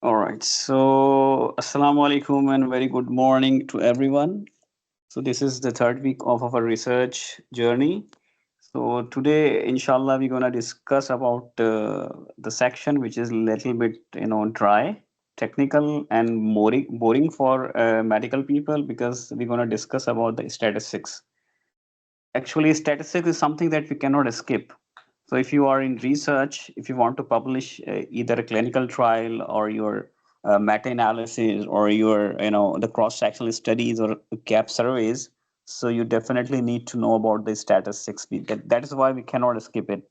All right. So, Assalamu alaikum and very good morning to everyone. So, this is the third week of our research journey. So, today, inshallah, we're going to discuss about the section which is a little bit, dry, technical, and boring for medical people because we're going to discuss about the statistics. Actually, statistics is something that we cannot escape. So if you are in research, if you want to publish either a clinical trial or your meta-analysis or your, the cross-sectional studies or gap surveys, so you definitely need to know about the statistics. That is why we cannot skip it.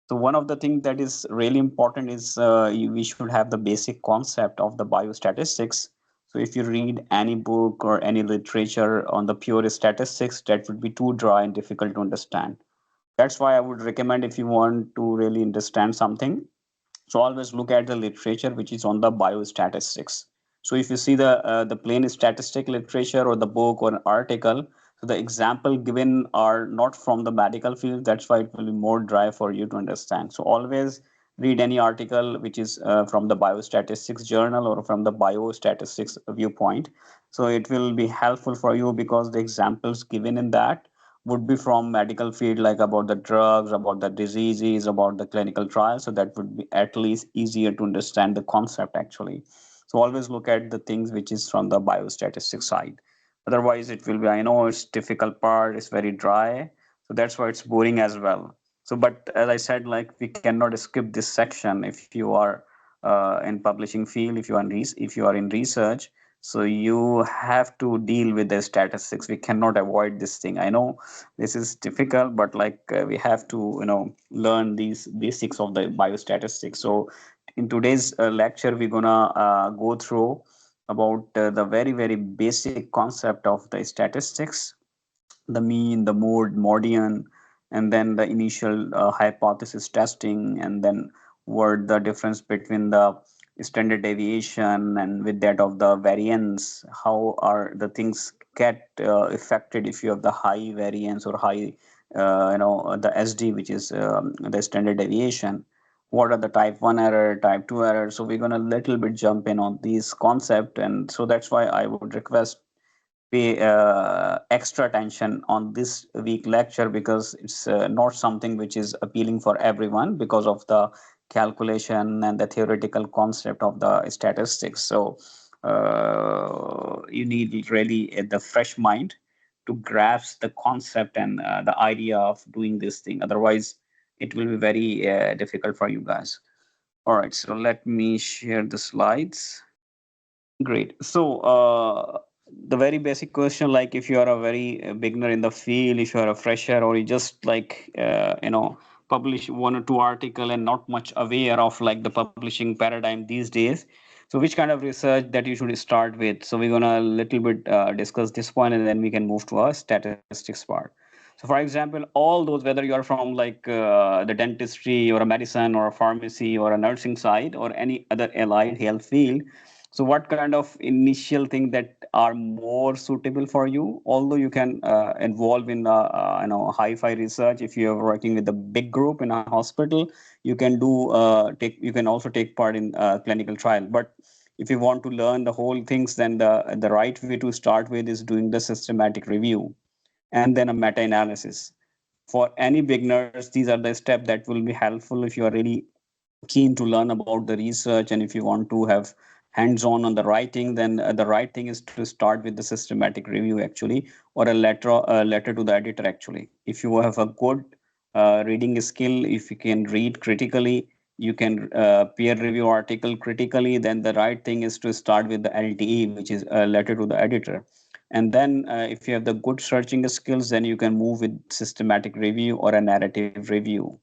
So one of the things that is really important is we should have the basic concept of the biostatistics. So if you read any book or any literature on the pure statistics, that would be too dry and difficult to understand. That's why I would recommend if you want to really understand something, so always look at the literature which is on the biostatistics. So if you see the plain statistic literature or the book or an article, so the example given are not from the medical field. That's why it will be more dry for you to understand. So always read any article which is from the biostatistics journal or from the biostatistics viewpoint. So it will be helpful for you because the examples given in that would be from medical field, like about the drugs, about the diseases, about the clinical trials. So that would be at least easier to understand the concept actually. So always look at the things which is from the biostatistics side. Otherwise it will be, I know it's difficult part, it's very dry, so that's why it's boring as well. So but as I said, like, we cannot skip this section if you are in publishing field, if you are if you are in research. So you have to deal with the statistics. We cannot avoid this thing. I know this is difficult, but like we have to learn these basics of the biostatistics. So in today's lecture we're gonna go through about the very basic concept of the statistics, the mean, the mode, median, and then the initial hypothesis testing, and then what the difference between the standard deviation and with that of the variance, how are the things get affected if you have the high variance or high, the SD, which is the standard deviation. What are the type 1 error, type 2 error? So we're going to little bit jump in on these concept, and so that's why I would request pay extra attention on this week lecture because it's not something which is appealing for everyone because of the calculation and the theoretical concept of the statistics. So you need really the fresh mind to grasp the concept and the idea of doing this thing. Otherwise, it will be very difficult for you guys. All right, so let me share the slides. Great. So, the very basic question, like if you are a very beginner in the field, if you are a fresher, or you just like, publish one or two article and not much aware of like the publishing paradigm these days. So, which kind of research that you should start with? So, we're gonna little bit discuss this point, and then we can move to our statistics part. So, for example, all those, whether you are from like the dentistry or a medicine or a pharmacy or a nursing side or any other allied health field, so what kind of initial thing that are more suitable for you? Although you can involve in hi-fi research if you are working with a big group in a hospital, you can do take you can also take part in clinical trial. But if you want to learn the whole things, then the right way to start with is doing the systematic review and then a meta-analysis. For any beginners, these are the steps that will be helpful if you are really keen to learn about the research, and if you want to have hands-on on the writing, then the right thing is to start with the systematic review actually, or a letter to the editor actually. If you have a good reading skill, if you can read critically, you can peer review article critically, then the right thing is to start with the LTE, which is a letter to the editor. And then if you have the good searching skills, then you can move with systematic review or a narrative review.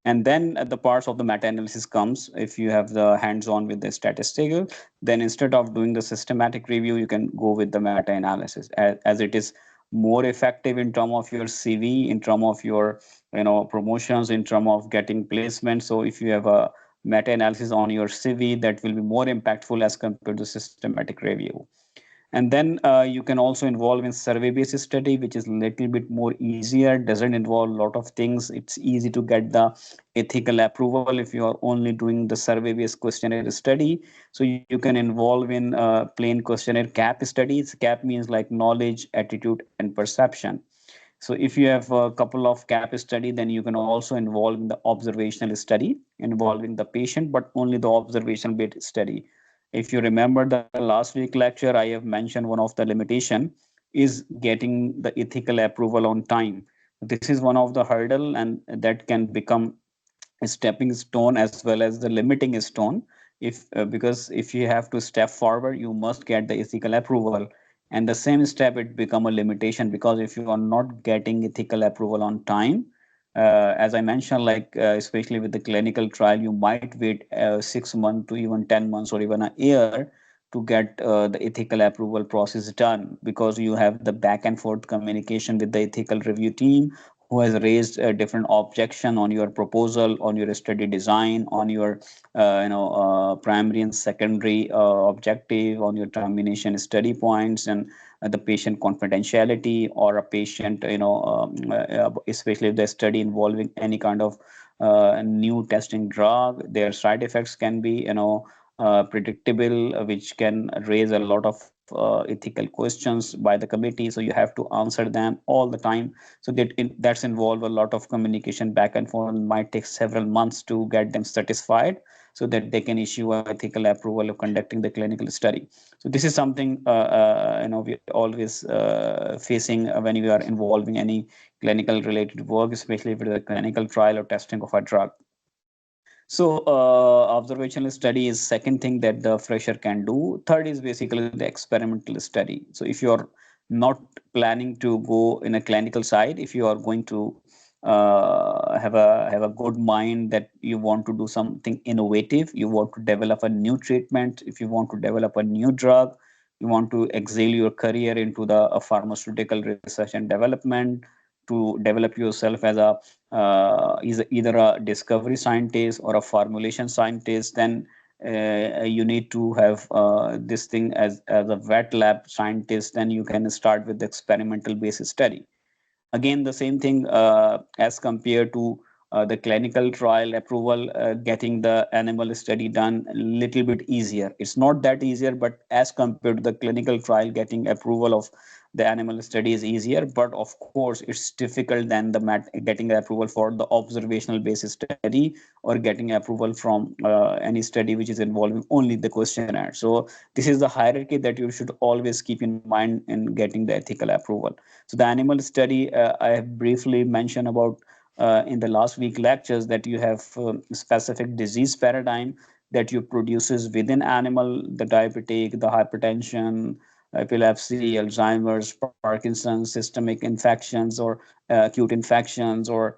And then the parts of the meta-analysis comes if you have the hands-on with the statistical. Then instead of doing the systematic review, you can go with the meta-analysis, as it is more effective in terms of your CV, in terms of your promotions, in terms of getting placement. So if you have a meta-analysis on your CV, that will be more impactful as compared to systematic review. And then you can also involve in survey based study, which is a little bit more easier, doesn't involve a lot of things. It's easy to get the ethical approval if you are only doing the survey based questionnaire study. So you can involve in plain questionnaire cap studies. Cap means like knowledge, attitude, and perception. So if you have a couple of cap study, then you can also involve in the observational study involving the patient, but only the observational based study. If you remember the last week lecture, I have mentioned one of the limitation is getting the ethical approval on time. This is one of the hurdle, and that can become a stepping stone as well as the limiting stone. If because if you have to step forward, you must get the ethical approval, and the same step it become a limitation, because if you are not getting ethical approval on time, as I mentioned, like especially with the clinical trial, you might wait 6 months to even 10 months or even a year to get the ethical approval process done, because you have the back and forth communication with the ethical review team, who has raised a different objection on your proposal, on your study design, on your primary and secondary objective, on your termination study points, and the patient confidentiality, or a patient, especially if the study involving any kind of new testing drug, their side effects can be predictable, which can raise a lot of ethical questions by the committee. So you have to answer them all the time. So that's involve a lot of communication back and forth, and might take several months to get them satisfied, so that they can issue a ethical approval of conducting the clinical study. So this is something we always facing when we are involving any clinical related work, especially with the clinical trial or testing of a drug. So observational study is second thing that the fresher can do. Third is basically the experimental study. So if you are not planning to go in a clinical side, if you are going to have a good mind that you want to do something innovative, you want to develop a new treatment, if you want to develop a new drug, you want to exhale your career into the pharmaceutical research and development, to develop yourself as a is either a discovery scientist or a formulation scientist, then you need to have this thing as a wet lab scientist. Then you can start with the experimental based study. Again, the same thing as compared to the clinical trial approval, getting the animal study done a little bit easier. It's not that easier, but as compared to the clinical trial, getting approval of the animal study is easier. But of course, it's difficult than getting the approval for the observational basis study, or getting approval from any study which is involving only the questionnaire. So this is the hierarchy that you should always keep in mind in getting the ethical approval. So the animal study, I have briefly mentioned about in the last week lectures, that you have specific disease paradigm that you produces within animal, the diabetic, the hypertension, epilepsy, Alzheimer's, Parkinson's, systemic infections, or acute infections, or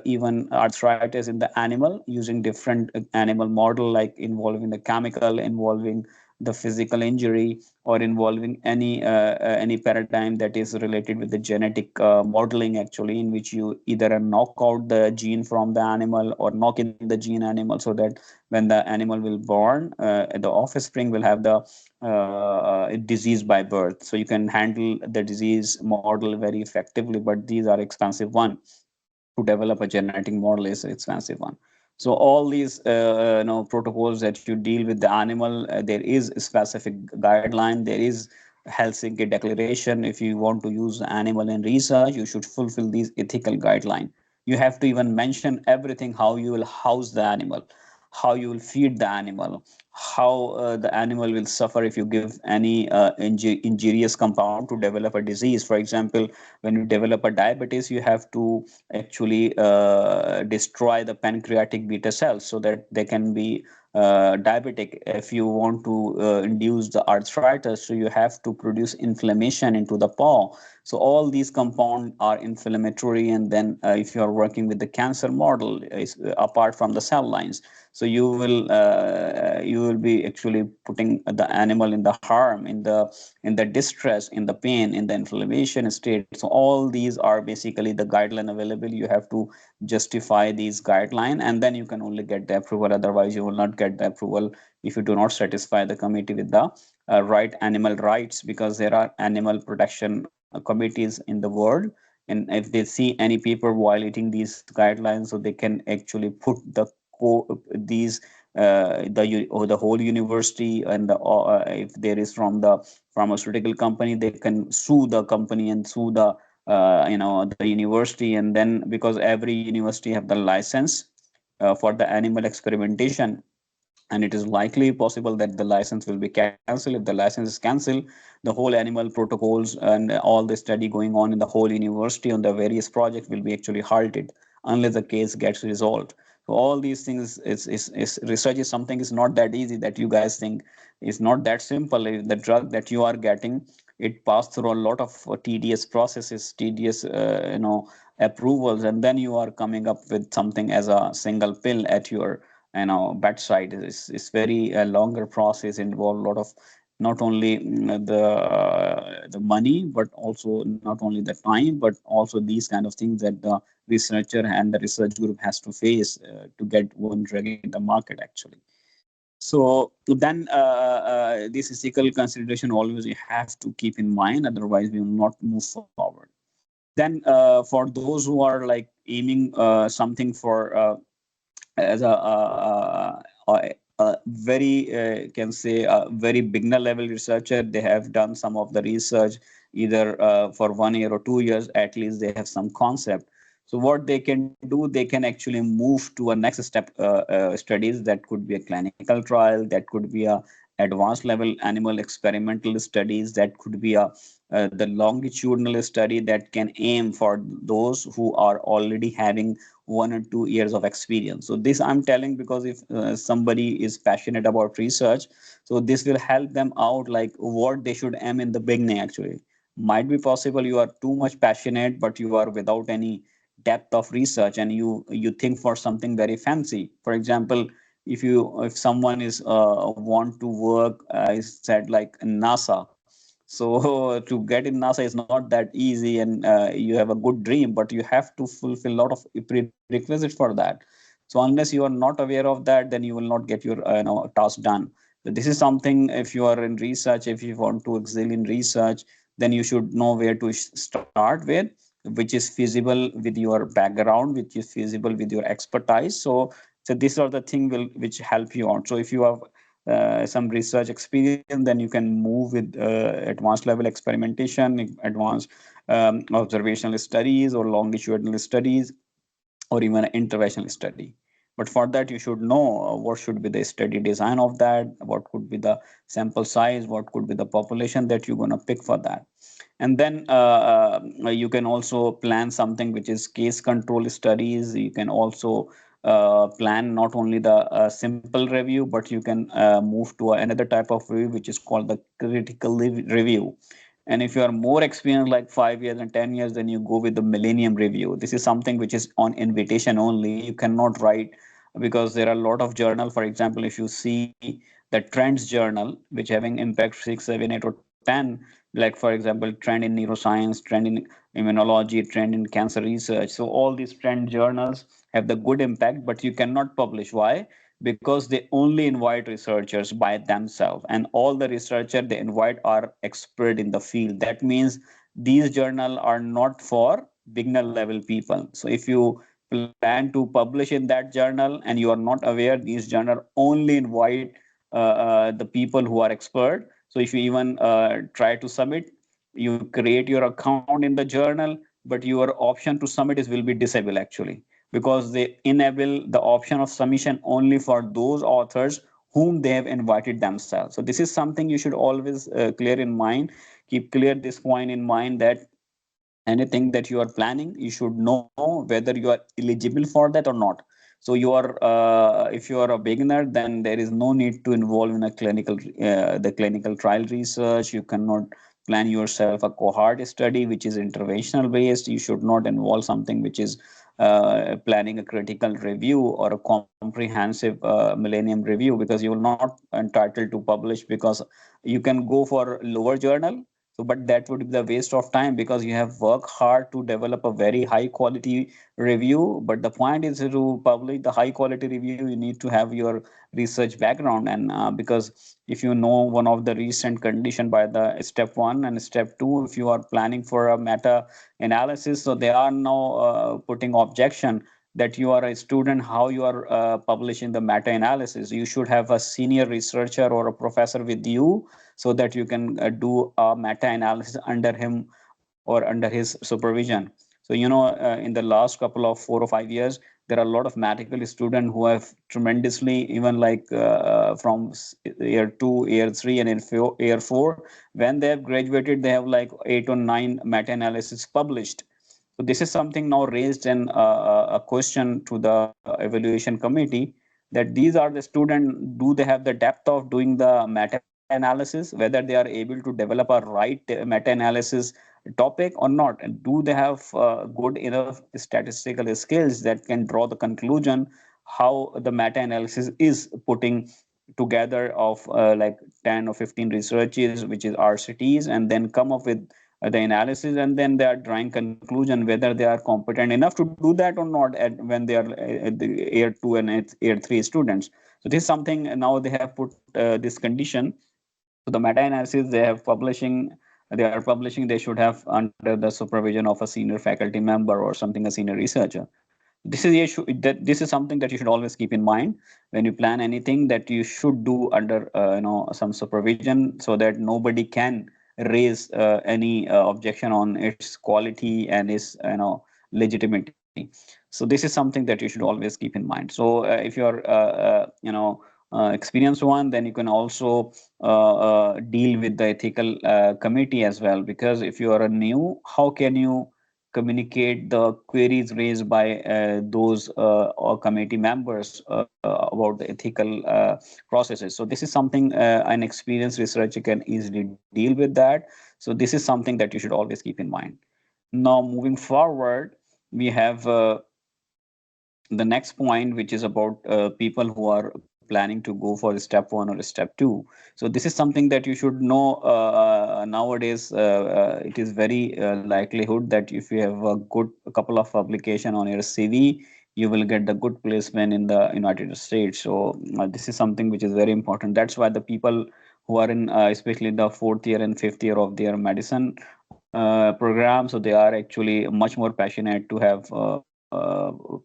even arthritis in the animal, using different animal model, like involving the chemical, involving the physical injury, or involving any paradigm that is related with the genetic modeling, actually, in which you either knock out the gene from the animal or knock in the gene animal, so that when the animal will born, the offspring will have the disease by birth. So you can handle the disease model very effectively, but these are expensive one. To develop a genetic model is an expensive one. So all these protocols that you deal with the animal, there is a specific guideline. There is Helsinki Declaration. If you want to use the animal in research, you should fulfill these ethical guidelines. You have to even mention everything: how you will house the animal, how you will feed the animal, how the animal will suffer if you give any injurious compound to develop a disease. For example, when you develop a diabetes, you have to actually destroy the pancreatic beta cells, so that they can be diabetic. If you want to induce the arthritis, so you have to produce inflammation into the paw. So all these compounds are inflammatory. And then if you are working with the cancer model, apart from the cell lines, so you you will be actually putting the animal in the harm, in the distress, in the pain, in the inflammation state. So all these are basically the guideline available. You have to justify these guideline, and then you can only get the approval. Otherwise you will not get the approval if you do not satisfy the committee with the right animal rights, because there are animal protection committees in the world, and if they see any paper violating these guidelines, so they can actually put these or the whole university, and if there is from the pharmaceutical company, they can sue the company and sue the the university. And then, because every university have the license for the animal experimentation, and it is likely possible that the license will be cancelled. If the license is cancelled, the whole animal protocols and all the study going on in the whole university on the various projects will be actually halted unless the case gets resolved. So all these things is research is something is not that easy that you guys think. It's not that simple. The drug that you are getting, it passed through a lot of tedious processes, tedious approvals, and then you are coming up with something as a single pill at your bedside. Is very longer process, involve a lot of not only the money, but also not only the time, but also these kind of things that the researcher and the research group has to face to get one drug in the market actually. So then this ethical consideration always you have to keep in mind, otherwise we will not move forward. Then for those who are like aiming something for as a very can say a very beginner level researcher, they have done some of the research either for 1 year or 2 years, at least they have some concept. So what they can do, they can actually move to a next step studies. That could be a clinical trial, that could be a advanced level animal experimental studies, that could be a the longitudinal study that can aim for those who are already having 1 or 2 years of experience. So this I'm telling because if somebody is passionate about research, so this will help them out like what they should aim in the beginning. Actually might be possible you are too much passionate, but you are without any depth of research, and you think for something very fancy. For example, if someone is want to work is said like NASA, so to get in NASA is not that easy, and you have a good dream, but you have to fulfill a lot of prerequisites for that. So unless you are not aware of that, then you will not get your task done. So this is something, if you are in research, if you want to excel in research, then you should know where to start with, which is feasible with your background, which is feasible with your expertise. So these are the things will which help you out. So if you have some research experience, then you can move with advanced level experimentation, advanced observational studies or longitudinal studies, or even an interventional study. But for that, you should know what should be the study design of that, what could be the sample size, what could be the population that you're going to pick for that. And then you can also plan something which is case control studies. You can also plan not only the simple review, but you can move to another type of review which is called the critical review. And if you are more experienced like 5 years and 10 years, then you go with the millennium review. This is something which is on invitation only. You cannot write, because there are a lot of journal. For example, if you see the trends journal which having impact 6, 7, 8 or 10, like for example trend in neuroscience, trend in immunology, trend in cancer research. So all these trend journals have the good impact, but you cannot publish. Why? Because they only invite researchers by themselves, and all the researcher they invite are expert in the field. That means these journal are not for beginner level people. So if you plan to publish in that journal and you are not aware, these journal only invite the people who are expert. So if you even try to submit, you create your account in the journal, but your option to submit is will be disabled actually, because they enable the option of submission only for those authors whom they have invited themselves. So this is something you should always clear in mind. Keep clear this point in mind, that anything that you are planning, you should know whether you are eligible for that or not. So you are if you are a beginner, then there is no need to involve in a clinical the clinical trial research. You cannot plan yourself a cohort study which is interventional based. You should not involve something which is planning a critical review or a comprehensive millennium review, because you will not entitled to publish, because you can go for lower journal. So but that would be the waste of time, because you have worked hard to develop a very high quality review. But the point is, to publish the high quality review, you need to have your research background. And because if you know one of the recent condition by the step 1 and step 2, if you are planning for a meta analysis, so they are now putting objection that you are a student, how you are publishing the meta analysis. You should have a senior researcher or a professor with you, so that you can do a meta analysis under him or under his supervision. So in the last couple of 4 or 5 years, there are a lot of medical students who have tremendously, even like from year 2, year 3, and in year 4, when they have graduated, they have like 8 or 9 meta analysis published. So this is something now raised in a question to the evaluation committee, that these are the students, do they have the depth of doing the meta analysis, whether they are able to develop a right meta analysis topic or not, and do they have good enough statistical skills that can draw the conclusion how the meta analysis is putting together of like 10 or 15 researches, which is RCTs, and then come up with the analysis, and then they are drawing conclusion whether they are competent enough to do that or not when they are at the year 2 and year 3 students. So this is something now they have put this condition. So the meta analysis they are publishing, they should have under the supervision of a senior faculty member or something, a senior researcher. This is something that you should always keep in mind when you plan anything, that you should do under some supervision, so that nobody can raise any objection on its quality and its legitimacy. So this is something that you should always keep in mind. So if you are experienced one, then you can also deal with the ethical committee as well, because if you are a new, how can you communicate the queries raised by those or committee members about the ethical processes. So this is something an experienced researcher can easily deal with that. So this is something that you should always keep in mind. Now moving forward, we have the next point, which is about people who are planning to go for step 1 or step 2. So this is something that you should know nowadays. It is very likelihood that if you have a couple of publication on your CV, you will get the good placement in the United States. So this is something which is very important. That's why the people who are in especially the 4th year and 5th year of their medicine program, so they are actually much more passionate to have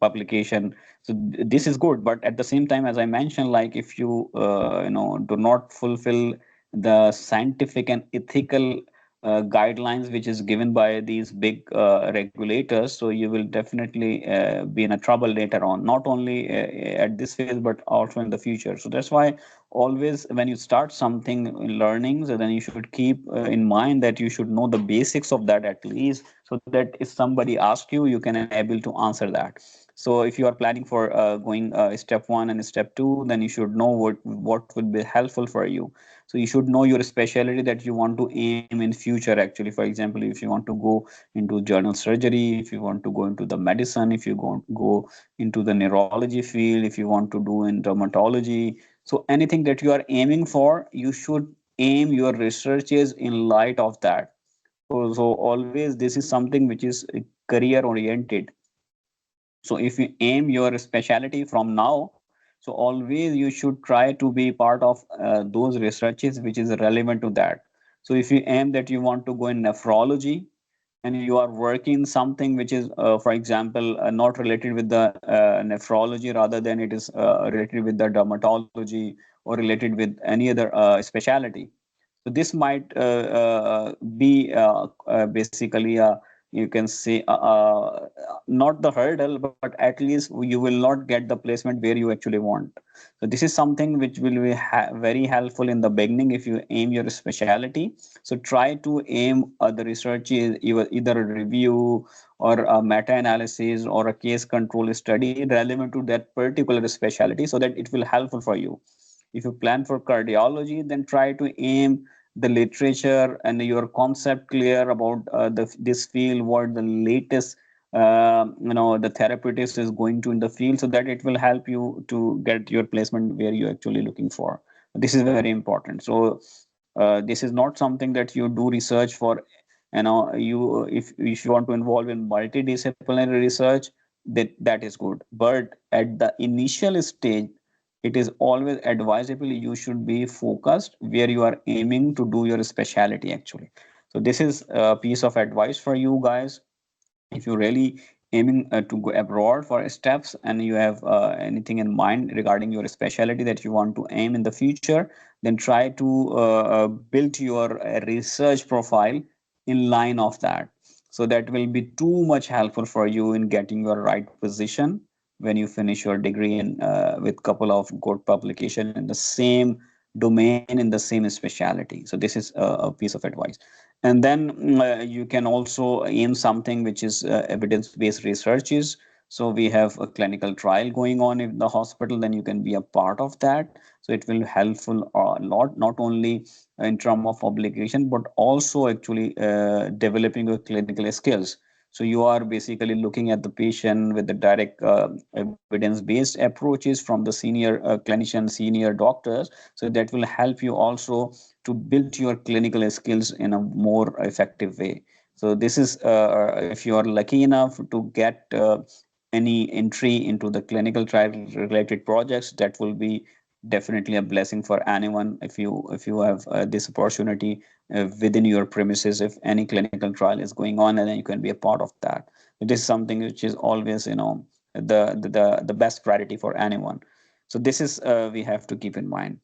publication. So this is good, but at the same time, as I mentioned, like if you do not fulfill the scientific and ethical guidelines which is given by these big regulators, so you will definitely be in a trouble later on, not only at this phase but also in the future. So that's why always when you start something learning, so then you should keep in mind that you should know the basics of that at least, so that if somebody asks you, you can able to answer that. So if you are planning for going step 1 and step 2, then you should know what would be helpful for you. So you should know your specialty that you want to aim in future. Actually, for example, if you want to go into general surgery, if you want to go into the medicine, if you go into the neurology field, if you want to do in dermatology, so anything that you are aiming for, you should aim your researches in light of that. So always this is something which is career oriented. So if you aim your specialty from now, so always you should try to be part of those researches which is relevant to that. So if you aim that you want to go in nephrology, and you are working something which is for example not related with the nephrology, rather than it is related with the dermatology or related with any other specialty. So this might be basically you can say not the hurdle, but at least you will not get the placement where you actually want. So this is something which will be very helpful in the beginning if you aim your specialty. So try to aim the research is either a review or a meta-analysis or a case control study relevant to that particular specialty, so that it will helpful for you. If you plan for cardiology, then try to aim the literature and your concept clear about this field, what the latest the therapist is going to in the field, so that it will help you to get your placement where you're actually looking for. This is very important. So this is not something that you do research for, you if you want to involve in multidisciplinary research, that is good. But at the initial stage, it is always advisable you should be focused where you are aiming to do your specialty actually. So this is a piece of advice for you guys. If you're really aiming to go abroad for steps, and you have anything in mind regarding your specialty that you want to aim in the future, then try to build your research profile in line of that. So that will be too much helpful for you in getting your right position when you finish your degree, and with couple of good publication in the same domain in the same specialty. So this is a piece of advice. And then you can also aim something which is evidence-based researches. So we have a clinical trial going on in the hospital, then you can be a part of that. So it will helpful a lot, not only in terms of obligation, but also actually developing your clinical skills. So you are basically looking at the patient with the direct evidence-based approaches from the senior clinician, senior doctors. So that will help you also to build your clinical skills in a more effective way. So this is if you are lucky enough to get any entry into the clinical trial related projects, that will be definitely a blessing for anyone. If you have this opportunity within your premises, if any clinical trial is going on, and then you can be a part of that. It is something which is always the best priority for anyone. So this is we have to keep in mind.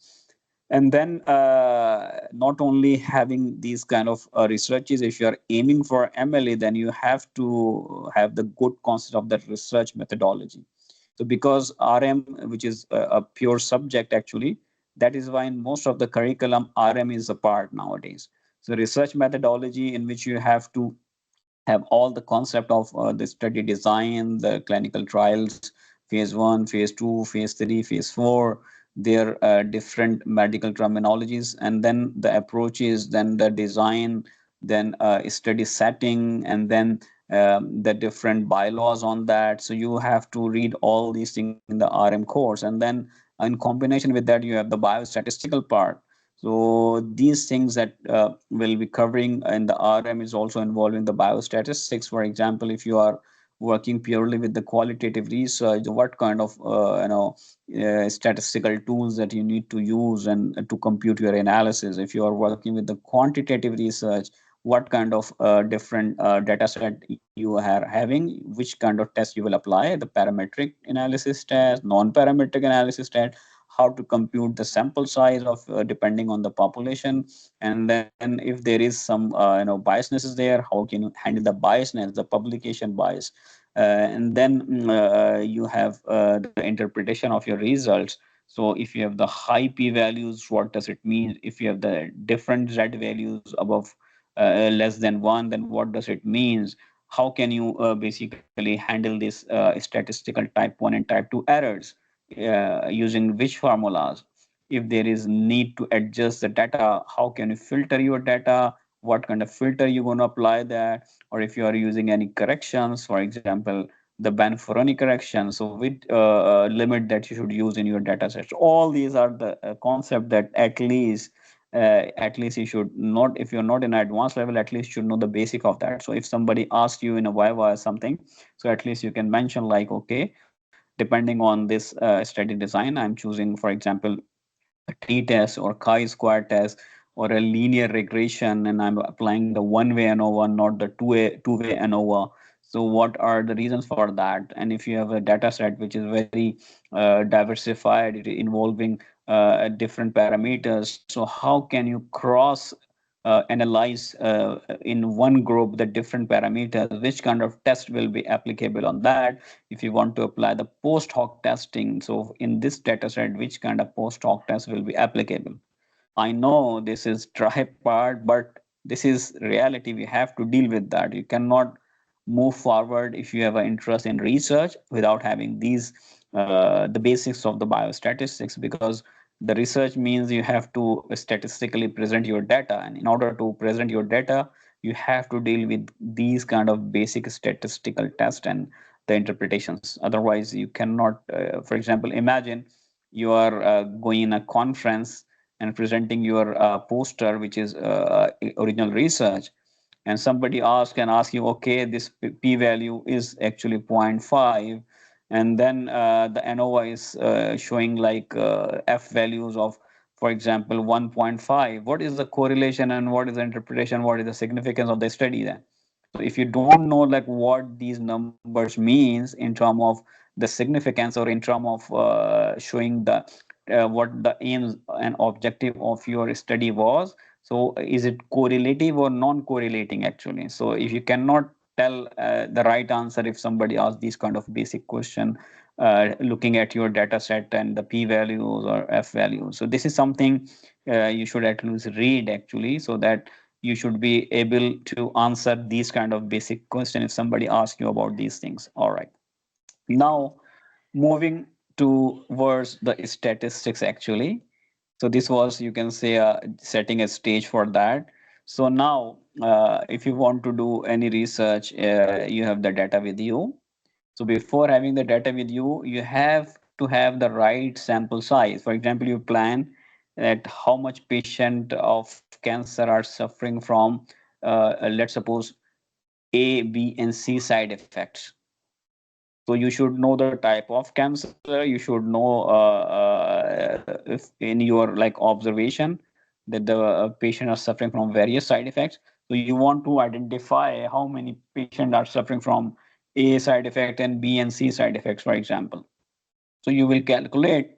And then not only having these kind of researches, if you are aiming for MLA, then you have to have the good concept of that research methodology. So because RM, which is a pure subject actually, that is why in most of the curriculum RM is a part nowadays. So research methodology in which you have to have all the concept of the study design, the clinical trials, phase 1, phase 2, phase 3, phase 4, their different medical terminologies, and then the approaches, then the design, then study setting, and then the different bylaws on that. So you have to read all these things in the RM course, and then in combination with that, you have the biostatistical part. So these things that will be covering in the RM is also involving the biostatistics. For example, if you are working purely with the qualitative research, what kind of statistical tools that you need to use and to compute your analysis. If you are working with the quantitative research, what kind of different data set you are having, which kind of test you will apply, the parametric analysis test, non-parametric analysis test, how to compute the sample size of depending on the population, and then if there is some biasness is there, how can you handle the biasness, the publication bias, and then you have the interpretation of your results. So if you have the high p values, what does it mean? If you have the different z values above less than 1, then what does it means? How can you basically handle this statistical type 1 and type 2 errors, using which formulas? If there is need to adjust the data, how can you filter your data? What kind of filter you going to apply that? Or if you are using any corrections, for example, the Banfuroni correction, so which limit that you should use in your data sets. All these are the concept that at least you should not, if you're not in an advanced level, at least you should know the basic of that. So if somebody asks you in a viva or something, so at least you can mention like, okay, depending on this study design, I'm choosing, for example, a t-test or chi-square test or a linear regression, and I'm applying the one-way ANOVA, not the two-way ANOVA. So what are the reasons for that? And if you have a data set which is very diversified, involving different parameters, so how can you cross analyze in one group the different parameters, which kind of test will be applicable on that? If you want to apply the post hoc testing, so in this data set, which kind of post hoc test will be applicable? I know this is try part, but this is reality. We have to deal with that. You cannot move forward if you have an interest in research without having these the basics of the biostatistics, because the research means you have to statistically present your data, and in order to present your data, you have to deal with these kind of basic statistical tests and the interpretations. Otherwise you cannot, for example, imagine you are going in a conference and presenting your poster, which is original research, and somebody asks you, okay, this p-value is actually zero point 0.5, and then the ANOVA is showing like f values of, for example, 1.5. What is the correlation and what is the interpretation, what is the significance of the study then? So if you don't know like what these numbers means in terms of the significance, or in terms of showing the what the aims and objective of your study was, so is it correlative or non-correlating actually? So if you cannot tell the right answer if somebody asks these kind of basic question, looking at your data set and the p values or f values, so this is something you should at least read actually, so that you should be able to answer these kind of basic question if somebody asks you about these things. All right, now moving towards the statistics actually. So this was, you can say, setting a stage for that. So now if you want to do any research, you have the data with you. So before having the data with you, you have to have the right sample size. For example, you plan that how much patient of cancer are suffering from, let's suppose, A, B, and C side effects. So you should know the type of cancer. You should know if in your like observation that the patient are suffering from various side effects. So you want to identify how many patients are suffering from A side effect and B and C side effects, for example. So you will calculate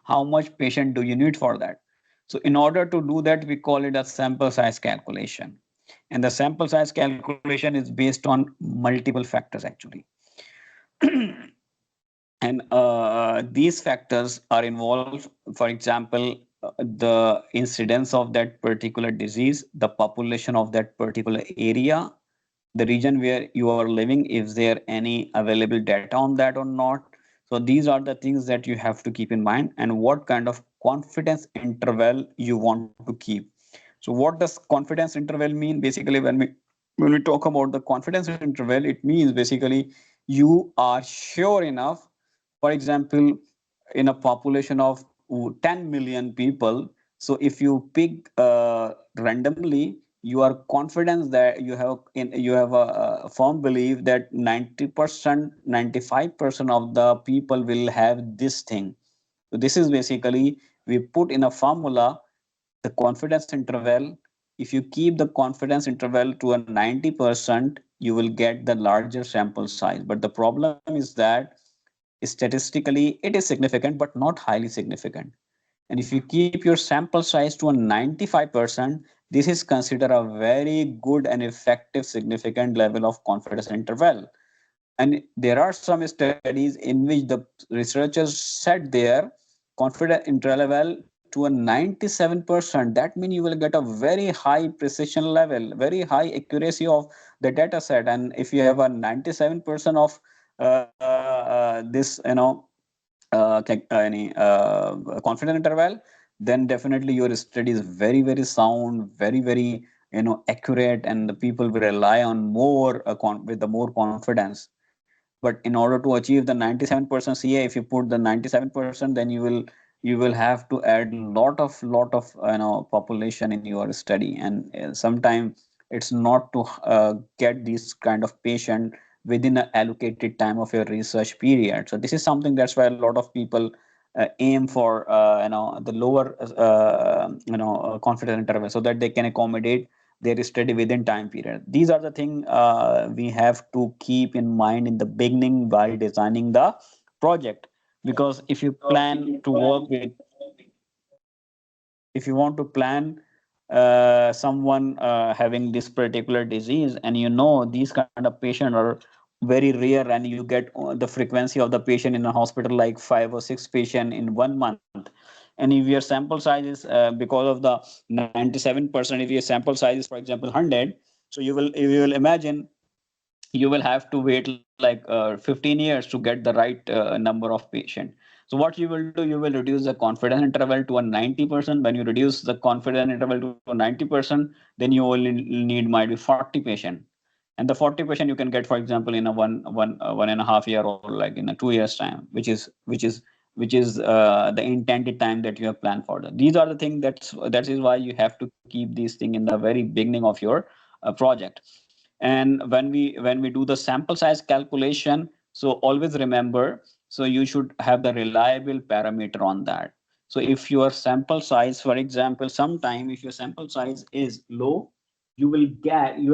how much patient do you need for that. So in order to do that, we call it a sample size calculation. And the sample size calculation is based on multiple factors actually. And these factors are involved, for example, the incidence of that particular disease, the population of that particular area, the region where you are living, is there any available data on that or not. So these are the things that you have to keep in mind, and what kind of confidence interval you want to keep. So what does confidence interval mean? Basically, when we talk about the confidence interval, it means basically you are sure enough. For example, in a population of 10 million people, so if you pick randomly, you are confident that you have a firm belief that 90%, 95% of the people will have this thing. So this is basically, we put in a formula the confidence interval. If you keep the confidence interval to a 90%, you will get the larger sample size. But the problem is that statistically it is significant but not highly significant. And if you keep your sample size to a 95%, this is considered a very good and effective significant level of confidence interval. And there are some studies in which the researchers set their confidence interval to a 97%. That means you will get a very high precision level, very high accuracy of the data set. And if you have a 97% of this, any confidence interval, then definitely your study is very, very sound, very, very accurate, and the people will rely on more with the more confidence. But in order to achieve the 97% CA, if you put the 97%, then you will have to add lot of population in your study. And sometimes it's not to get these kind of patient within an allocated time of your research period. So this is something, that's why a lot of people aim for the lower confidence interval, so that they can accommodate their study within time period. These are the thing we have to keep in mind in the beginning while designing the project. Because if you plan to work with, if you want to plan someone having this particular disease, and these kind of patient are very rare, and you get the frequency of the patient in a hospital like 5 or 6 patient in 1 month, and if your sample size is because of the 97%, if your sample size is, for example, 100, so you will imagine you will have to wait like 15 years to get the right number of patient. So So what you will do, you will reduce the confidence interval to a 90%. When you reduce the confidence interval to 90%, then you only need might be 40 patient. And the 40 patient you can get, for example, in a 1.5 year, or like in a 2 years time, which is the intended time that you have planned for. These are the things that is why you have to keep these things in the very beginning of your project. And when we do the sample size calculation, so always remember, so you should have the reliable parameter on that. So if your sample size, for example, sometime if your sample size is low, you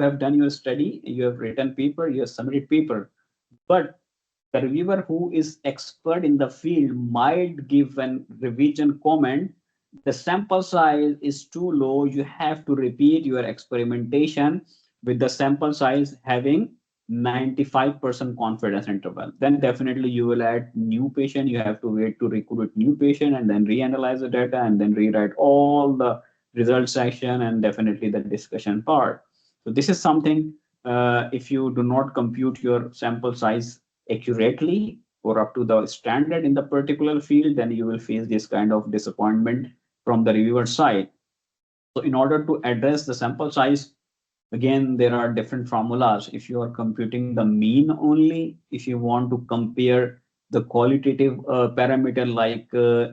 have done your study, you have written paper, you have submitted paper, but the reviewer who is expert in the field might give an revision comment. The sample size is too low, you have to repeat your experimentation with the sample size having 95% confidence interval. Then definitely you will add new patient, you have to wait to recruit new patient and then reanalyze the data and then rewrite all the result section and definitely the discussion part. So this is something, if you do not compute your sample size accurately or up to the standard in the particular field, then you will face this kind of disappointment from the reviewer side. So in order to address the sample size, again, there are different formulas. If you are computing the mean only, if you want to compare the qualitative parameter like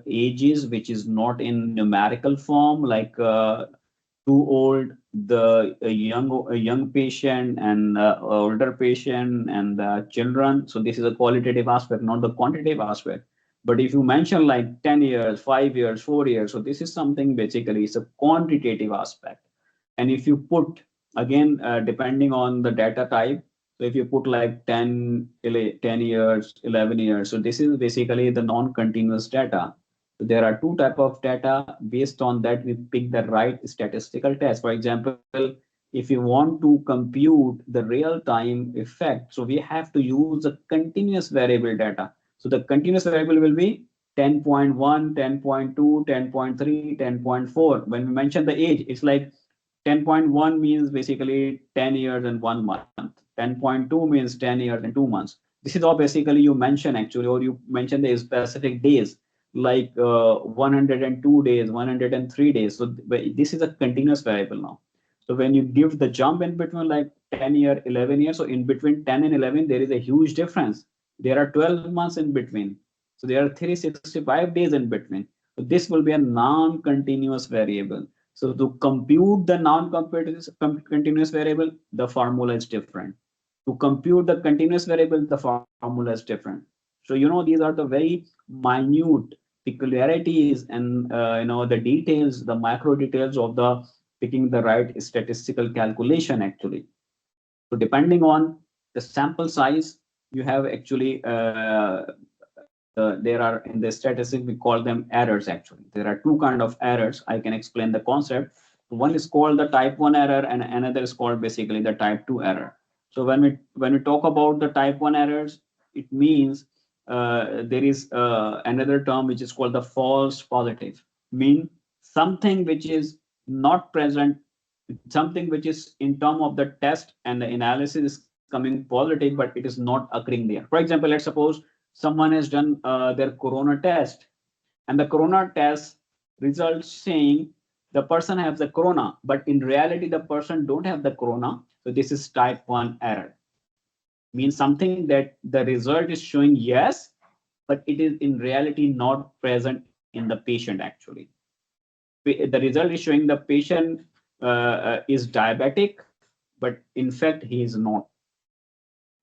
ages, which is not in numerical form, like too old, the young patient and older patient and children. So this is a qualitative aspect, not the quantitative aspect. But if you mention like 10 years, 5 years, 4 years, so this is something basically it's a quantitative aspect. And if you put again, depending on the data type, so if you put like 10 years, 11 years, so this is basically the non-continuous data. So there are two type of data. Based on that, we pick the right statistical test. For example, if you want to compute the real time effect, so we have to use the continuous variable data. So the continuous variable will be 10.1, 10.2, 10.3, 10.4. When we mention the age, it's like 10.1 means basically 10 years and 1 month. 10.2 means 10 years and 2 months. This is all basically you mention actually, or you mention the specific days like 102 days, 103 days. So this is a continuous variable now. So when you give the jump in between like 10 year, 11 years, so in between 10 and 11, there is a huge difference. There are 12 months in between. So there are 365 days in between. So this will be a non-continuous variable. So to compute the non-continuous variable, the formula is different. To compute the continuous variable, the formula is different. So these are the very minute peculiarities and the details, the macro details of the picking the right statistical calculation actually. So depending on the sample size, you have actually there are in the statistics we call them errors actually. There are two kind of errors. I can explain the concept. One is called the type 1 error and another is called basically the type 2 error. So when we talk about the type 1 errors, it means there is another term which is called the false positive. Mean something which is not present, something which is in term of the test and the analysis is coming positive, but it is not occurring there. For example, let's suppose someone has done their corona test and the corona test results saying the person has the corona, but in reality the person don't have the corona. So this is type 1 error. Means something that the result is showing yes, but it is in reality not present in the patient actually. The result is showing the patient is diabetic, but in fact he is not.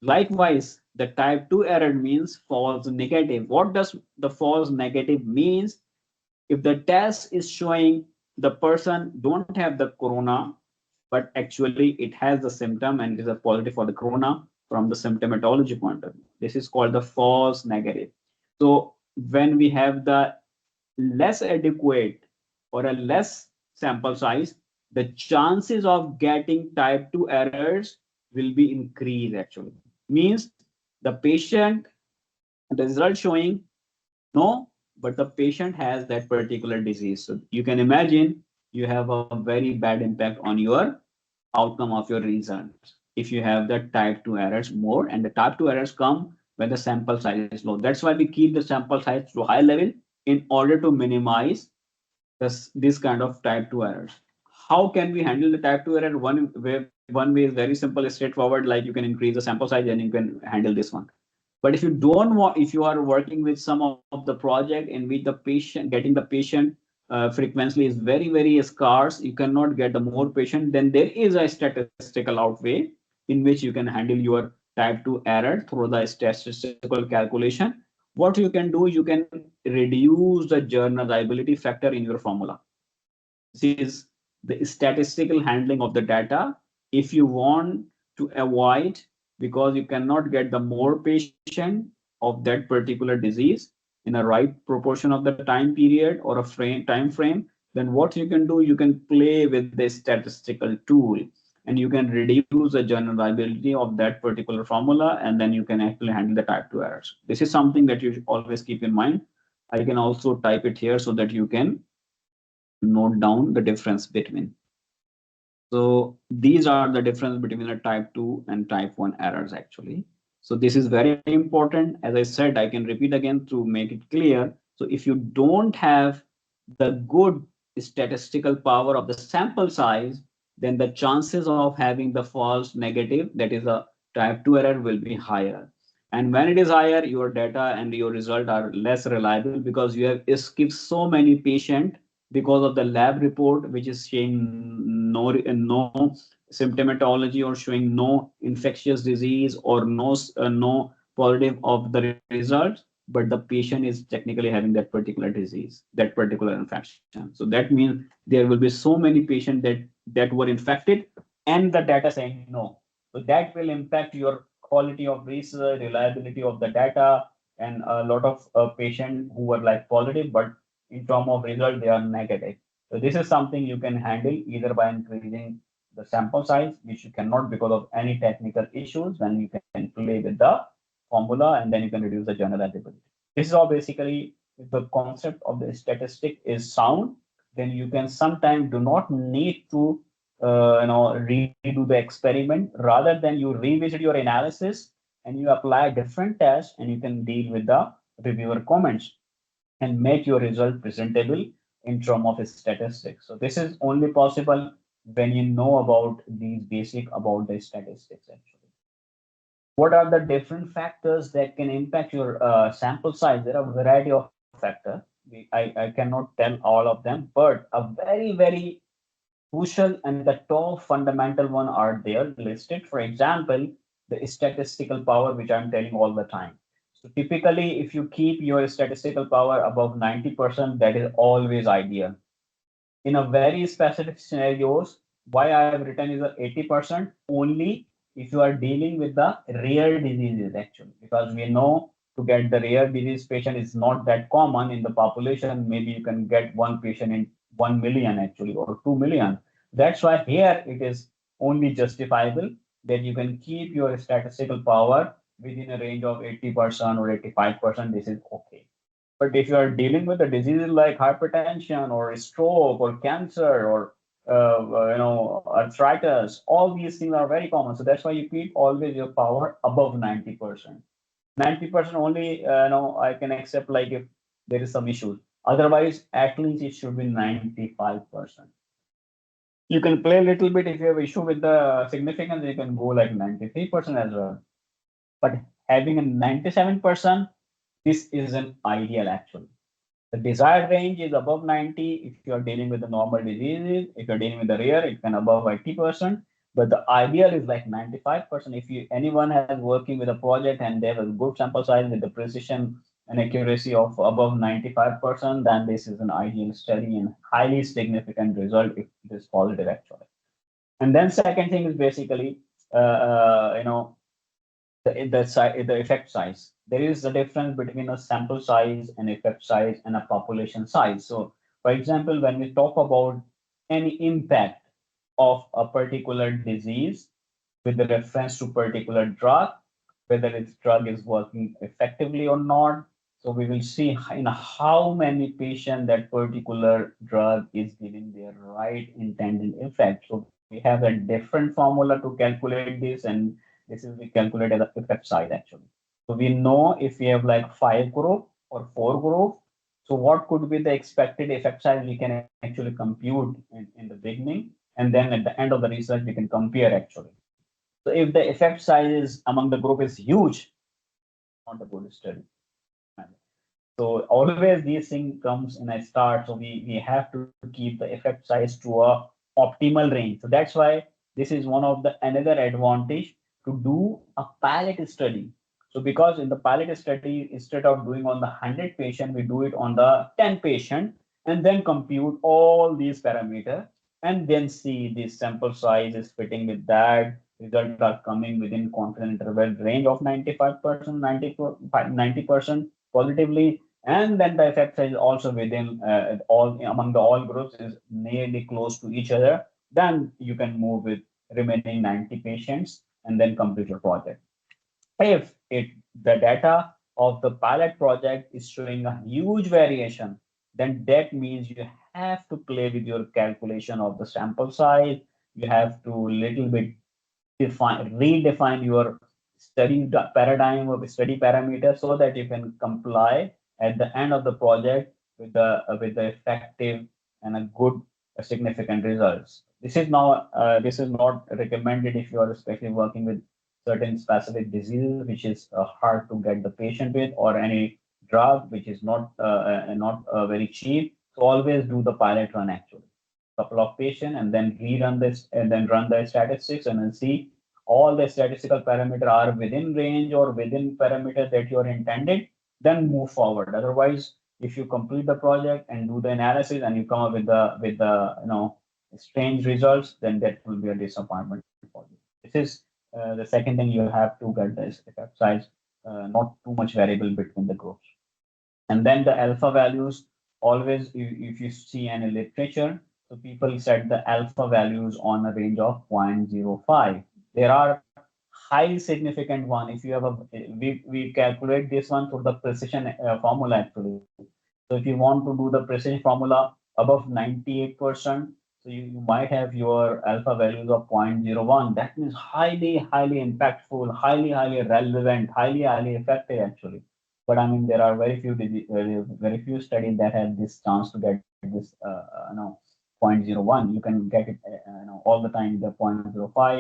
Likewise, the type 2 error means false negative. What does the false negative means? If the test is showing the person don't have the corona, but actually it has the symptom and it is a positive for the corona from the symptomatology point of view. This is called the false negative. So when we have the less adequate or a less sample size, the chances of getting type 2 errors will be increased actually. Means the patient, the result showing no, but the patient has that particular disease. So you can imagine you have a very bad impact on your outcome of your results if you have the type 2 errors more. And the type 2 errors come when the sample size is low. That's why we keep the sample size to high level in order to minimize this kind of type 2 errors. How can we handle the type 2 error? One way is very simple, straightforward, like you can increase the sample size and you can handle this one. But if you don't want, if you are working with some of the project in which the patient, getting the patient frequently is very scarce, you cannot get the more patient, then there is a statistical outway in which you can handle your type 2 error through the statistical calculation. What you can do, you can reduce the generalizability factor in your formula. This is the statistical handling of the data. If you want to avoid, because you cannot get the more patient of that particular disease in a right proportion of the time period or a time frame, then what you can do, you can play with the statistical tool and you can reduce the generalizability of that particular formula, and then you can actually handle the type 2 errors. This is something that you should always keep in mind. I can also type it here so that you can note down the difference between. So these are the difference between a type 2 and type 1 errors actually. So this is very important. As I said, I can repeat again to make it clear. So if you don't have the good statistical power of the sample size, then the chances of having the false negative, that is a type 2 error, will be higher. And when it is higher, your data and your result are less reliable because you have skipped so many patients because of the lab report, which is showing no symptomatology or showing no infectious disease or no positive of the results, but the patient is technically having that particular disease, that particular infection. So that means there will be so many patients that were infected and the data saying no. So that will impact your quality of research, reliability of the data, and a lot of patients who were like positive, but in terms of result, they are negative. So this is something you can handle either by increasing the sample size, which you cannot because of any technical issues. Then you can play with the formula and then you can reduce the generalizability. This is all basically, if the concept of the statistic is sound, then you can sometimes do not need to redo the experiment. Rather than you revisit your analysis and you apply different tests and you can deal with the reviewer comments and make your result presentable in terms of statistics. So this is only possible when you know about these basic about the statistics actually. What are the different factors that can impact your sample size? There are a variety of factors. I cannot tell all of them, but a very crucial and the top fundamental one are there listed. For example, the statistical power, which I'm telling all the time. So typically, if you keep your statistical power above 90%, that is always ideal. In a very specific scenarios, why I have written is a 80% only if you are dealing with the rare diseases actually, because we know to get the rare disease patient is not that common in the population. Maybe you can get one patient in 1 million actually or 2 million. That's why here it is only justifiable that you can keep your statistical power within a range of 80% or 85%. This is okay. But if you are dealing with a disease like hypertension or stroke or cancer or arthritis, all these things are very common. So that's why you keep always your power above 90%. 90% only, I can accept like if there is some issues. Otherwise, at least it should be 95%. You can play a little bit if you have issue with the significance, you can go like 93% as well. But having a 97%, this is an ideal actually. The desired range is above 90 if you're dealing with the normal diseases. If you're dealing with the rare, it can above 80%. But the ideal is like 95%. If you anyone has working with a project and they have a good sample size with the precision and accuracy of above 95%, then this is an ideal study and highly significant result if it is positive actually. And then second thing is basically, the effect size. There is a difference between a sample size and effect size and a population size. So, for example, when we talk about any impact of a particular disease with the reference to particular drug, whether its drug is working effectively or not. So we will see in how many patients that particular drug is giving their right intended effect. So we have a different formula to calculate this, and this is we calculate as the effect size actually. So we know if we have like 5 group or 4 group, so what could be the expected effect size we can actually compute in the beginning, and then at the end of the research we can compare actually. So if the effect size is among the group is huge, not a good study. So always these things comes in a start. So we have to keep the effect size to a optimal range. So that's why this is one of the another advantage to do a pilot study. So because in the pilot study, instead of doing on the 100 patient, we do it on the 10 patient and then compute all these parameters and then see the sample size is fitting with that. Results are coming within confidence interval range of 95%, 90% positively, and then the effect size also within all among the all groups is nearly close to each other. Then you can move with remaining 90 patients and then complete your project. If the data of the pilot project is showing a huge variation, then that means you have to play with your calculation of the sample size. You have to little bit redefine your study paradigm or study parameter so that you can comply at the end of the project with the effective and a good significant results. This is not recommended if you are especially working with certain specific diseases which is hard to get the patient with, or any drug which is not very cheap. So always do the pilot run actually, couple of patients, and then rerun this and then run the statistics and then see all the statistical parameter are within range or within parameter that you are intended, then move forward. Otherwise, if you complete the project and do the analysis and you come up with the strange results, then that will be a disappointment for you. This is the second thing, you have to get this effect size, not too much variable between the groups. And then the alpha values, always if you see any literature, so people set the alpha values on a range of 0.05. There are highly significant one. If you have a we calculate this one through the precision formula actually. So if you want to do the precision formula above 98%, so you might have your alpha values of 0.01. That means highly impactful, highly relevant, highly effective actually. But I mean, there are very few studies that have this chance to get this, 0.01. You can get it, all the time, the 0.05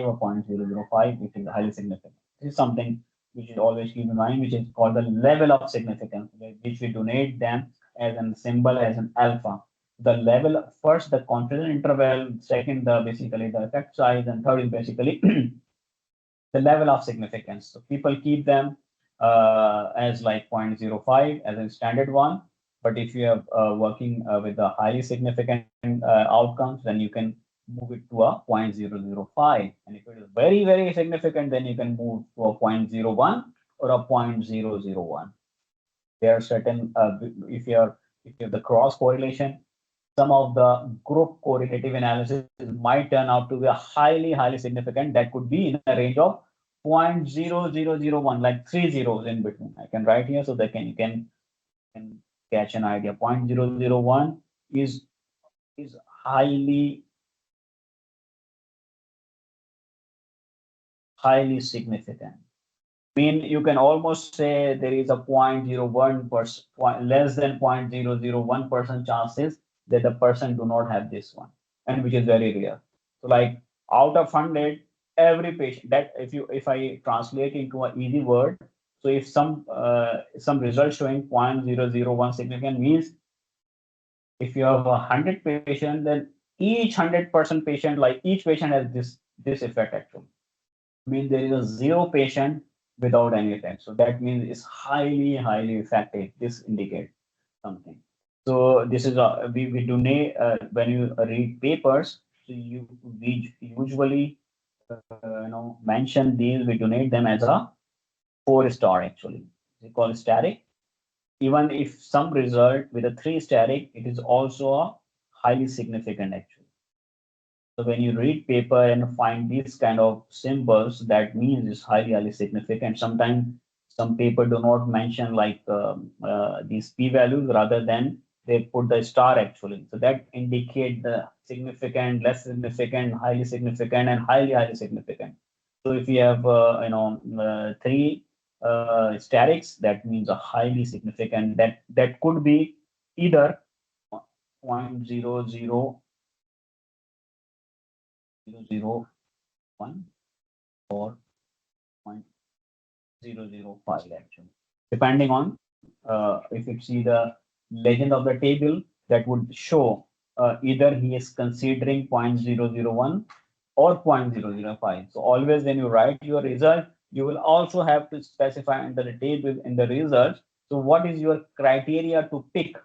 or 0.005, which is highly significant. This is something we should always keep in mind, which is called the level of significance, which we donate them as a symbol, as an alpha. The level, first, the confidence interval, second, the basically the effect size, and third is basically the level of significance. So people keep them as like 0.05 as a standard one. But if you have working with the highly significant outcomes, then you can move it to a 0.005. And if it is very significant, then you can move to a zero point zero 0.01 or a 0.001. There are certain, if you have the cross correlation, some of the group correlative analysis might turn out to be a highly significant. That could be in a range of 0.0001, like three zeros in between. I can write here so that can catch an idea. 0.001 is highly significant. I mean, you can almost say there is a 0.01%, less than 0.001% chances that the person do not have this one, and which is very rare. So, like out of 100, every patient, that if I translate into an easy word, so if some result showing 0.001 significant means if you have 100 patient, then each 100% patient, like each patient has this effect actually. Mean there is a zero patient without any effect. So that means it's highly effective. This indicates something. So this is we do when you read papers, so we usually mention these. We donate them as a 4-star actually. We call it static. Even if some result with a 3 static, it is also a highly significant actually. So when you read paper and find these kind of symbols, that means it's highly significant. Sometimes some paper do not mention like these p-values, rather than they put the star actually. So that indicate the significant, less significant, highly significant, and highly significant. So if you have 3 statics, that means a highly significant, that could be either 0.00001 or 0.005 actually, depending on if you see the legend of the table, that would show either he is considering 0.001 or 0.005. So always when you write your result, you will also have to specify under the table in the result. So what is your criteria to pick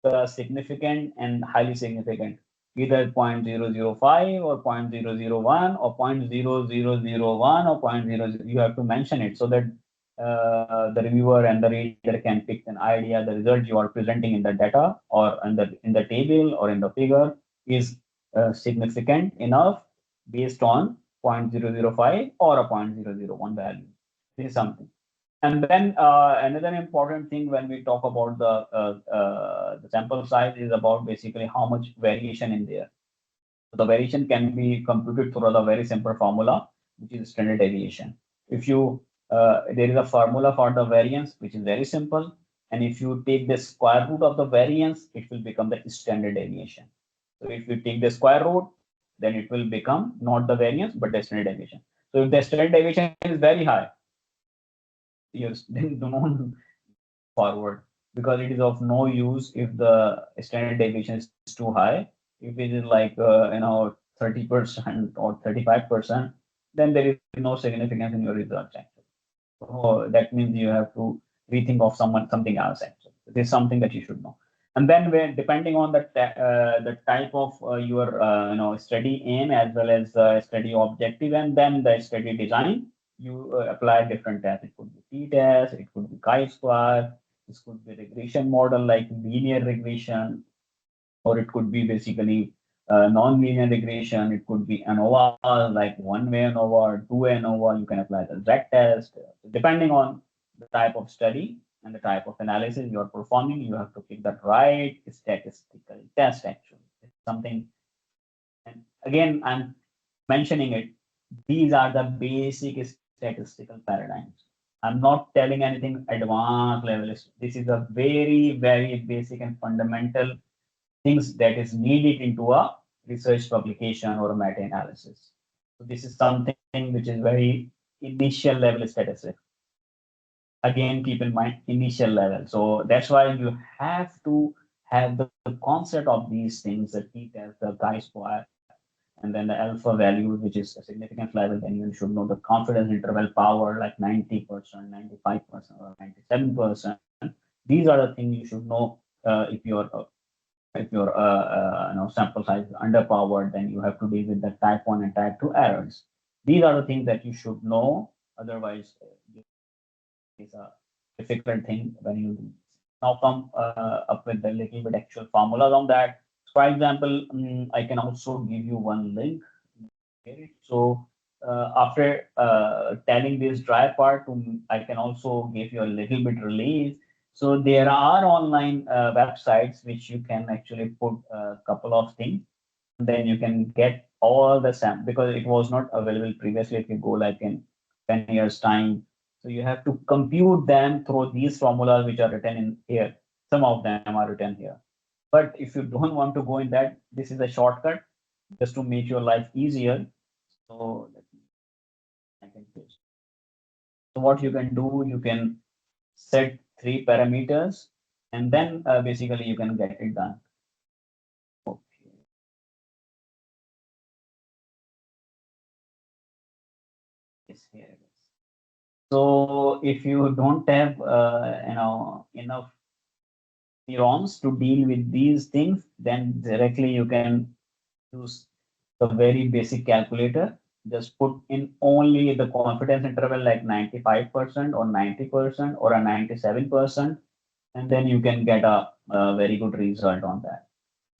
the significant and highly significant, either 0.005 or 0.001 or 0.0001 or 0.00. You have to mention it so that the reviewer and the reader can pick an idea. The result you are presenting in the data or in the table or in the figure is significant enough based on 0.005 or a 0.001 value. This is something. And then another important thing when we talk about the sample size is about basically how much variation in there. So the variation can be computed through the very simple formula, which is standard deviation. If you there is a formula for the variance, which is very simple, and if you take the square root of the variance, it will become the standard deviation. So if you take the square root, then it will become not the variance but the standard deviation. So if the standard deviation is very high, you then do not forward, because it is of no use if the standard deviation is too high. If it is like 30% or 35%, then there is no significance in your results actually. So that means you have to rethink of something else actually. This is something that you should know. And then when depending on the type of your study aim as well as study objective and then the study design, you apply different tests. It could be t-test, it could be chi-square, this could be regression model like linear regression, or it could be basically non-linear regression. It could be ANOVA, like one-way ANOVA, two-way ANOVA. You can apply the Z test. Depending on the type of study and the type of analysis you are performing, you have to pick the right statistical test actually. It's something, and again, I'm mentioning it. These are the basic statistical paradigms. I'm not telling anything advanced level. This is a very, very basic and fundamental things that is needed into a research publication or a meta-analysis. So this is something which is very initial level statistics. Again, keep in mind initial level. So that's why you have to have the concept of these things, the t-test, the chi-square, and then the alpha values, which is a significant level. Then you should know the confidence interval power, like 90%, 95%, or 97%. These are the things you should know if your sample size is underpowered, then you have to deal with the type 1 and type 2 errors. These are the things that you should know. Otherwise, it's a difficult thing when you now come up with a little bit actual formulas on that. For example, I can also give you one link. So after telling this dry part, I can also give you a little bit release. So there are online websites which you can actually put a couple of things, and then you can get all the sam because it was not available previously. If you go like in 10 years time, so you have to compute them through these formulas which are written in here. Some of them are written here. But if you don't want to go in that, this is a shortcut just to make your life easier. So I can choose. So what you can do, you can set three parameters, and then basically you can get it done. Okay. Yes, here it is. So if you don't have enough neurons to deal with these things, then directly you can use the very basic calculator. Just put in only the confidence interval like 95% or 90% or a 97%, and then you can get a very good result on that.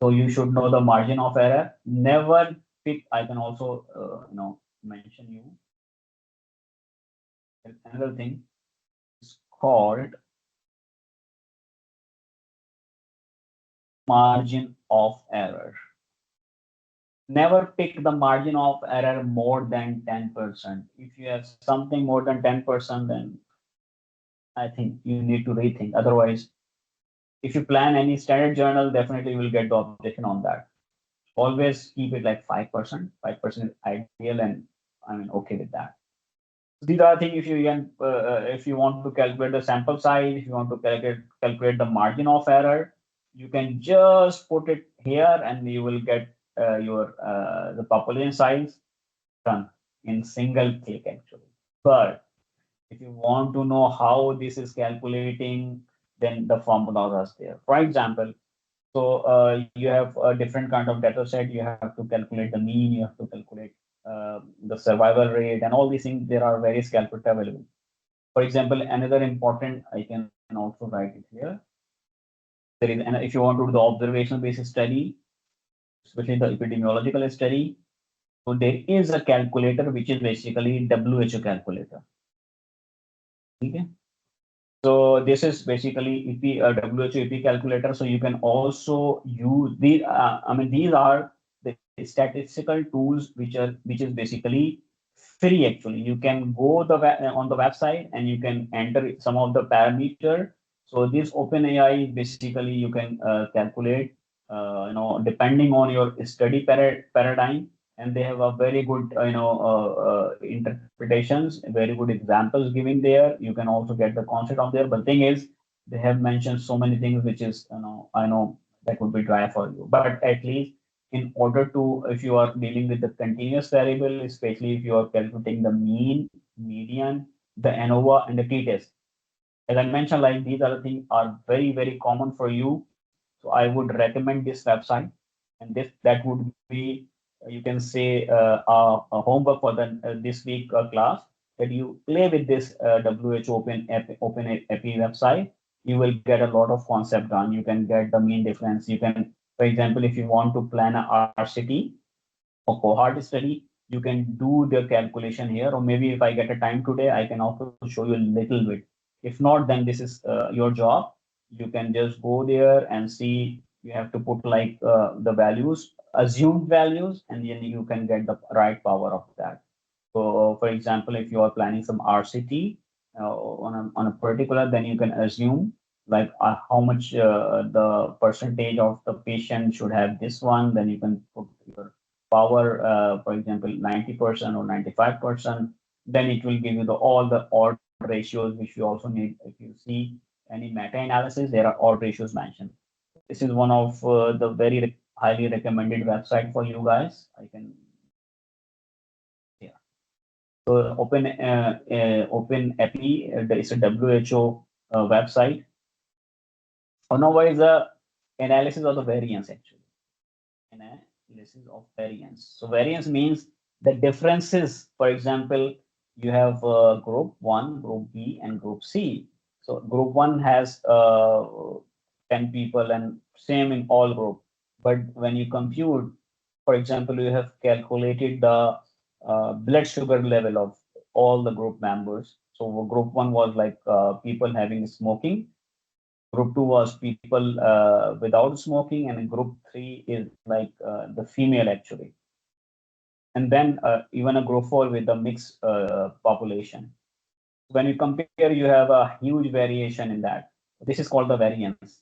So you should know the margin of error. Never pick. I can also mention you another thing is called margin of error. Never pick the margin of error more than 10%. If you have something more than 10%, then I think you need to rethink. Otherwise, if you plan any standard journal, definitely you will get the objection on that. Always keep it like 5%. 5% is ideal, and I mean okay with that. These are things if you want to calculate the sample size, if you want to calculate the margin of error, you can just put it here, and you will get your the population size done in single click actually. But if you want to know how this is calculating, then the formulas are there. For example, so you have a different kind of data set. You have to calculate the mean. You have to calculate the survival rate and all these things. There are various calculators available. For example, another important, I can also write it here. There is, and if you want to do the observational based study, especially the epidemiological study, so there is a calculator which is basically WHO calculator. Okay. So this is basically EP, WHO EP calculator. So you can also use these. I mean, these are the statistical tools which is basically free. Actually, you can go on the website and you can enter some of the parameter. So this OpenAI is basically you can calculate, depending on your study paradigm, and they have a very good interpretations, very good examples given there. You can also get the concept of there, but the thing is they have mentioned so many things which is, I know that would be dry for you, but at least in order to, if you are dealing with the continuous variable, especially if you are calculating the mean, median, the ANOVA and the t-test, as I mentioned, like these other things are very, very common for you. So I would recommend this website, and this that would be, you can say, a homework for the this week class, that you play with this WHO OpenEpi website. You will get a lot of concept done. You can get the mean difference. You can, for example, if you want to plan a RCT or cohort study, you can do the calculation here. Or maybe if I get a time today, I can also show you a little bit. If not, then this is your job. You can just go there and see. You have to put like the values, assumed values, and then you can get the right power of that. So, for example, if you are planning some RCT on a particular, then you can assume like how much the percentage of the patient should have this one. Then you can put your power, for example, 90% or 95%. Then it will give you all the odd ratios which you also need. If you see any meta-analysis, there are odd ratios mentioned. This is one of the very highly recommended website for you guys. I can, yeah. So OpenEpi, it's a WHO website. ANOVA is a analysis of the variance actually. Analysis of variance. So variance means the differences. For example, you have group one, group B, and group C. So group one has 10 people and same in all group. But when you compute, for example, you have calculated the blood sugar level of all the group members. So group one was like people having smoking. Group two was people without smoking, and group three is like the female actually. And then even a group four with a mixed population. When you compare, you have a huge variation in that. This is called the variance.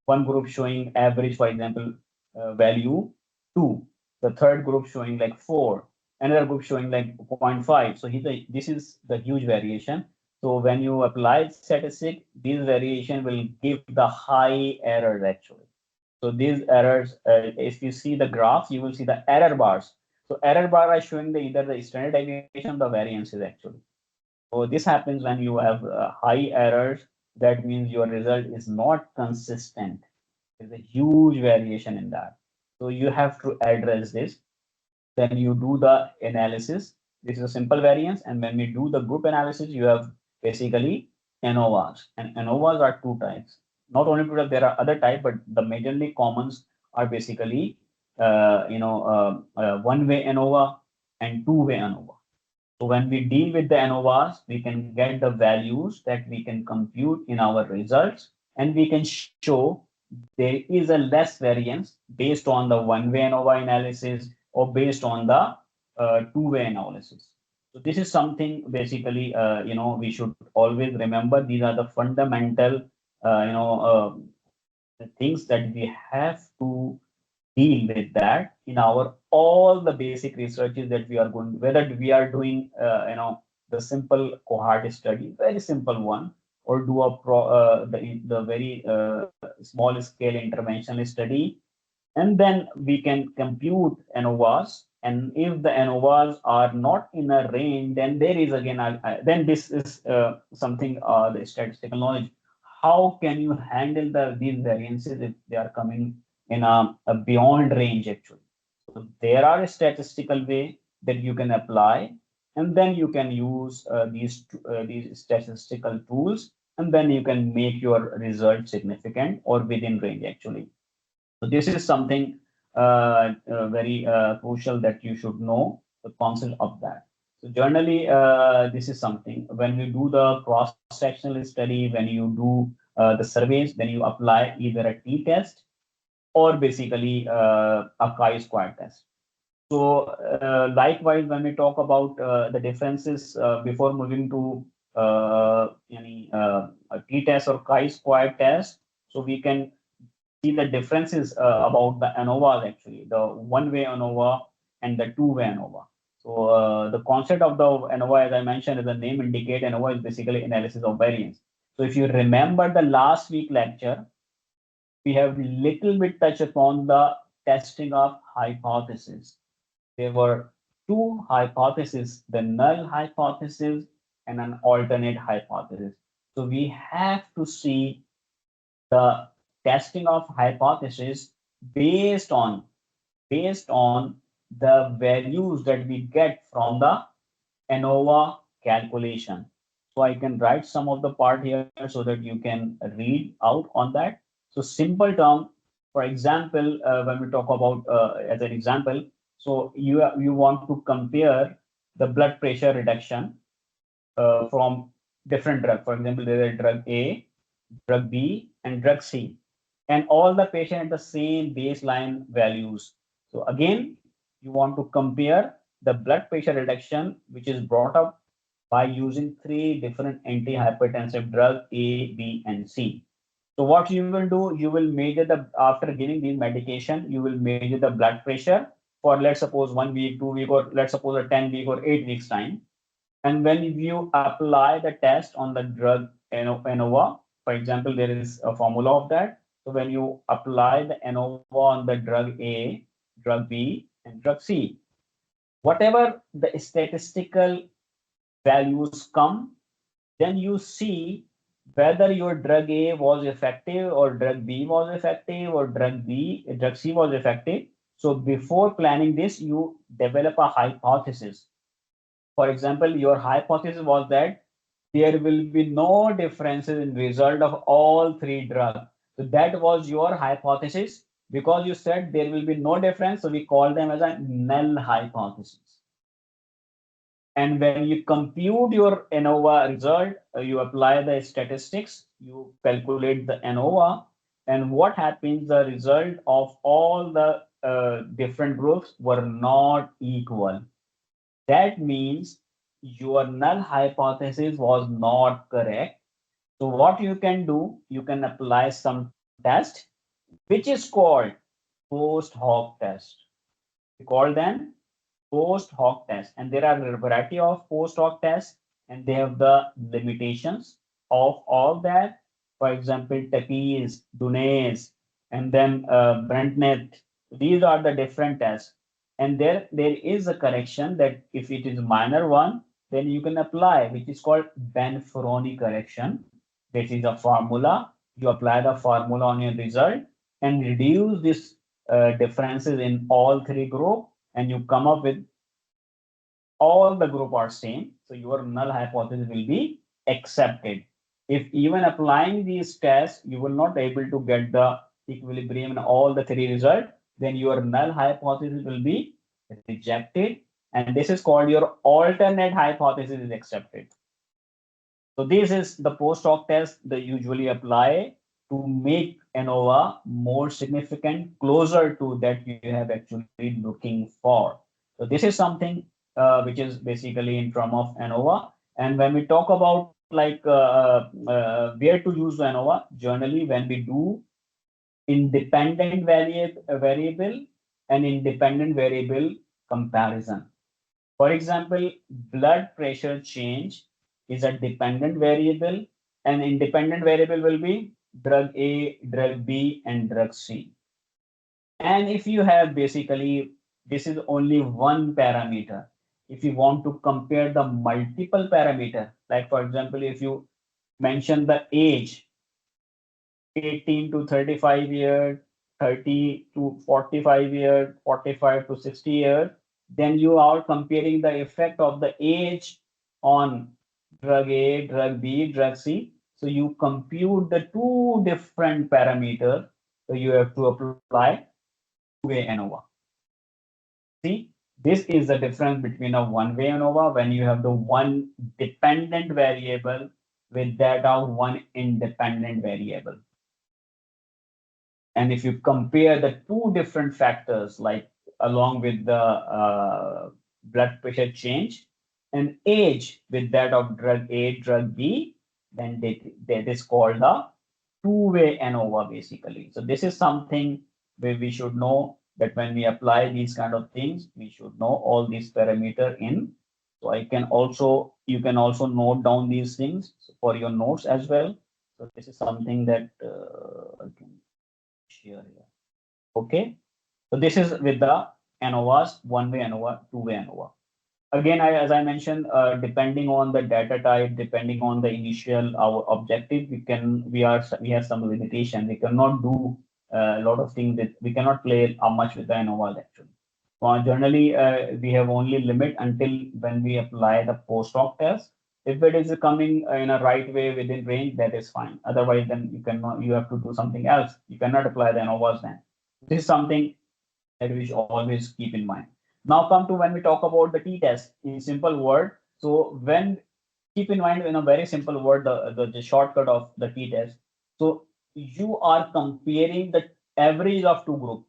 One group showing average, for example, value 2. The third group showing like 4. Another group showing like 0.5. So this is the huge variation. So when you apply statistic, this variation will give the high errors actually. So these errors, if you see the graph, you will see the error bars. So error bar is showing either the standard deviation or the variances actually. So this happens when you have high errors. That means your result is not consistent. There's a huge variation in that. So you have to address this. Then you do the analysis. This is a simple variance. And when we do the group analysis, you have basically ANOVAs. And ANOVAs are two types. Not only two types, there are other types, but the majorly commons are basically, one-way ANOVA and two-way ANOVA. So when we deal with the ANOVAs, we can get the values that we can compute in our results, and we can show there is a less variance based on the one-way ANOVA analysis or based on the two-way analysis. So this is something basically, we should always remember. These are the fundamental, the things that we have to deal with that in our all the basic researches that we are going, whether we are doing, the simple cohort study, very simple one, or do a the very small scale intervention study, and then we can compute ANOVAs. And if the ANOVAs are not in a range, then there is again, then this is something, the statistical knowledge. How can you handle these variances if they are coming in a beyond range actually? So there are a statistical way that you can apply, and then you can use these statistical tools, and then you can make your result significant or within range actually. So this is something very crucial that you should know the concept of that. So generally, this is something when you do the cross-sectional study, when you do the surveys, then you apply either a t-test or basically a chi-square test. So likewise, when we talk about the differences before moving to any a t-test or chi-square test, so we can see the differences about the ANOVAs actually, the one-way ANOVA and the two-way ANOVA. So the concept of the ANOVA, as I mentioned, as the name indicate, ANOVA is basically analysis of variance. So if you remember the last week lecture, we have little bit touch upon the testing of hypothesis. There were two hypotheses, the null hypothesis and an alternate hypothesis. So we have to see the testing of hypothesis based on based on the values that we get from the ANOVA calculation. So I can write some of the part here so that you can read out on that. So simple term, for example, when we talk about as an example, so you want to compare the blood pressure reduction from different drug. For example, there is drug A, drug B, and drug C, and all the patient at the same baseline values. So again, you want to compare the blood pressure reduction, which is brought up by using three different antihypertensive drugs A, B, and C. So what you will do, you will measure the after giving these medication, you will measure the blood pressure for let's suppose 1 week, 2 week, or let's suppose a 10 week or 8 weeks time. And when you apply the test on the drug ANOVA, for example, there is a formula of that. So when you apply the ANOVA on the drug A, drug B, and drug C, whatever the statistical values come, then you see whether your drug A was effective or drug B was effective or drug C was effective. So before planning this, you develop a hypothesis. For example, your hypothesis was that there will be no differences in result of all three drugs. So that was your hypothesis. Because you said there will be no difference, so we call them as a null hypothesis. And when you compute your ANOVA result, you apply the statistics, you calculate the ANOVA, and what happens, the result of all the different groups were not equal. That means your null hypothesis was not correct. So what you can do, you can apply some test, which is called post hoc test. We call them post hoc test, and there are a variety of post hoc tests, and they have the limitations of all that. For example, Tapis, Dunes, and then Brentnet. These are the different tests, and there is a correction that if it is minor one, then you can apply, which is called Benferroni correction. This is a formula. You apply the formula on your result and reduce this differences in all three group, and you come up with all the group are same, so your null hypothesis will be accepted. If even applying these tests, you will not able to get the equilibrium in all the three results, then your null hypothesis will be rejected, and this is called your alternate hypothesis is accepted. So this is the post hoc test they usually apply to make ANOVA more significant, closer to that you have actually looking for. So this is something which is basically in term of ANOVA. And when we talk about like where to use the ANOVA, generally when we do independent variable and independent variable comparison. For example, blood pressure change is a dependent variable, and independent variable will be drug A, drug B, and drug C. And if you have basically, this is only one parameter. If you want to compare the multiple parameter, like for example, if you mention the age, 18 to 35 years, 30 to 45 years, 45 to 60 years, then you are comparing the effect of the age on drug A, drug B, drug C. So you compute the two different parameters. So you have to apply two-way ANOVA. See, this is the difference between a one-way ANOVA when you have the one dependent variable with that of one independent variable. And if you compare the two different factors, like along with the blood pressure change and age with that of drug A, drug B, then that is called a two-way ANOVA basically. So this is something where we should know that when we apply these kind of things, we should know all these parameter in. So you can also note down these things for your notes as well. So this is something that I can share here. Okay. So this is with the ANOVAs, one-way ANOVA, two-way ANOVA. Again, as I mentioned, depending on the data type, depending on the initial our objective, we have some limitation. We cannot do a lot of things that we cannot play much with the ANOVAs actually. Generally, we have only limit until when we apply the post-hoc test. If it is coming in a right way within range, that is fine. Otherwise, then you have to do something else. You cannot apply the ANOVAs then. This is something that we should always keep in mind. Now come to when we talk about the t-test in simple word. So when keep in mind in a very simple word, the shortcut of the t-test. So you are comparing the average of two groups.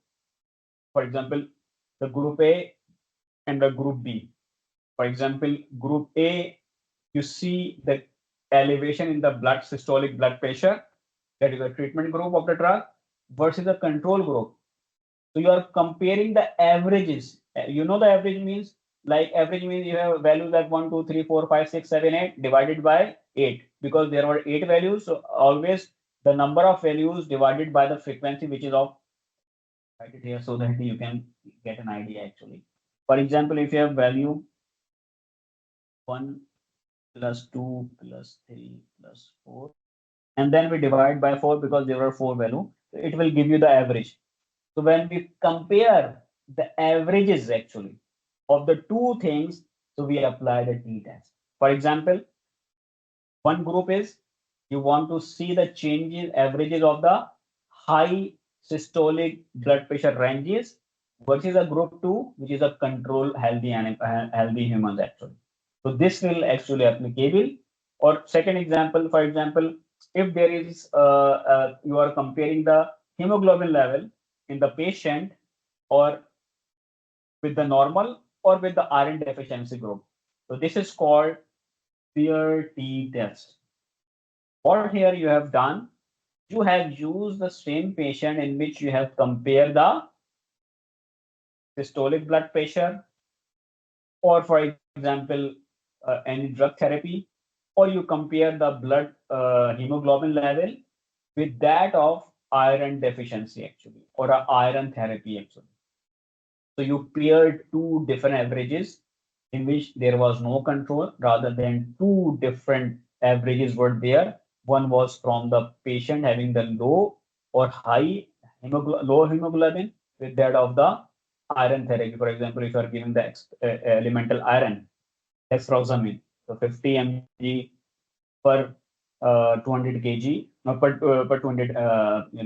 For example, the group A and the group B. For example, group A, you see the elevation in the blood systolic blood pressure, that is the treatment group of the drug, versus the control group. So you are comparing the averages. You know the average means, like average means you have values like 1, 2, 3, 4, 5, 6, 7, 8 divided by 8 because there were 8 values. So always the number of values divided by the frequency, which is of write it here so that you can get an idea actually. For example, if you have value 1 plus 2 plus 3 plus 4, and then we divide by 4 because there are 4 values, it will give you the average. So when we compare the averages actually of the two things, so we apply the t-test. For example, one group is you want to see the changes, averages of the high systolic blood pressure ranges versus a group 2, which is a control healthy humans actually. So this will actually applicable. Or second example, for example, if there is you are comparing the hemoglobin level in the patient or with the normal or with the iron deficiency group. So this is called peer T test. What here you have done, you have used the same patient in which you have compared the systolic blood pressure, or for example, any drug therapy, or you compare the blood hemoglobin level with that of iron deficiency actually, or a iron therapy actually. So you paired two different averages in which there was no control, rather than two different averages were there. One was from the patient having the low or high low hemoglobin with that of the iron therapy. For example, if you are giving the elemental iron, hexrosamine, so 50 mg per 200 kg, no, per 200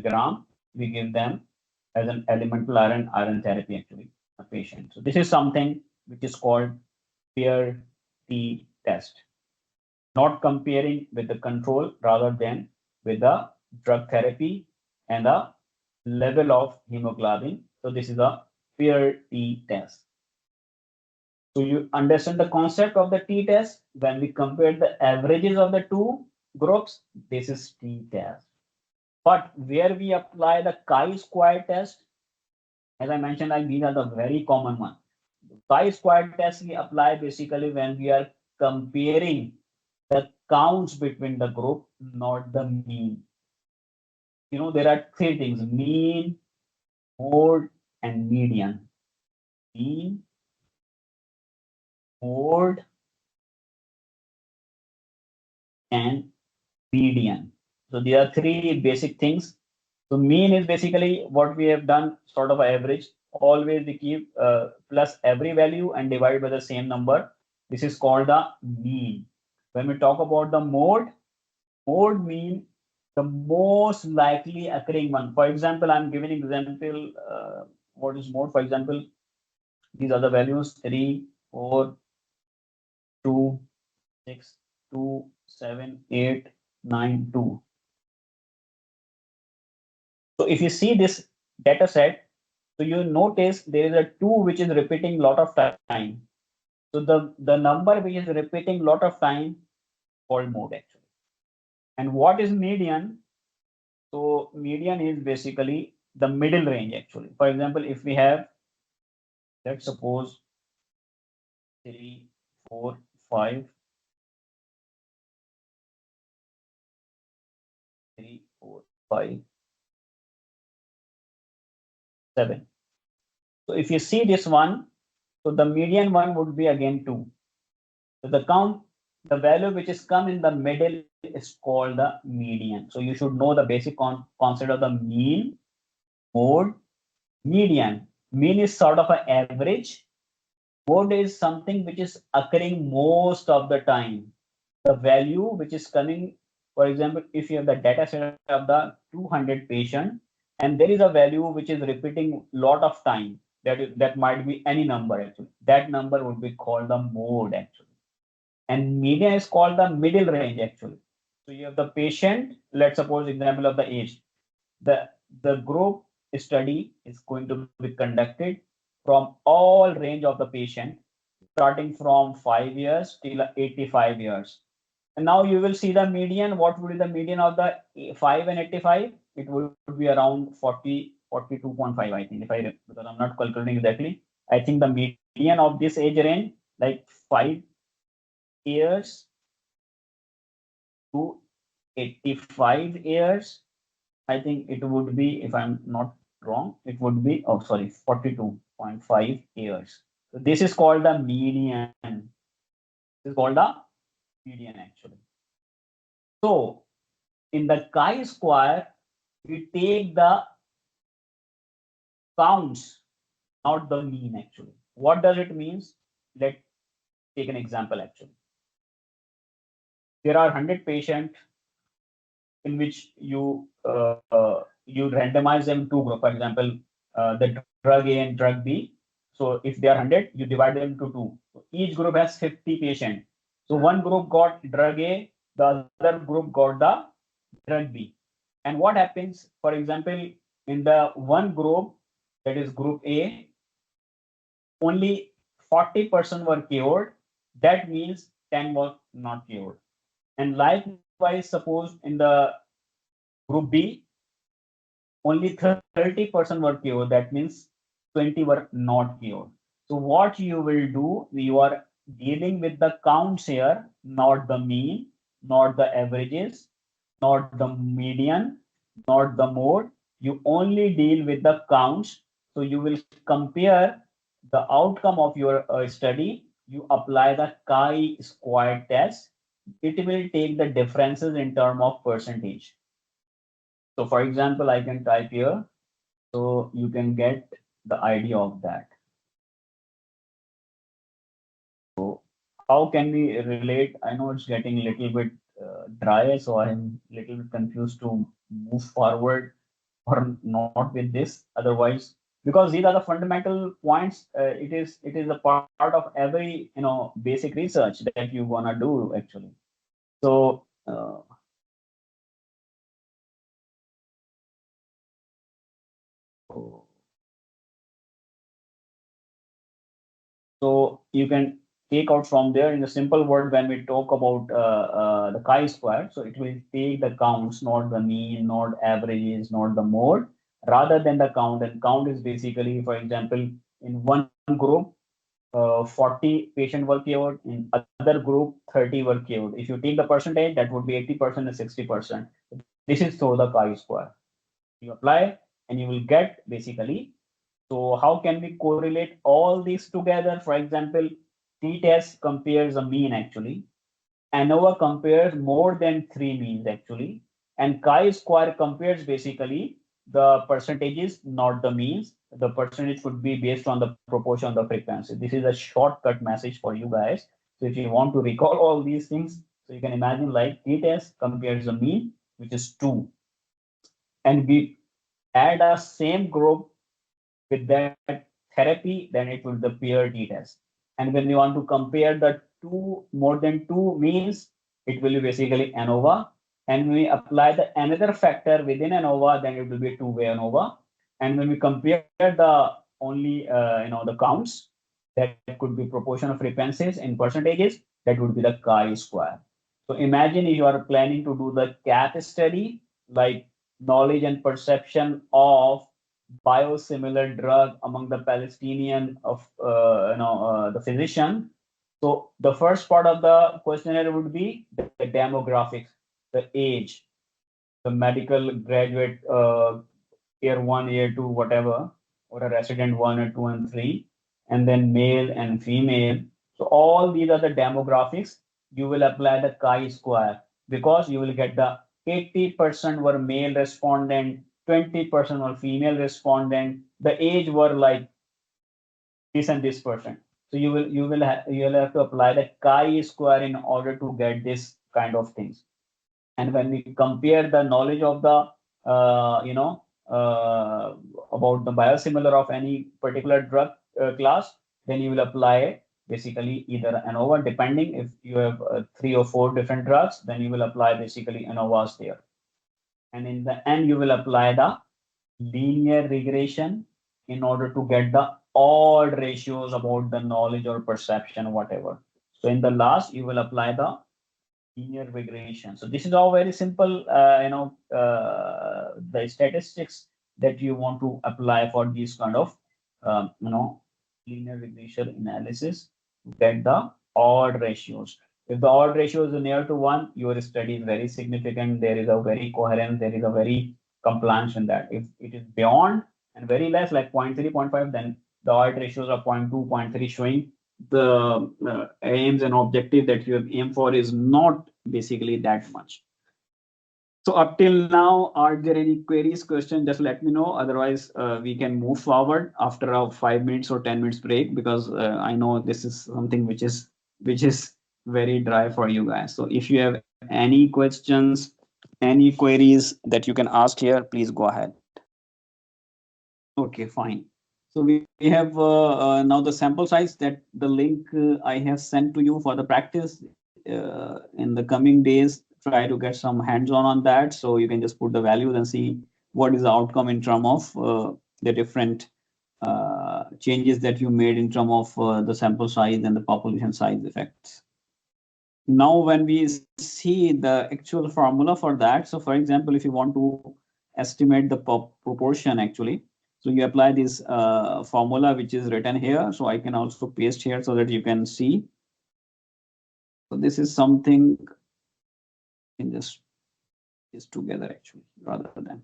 gram, we give them as an elemental iron therapy actually a patient. So this is something which is called peer T test, not comparing with the control rather than with the drug therapy and the level of hemoglobin. So this is a peer T test. So you understand the concept of the t-test. When we compare the averages of the two groups, this is t-test. But where we apply the chi-square test, as I mentioned, like these are the very common one. Chi-square test we apply basically when we are comparing the counts between the group, not the mean. There are three things: mean, mode, and median. Mean, mode, and median. So there are three basic things. So mean is basically what we have done, sort of average. Always we keep plus every value and divide by the same number. This is called the mean. When we talk about the mode, mode mean the most likely occurring one. For example, I'm giving example. What is mode? For example, these are the values: 3, 4, 2, 6, 2, 7, 8, 9, 2. So if you see this data set, so you notice there is a 2 which is repeating lot of time. So the number which is repeating lot of time called mode actually. And what is median? So median is basically the middle range actually. For example, if we have, let's suppose 3, 4, 5, 3, 4, 5, 7. So if you see this one, so the median one would be again 2. So the value which is come in the middle is called the median. So you should know the basic concept of the mean, mode, median. Mean is sort of an average. Mode is something which is occurring most of the time. The value which is coming, for example, if you have the data set of the 200 patient, and there is a value which is repeating lot of time, that might be any number actually. That number would be called the mode actually. And median is called the middle range actually. So you have the patient, let's suppose example of the age. The group study is going to be conducted from all range of the patient, starting from 5 years till 85 years. And now you will see the median. What would be the median of the 5 and 85? It would be around 40, 42.5, I think, because I'm not calculating exactly. I think the median of this age range, like 5 years to 85 years, I think it would be, if I'm not wrong, it would be, oh, sorry, 42.5 years. So this is called the median. This is called the median actually. So in the chi-square, we take the counts, not the mean actually. What does it means? Let's take an example actually. There are 100 patients in which you randomize them two groups. For example, the drug A and drug B. So if they are 100, you divide them into two. So each group has 50 patients. So one group got drug A, the other group got the drug B. And what happens, for example, in the one group, that is group A, only 40% were cured. That means 10 was not cured. And likewise, suppose in the group B, only 30% were cured. That means 20 were not cured. So what you will do, you are dealing with the counts here, not the mean, not the averages, not the median, not the mode. You only deal with the counts. So you will compare the outcome of your study. You apply the chi-square test. It will take the differences in term of percentage. So for example, I can type here, so you can get the idea of that. So how can we relate? I know it's getting a little bit dry, so I'm a little bit confused to move forward or not with this. Otherwise, because these are the fundamental points, it is a part of every basic research that you wanna do actually. So so So you can take out from there in a simple word when we talk about the chi-square. So it will take the counts, not the mean, not averages, not the mode, rather than the count. And count is basically, for example, in one group, 40 patient were cured, in other group 30 were cured. If you take the percentage, that would be 80% and 60%. This is so the chi-square. You apply and you will get basically. So how can we correlate all these together? For example, t-test compares a mean actually. ANOVA compares more than three means actually. And chi-square compares basically the percentages, not the means. The percentage could be based on the proportion of the frequency. This is a shortcut message for you guys. So if you want to recall all these things, so you can imagine like t-test compares the mean, which is 2. And we add a same group with that therapy, then it will the peer t-test. And when you want to compare the two more than two means, it will be basically ANOVA. And when we apply the another factor within ANOVA, then it will be two-way ANOVA. And when we compare the only the counts, that could be proportion of frequencies in percentages, that would be the chi-square. So imagine if you are planning to do the CAT study, like knowledge and perception of biosimilar drug among the Palestinian of the physician. So the first part of the questionnaire would be the demographics, the age, the medical graduate, year one, year two, whatever, or a resident one or two and three, and then male and female. So all these are the demographics. You will apply the chi-square because you will get the 80% were male respondent, 20% were female respondent. The age were like this and this percent. So you will have to apply the chi-square in order to get this kind of things. And when we compare the knowledge of the about the biosimilar of any particular drug class, then you will apply basically either ANOVA, depending if you have three or four different drugs, then you will apply basically ANOVAs there. And in the end, you will apply the linear regression in order to get the odd ratios about the knowledge or perception, whatever. So in the last, you will apply the linear regression. So this is all very simple, the statistics that you want to apply for these kind of, linear regression analysis to get the odd ratios. If the odd ratio is near to one, your study is very significant. There is a very coherent, there is a very compliance in that. If it is beyond and very less, like 0.3, 0.5, then the odd ratios are 0.2, 0.3 showing the aims and objective that you have aimed for is not basically that much. So up till now, are there any queries, questions? Just let me know. Otherwise, we can move forward after a 5 minutes or 10 minutes break, because I know this is something which is very dry for you guys. So if you have any questions, any queries that you can ask here, please go ahead. Okay, fine. So we have now the sample size that the link I have sent to you for the practice. In the coming days, try to get some hands-on on that. So you can just put the values and see what is the outcome in terms of the different changes that you made in terms of the sample size and the population size effects. Now, when we see the actual formula for that, so for example, if you want to estimate the proportion actually, so you apply this formula which is written here. So I can also paste here so that you can see. So this is something in just is together actually rather than.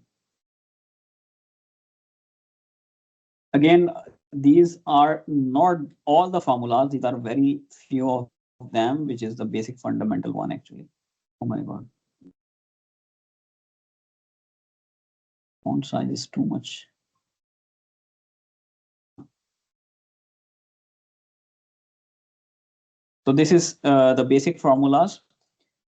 Again, these are not all the formulas. These are very few of them, which is the basic fundamental one actually. Oh my God. Font size is too much. So this is the basic formulas.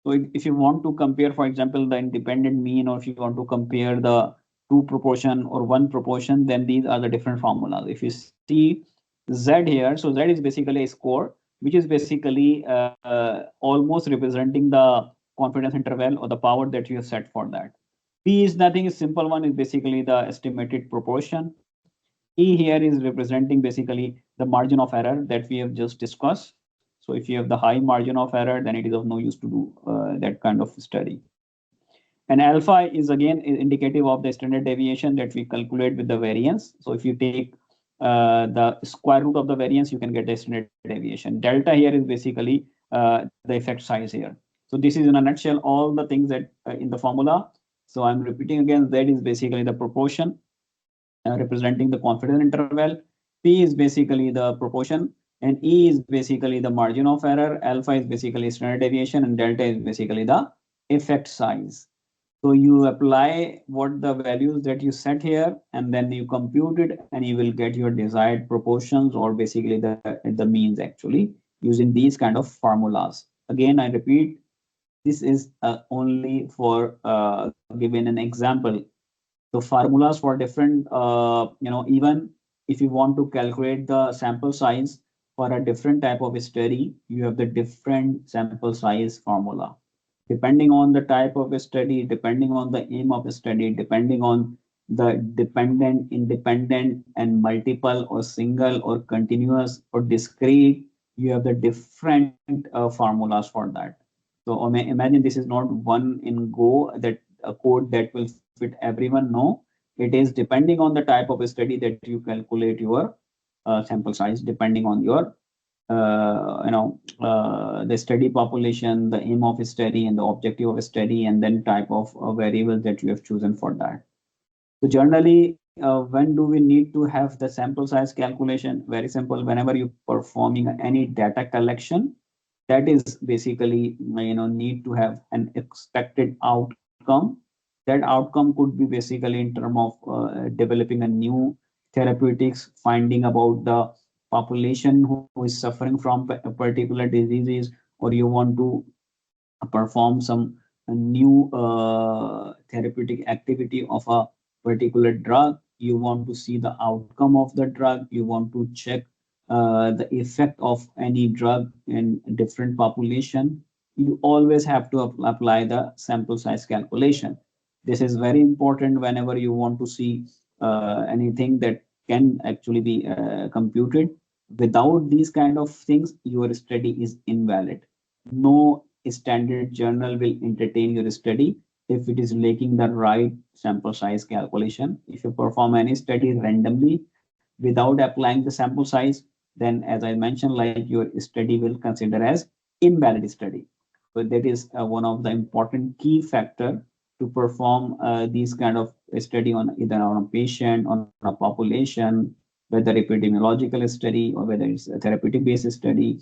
So if you want to compare, for example, the independent mean, or if you want to compare the two proportion or one proportion, then these are the different formulas. If you see Z here, so Z is basically a score, which is basically almost representing the confidence interval or the power that you have set for that. P is nothing, is simple one, is basically the estimated proportion. E E here is representing basically the margin of error that we have just discussed. So if you have the high margin of error, then it is of no use to do that kind of study. And alpha is again indicative of the standard deviation that we calculate with the variance. So if you take the square root of the variance, you can get the standard deviation. Delta here is basically the effect size here. So this is in a nutshell all the things that in the formula. So I'm repeating again, Z is basically the proportion representing the confidence interval. P is basically the proportion, and E is basically the margin of error. Alpha is basically standard deviation, and delta is basically the effect size. So you apply what the values that you set here, and then you compute it, and you will get your desired proportions, or basically the means actually, using these kind of formulas. Again, I repeat, this is only for giving an example. So formulas for different, even if you want to calculate the sample size for a different type of study, you have the different sample size formula. Depending on the type of a study, depending on the aim of a study, depending on the dependent, independent, and multiple or single or continuous or discrete, you have the different formulas for that. So imagine this is not one in go that a code that will fit everyone. No, it is depending on the type of a study that you calculate your sample size, depending on your the study population, the aim of a study, and the objective of a study, and then type of variables that you have chosen for that. So generally, when do we need to have the sample size calculation? Very simple. Whenever you performing any data collection, that is basically need to have an expected outcome. That outcome could be basically in terms of developing a new therapeutics, finding about the population who is suffering from particular diseases, or you want to perform some new therapeutic activity of a particular drug. You want to see the outcome of the drug. You want to check the effect of any drug in different population. You always have to apply the sample size calculation. This is very important whenever you want to see anything that can actually be computed. Without these kind of things, your study is invalid. No standard journal will entertain your study if it is lacking the right sample size calculation. If you perform any study randomly without applying the sample size, then as I mentioned, like your study will consider as invalid study. So that is one of the important key factor to perform these kind of study on either on a patient, on a population, whether epidemiological study or whether it's a therapeutic based study,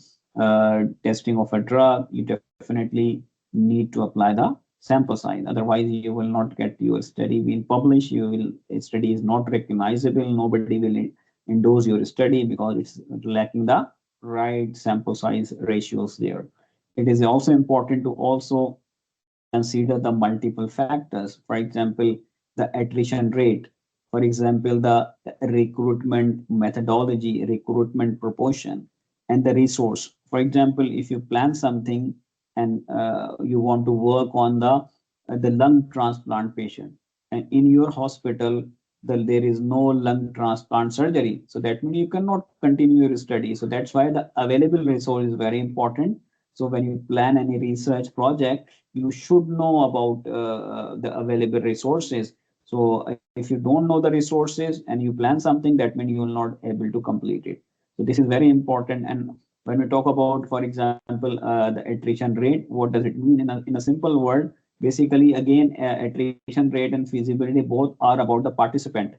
testing of a drug. You definitely need to apply the sample size. Otherwise, you will not get your study being published. You will study is not recognizable. Nobody will endorse your study because it's lacking the right sample size ratios there. It is also important to also consider the multiple factors. For example, the attrition rate. For example, the recruitment methodology, recruitment proportion, and the resource. For example, if you plan something and you want to work on the lung transplant patient, and in your hospital there is no lung transplant surgery, so that means you cannot continue your study. So that's why the available resource is very important. So when you plan any research project, you should know about the available resources. So if you don't know the resources and you plan something, that means you will not able to complete it. So this is very important. And when we talk about, for example, the attrition rate, what does it mean in a simple word? Basically, again, attrition rate and feasibility both are about the participant,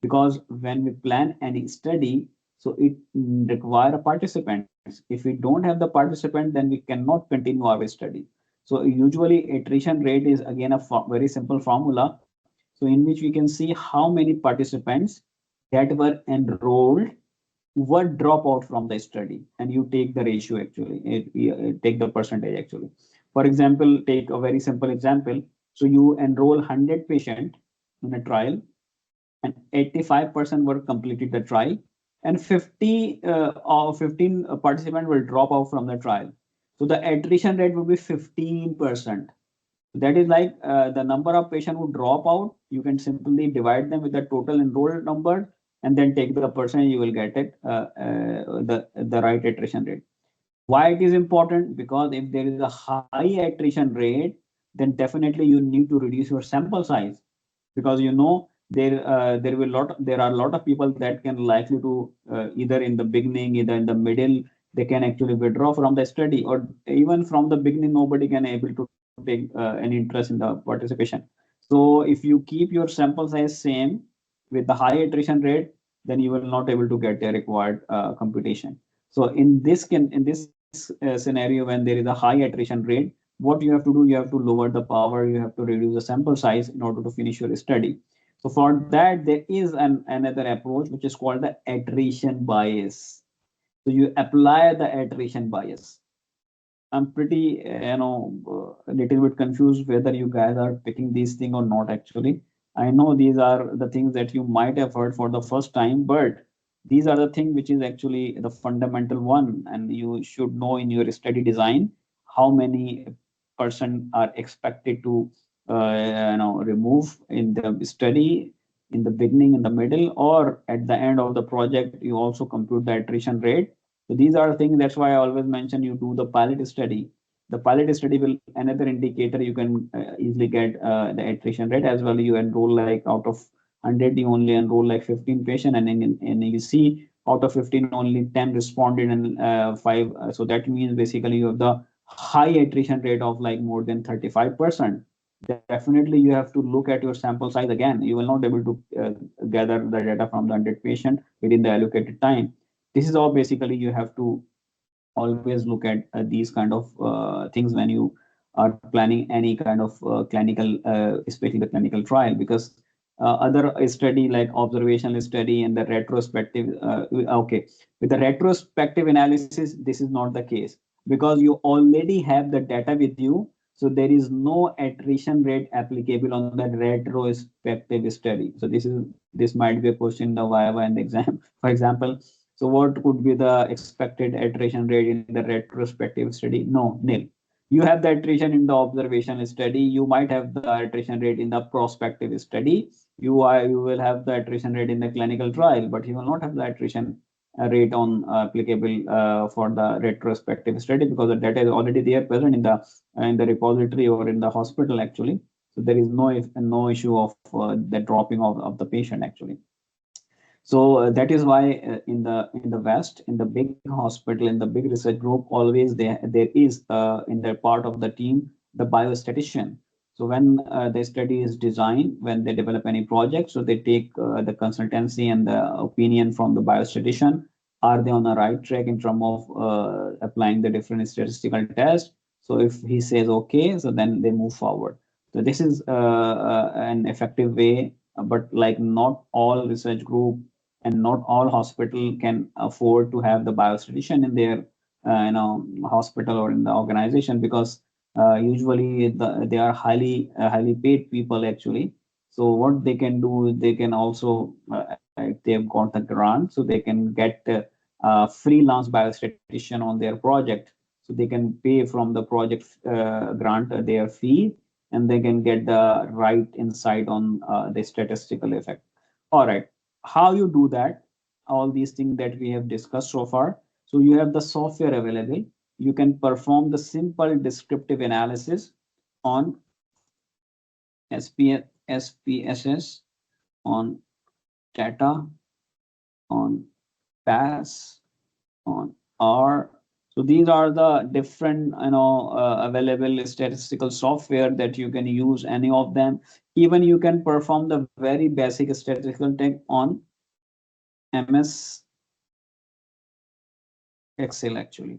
because when we plan any study, so it require participants. If we don't have the participant, then we cannot continue our study. So usually attrition rate is again a very simple formula. So in which we can see how many participants that were enrolled what drop out from the study, and you take the ratio actually, take the percentage actually. For example, take a very simple example. So you enroll 100 patient in a trial, and 85% were completed the trial, and 50 or 15 participant will drop out from the trial. So the attrition rate will be 15%. That is like the number of patients who drop out. You can simply divide them with the total enrolled number, and then take the percentage, you will get it the right attrition rate. Why it is important? Because if there is a high attrition rate, then definitely you need to reduce your sample size, because there are a lot of people that can likely to either in the beginning, either in the middle, they can actually withdraw from the study, or even from the beginning nobody can able to take any interest in the participation. So if you keep your sample size same with the high attrition rate, then you will not able to get the required computation. So in this scenario, when there is a high attrition rate, what you have to do, you have to lower the power, you have to reduce the sample size in order to finish your study. So for that, there is another approach which is called the attrition bias. So you apply the attrition bias. I'm pretty, a little bit confused whether you guys are picking these thing or not. Actually, I know these are the things that you might have heard for the first time, but these are the thing which is actually the fundamental one, and you should know in your study design how many person are expected to, remove in the study in the beginning, in the middle, or at the end of the project. You also compute the attrition rate. So these are things. That's why I always mention you do the pilot study. The pilot study will another indicator. You can easily get the attrition rate as well. You enroll like out of 100, you only enroll like 15 patient, and you see out of 15 only 10 responded, and five. So that means basically you have the high attrition rate of like more than 35%. Definitely you have to look at your sample size again. You will not able to gather the data from the 100 patient within the allocated time. This is all basically you have to always look at these kind of things when you are planning any kind of clinical, especially the clinical trial, because other study like observational study and the retrospective, okay, with the retrospective analysis, this is not the case, because you already have the data with you. So there is no attrition rate applicable on the retrospective study. So this might be a question in the Viva and the exam, for example. So what could be the expected attrition rate in the retrospective study? No, nil. You have the attrition in the observation study. You might have the attrition rate in the prospective study. You will have the attrition rate in the clinical trial, but you will not have the attrition rate on applicable for the retrospective study, because the data is already there present in the repository or in the hospital actually. So there is no issue of the dropping of the patient actually. So that is why in the West, in the big hospital, in the big research group, always there is in their part of the team the biostatistician. So when the study is designed, when they develop any project, so they take the consultancy and the opinion from the biostatistician. Are they on the right track in terms of applying the different statistical tests? So if he says okay, so then they move forward. So this is an effective way, but like not all research group and not all hospital can afford to have the biostatistician in their hospital or in the organization, because usually they are highly paid people actually. So what they can do, they can also if they have got the grant, so they can get freelance biostatistician on their project. So they can pay from the project grant their fee, and they can get the right insight on the statistical effect. All right, how you do that, all these things that we have discussed so far. So you have the software available. You can perform the simple descriptive analysis on SPSS, on data, on pass, on R. So these are the different available statistical software that you can use any of them. Even you can perform the very basic statistical tech on MS Excel actually.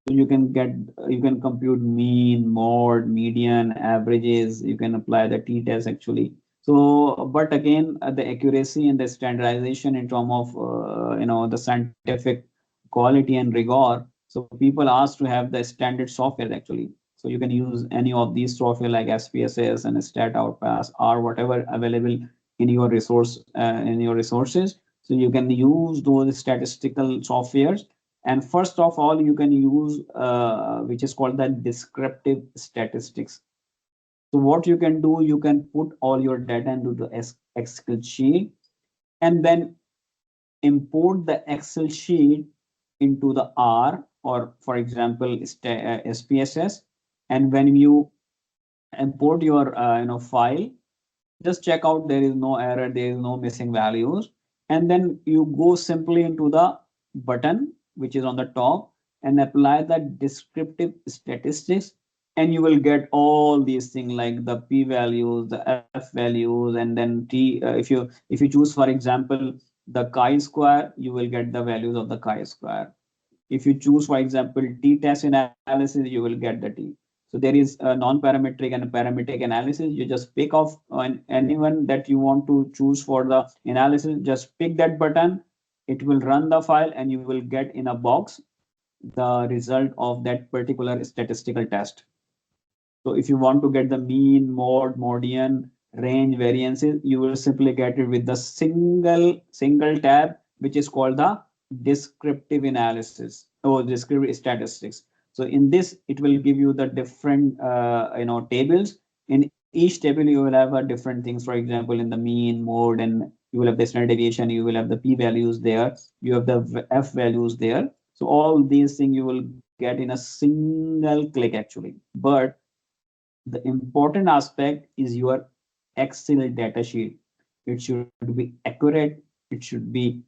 So you can compute mean, mode, median, averages. You can apply the t-test actually. So but again the accuracy and the standardization in terms of the scientific quality and rigor, so people ask to have the standard software actually. So you can use any of these software like SPSS and stat outpass or whatever available in your resources. So you can use those statistical softwares. And first of all, you can use which is called the descriptive statistics. So what you can do, you can put all your data into the Excel sheet, and then import the Excel sheet into the R, or for example SPSS. And when you import your file, just check out there is no error, there is no missing values, and then you go simply into the button which is on the top and apply the descriptive statistics, and you will get all these things like the p values, the f values, and then t. If you choose for example the chi-square, you will get the values of the chi-square. If you choose, for example, t-test analysis, you will get the t. So there is a non-parametric and a parametric analysis. You just pick off anyone that you want to choose for the analysis. Just pick that button. It will run the file, and you will get in a box the result of that particular statistical test. So if you want to get the mean, mode, median, range, variances, you will simply get it with the single tab, which is called the descriptive analysis or descriptive statistics. So in this, it will give you the different tables. In each table, you will have a different things. For example, in the mean, mode, and you will have the standard deviation. You will have the p values there. You have the f values there. So all these things you will get in a single click actually. But the important aspect is your Excel data sheet. It should be accurate. It should be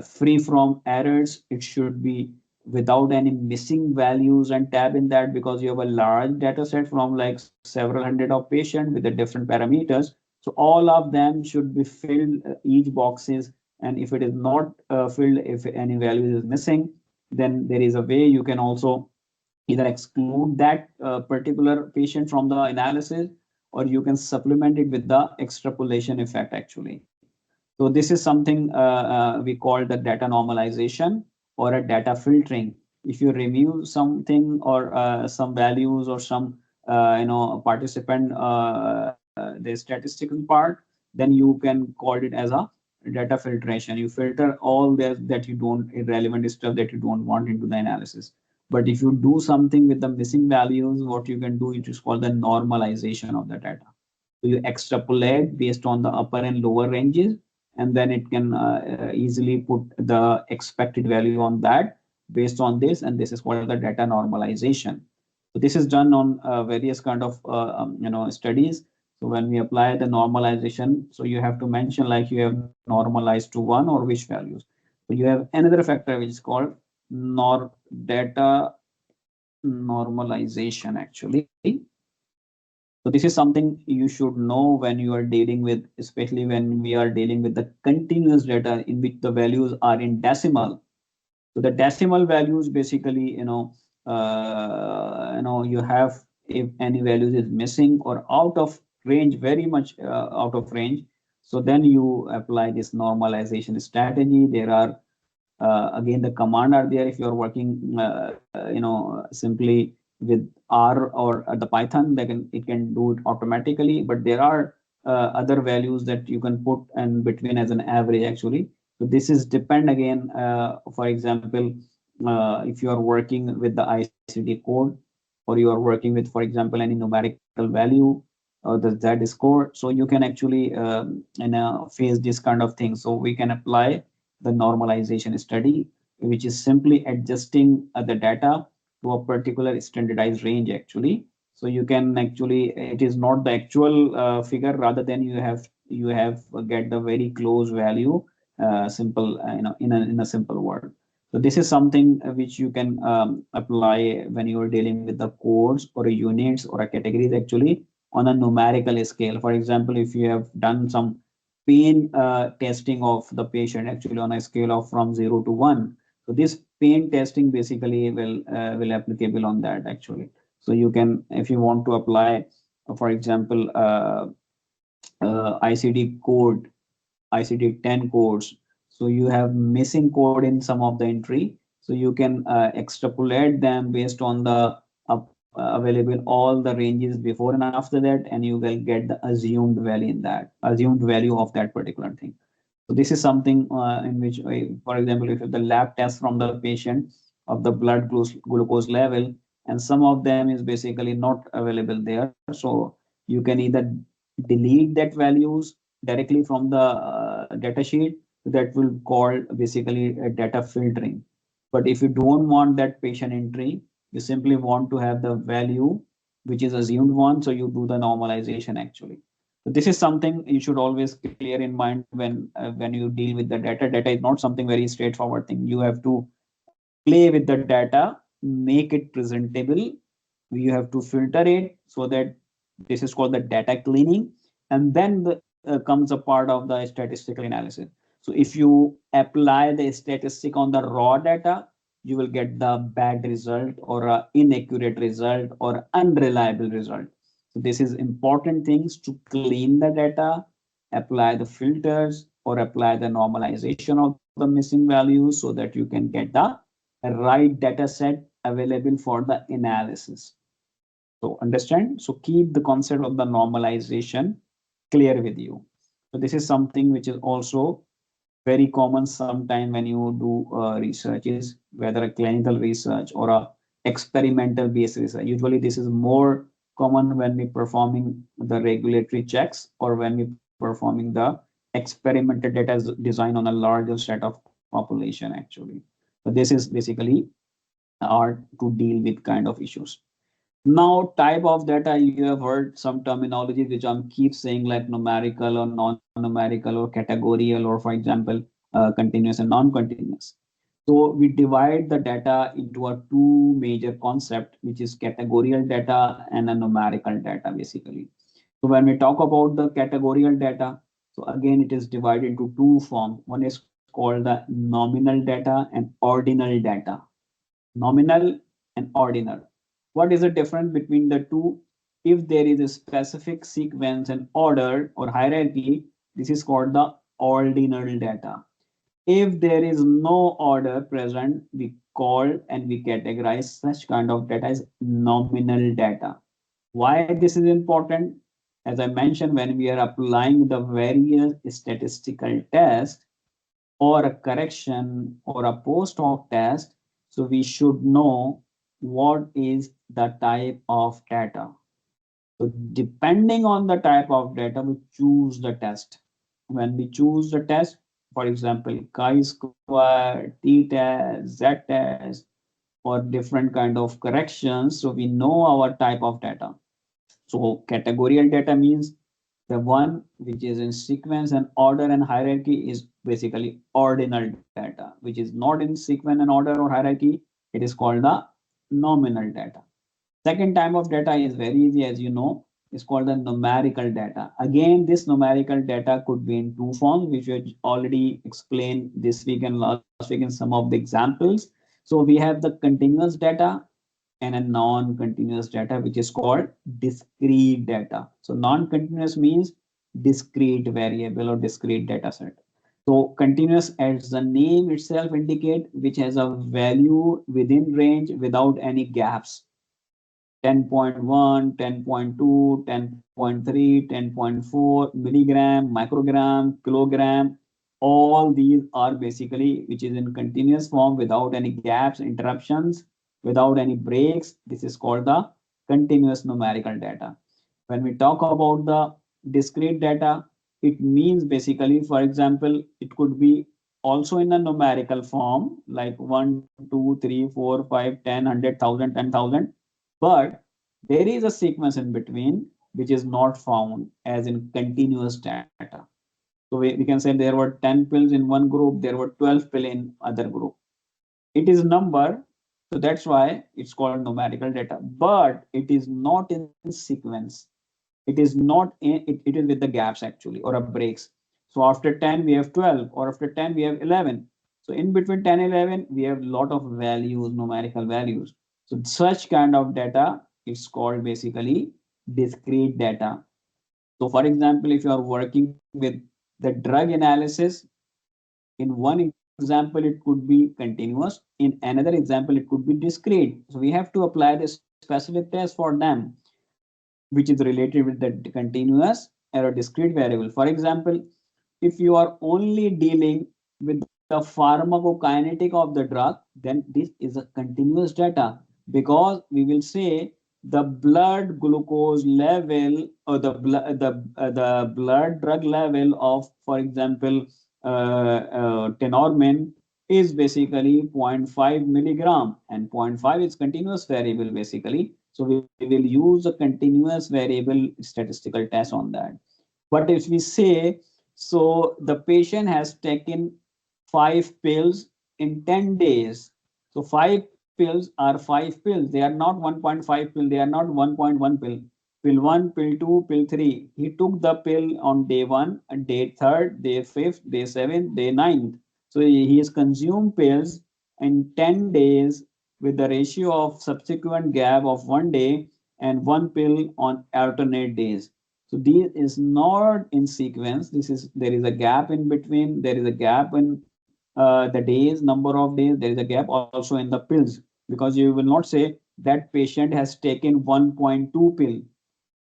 free from errors. It should be without any missing values and tab in that, because you have a large data set from like several hundred of patients with the different parameters. So all of them should be filled, each boxes. And if it is not filled, if any value is missing, then there is a way you can also either exclude that particular patient from the analysis, or you can supplement it with the extrapolation effect actually. So this is something we call the data normalization or a data filtering. If you remove something or some values or some participant the statistical part, then you can call it as a data filtration. You filter all that you don't irrelevant stuff that you don't want into the analysis. But if you do something with the missing values, what you can do, it is called the normalization of the data. So you extrapolate based on the upper and lower ranges, and then it can easily put the expected value on that based on this, and this is called the data normalization. So this is done on various kind of studies. So when we apply the normalization, so you have to mention like you have normalized to one or which values. So you have another factor which is called data normalization actually. So this is something you should know when you are dealing with, especially when we are dealing with the continuous data in which the values are in decimal. So the decimal values basically, you have, if any values is missing or out of range, very much out of range. So then you apply this normalization strategy. There are again the command are there. If you're working simply with R or the Python, it can do it automatically, but there are other values that you can put in between as an average actually. So this is depend again, for example, if you are working with the ICD code, or you are working with, for example, any numerical value or the Z score, so you can actually face this kind of thing. So we can apply the normalization study, which is simply adjusting the data to a particular standardized range actually. So you can actually, it is not the actual figure, rather than you have get the very close value, simple, in a simple word. So this is something which you can apply when you are dealing with the codes or units or a categories actually on a numerical scale. For example, if you have done some pain testing of the patient actually on a scale of from 0 to 1. So this pain testing basically will applicable on that actually. So you can, if you want to apply, for example, ICD code, ICD-10 codes. So you have missing code in some of the entry. So you can extrapolate them based on the available all the ranges before and after that, and you will get the assumed value in that, assumed value of that particular thing. So this is something in which, for example, if the lab test from the patient of the blood glucose level, and some of them is basically not available there. So you can either delete that values directly from the data sheet. that will call basically a data filtering. But if you don't want that patient entry, you simply want to have the value which is assumed one, so you do the normalization actually. So this is something you should always clear in mind when you deal with the data. Data is not something very straightforward thing. You have to play with the data, make it presentable. You have to filter it so that this is called the data cleaning, and then comes a part of the statistical analysis. So if you apply the statistic on the raw data, you will get the bad result or a inaccurate result or unreliable result. So this is important things to clean the data, apply the filters or apply the normalization of the missing values so that you can get the right data set available for the analysis. So understand? So keep the concept of the normalization clear with you. So this is something which is also very common sometime when you do researches, whether a clinical research or a experimental based research. Usually this is more common when we performing the regulatory checks or when we performing the experimental data design on a larger set of population actually. So this is basically art to deal with kind of issues. Now, type of data, you have heard some terminology which I'm keep saying like numerical or non-numerical or categorical or, for example, continuous and non-continuous. So we divide the data into a two major concept, which is categorical data and a numerical data, basically. So when we talk about the categorical data, so again, it is divided into two forms. One is called the nominal data and ordinal data. Nominal and ordinal. What is the difference between the two? If there is a specific sequence and order or hierarchy, this is called the ordinal data. If there is no order present, we call and we categorize such kind of data as nominal data. Why this is important? As I mentioned, when we are applying the various statistical tests or a correction or a post hoc test, so we should know what is the type of data. So depending on the type of data, we choose the test. When we choose the test, for example, chi-square, t-test, z-test, or different kind of corrections, so we know our type of data. So categorical data means the one which is in sequence and order and hierarchy is basically ordinal data, which is not in sequence and order or hierarchy. It is called the nominal data. Second type of data is very easy, as you know, is called the numerical data. Again, this numerical data could be in two forms, which we already explained this week and last week in some of the examples. So we have the continuous data and a non-continuous data, which is called discrete data. So non-continuous means discrete variable or discrete data set. So continuous, as the name itself indicate, which has a value within range without any gaps. 10.1, 10.2, 10.3, 10.4 milligram, microgram, kilogram. All these are basically, which is in continuous form without any gaps, interruptions, without any breaks. This is called the continuous numerical data. When we talk about the discrete data, it means basically, for example, it could be also in a numerical form like 1, 2, 3, 4, 5, 10, 100,000, 10,000. But there is a sequence in between which is not found as in continuous data. So we can say there were 10 pills in one group, there were 12 pills in other group. It is number, so that's why it's called numerical data, but it is not in sequence. It is not in, it is with the gaps actually or a breaks. So after 10 we have 12 or after 10 we have 11. So in between 10 and 11 we have a lot of values, numerical values. So such kind of data is called basically discrete data. So for example, if you are working with the drug analysis, in one example it could be continuous, in another example it could be discrete. So we have to apply the specific test for them, which is related with the continuous or discrete variable. For example, if you are only dealing with the pharmacokinetic of the drug, then this is a continuous data, because we will say the blood glucose level or the blood drug level of, for example, tenormin is basically zero point 0.5 milligram, and zero point 0.5 is continuous variable basically. So we will use a continuous variable statistical test on that. But if we say, so the patient has taken 5 pills in 10 days. So 5 pills are 5 pills. They are not 1.5 pill. They are not 1.1 pill. Pill 1, pill 2, pill 3. He took the pill on day 1, day 3rd, day 5th, day 7th, day 9th. So he has consumed pills in 10 days with the ratio of subsequent gap of 1 day and 1 pill on alternate days. So this is not in sequence. This is, there is a gap in between. There is a gap in the days, number of days. There is a gap also in the pills, because you will not say that patient has taken 1.2 pill.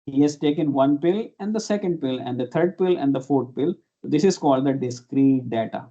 He has taken 1 pill and the second pill and the third pill and the fourth pill. This is called the discrete data.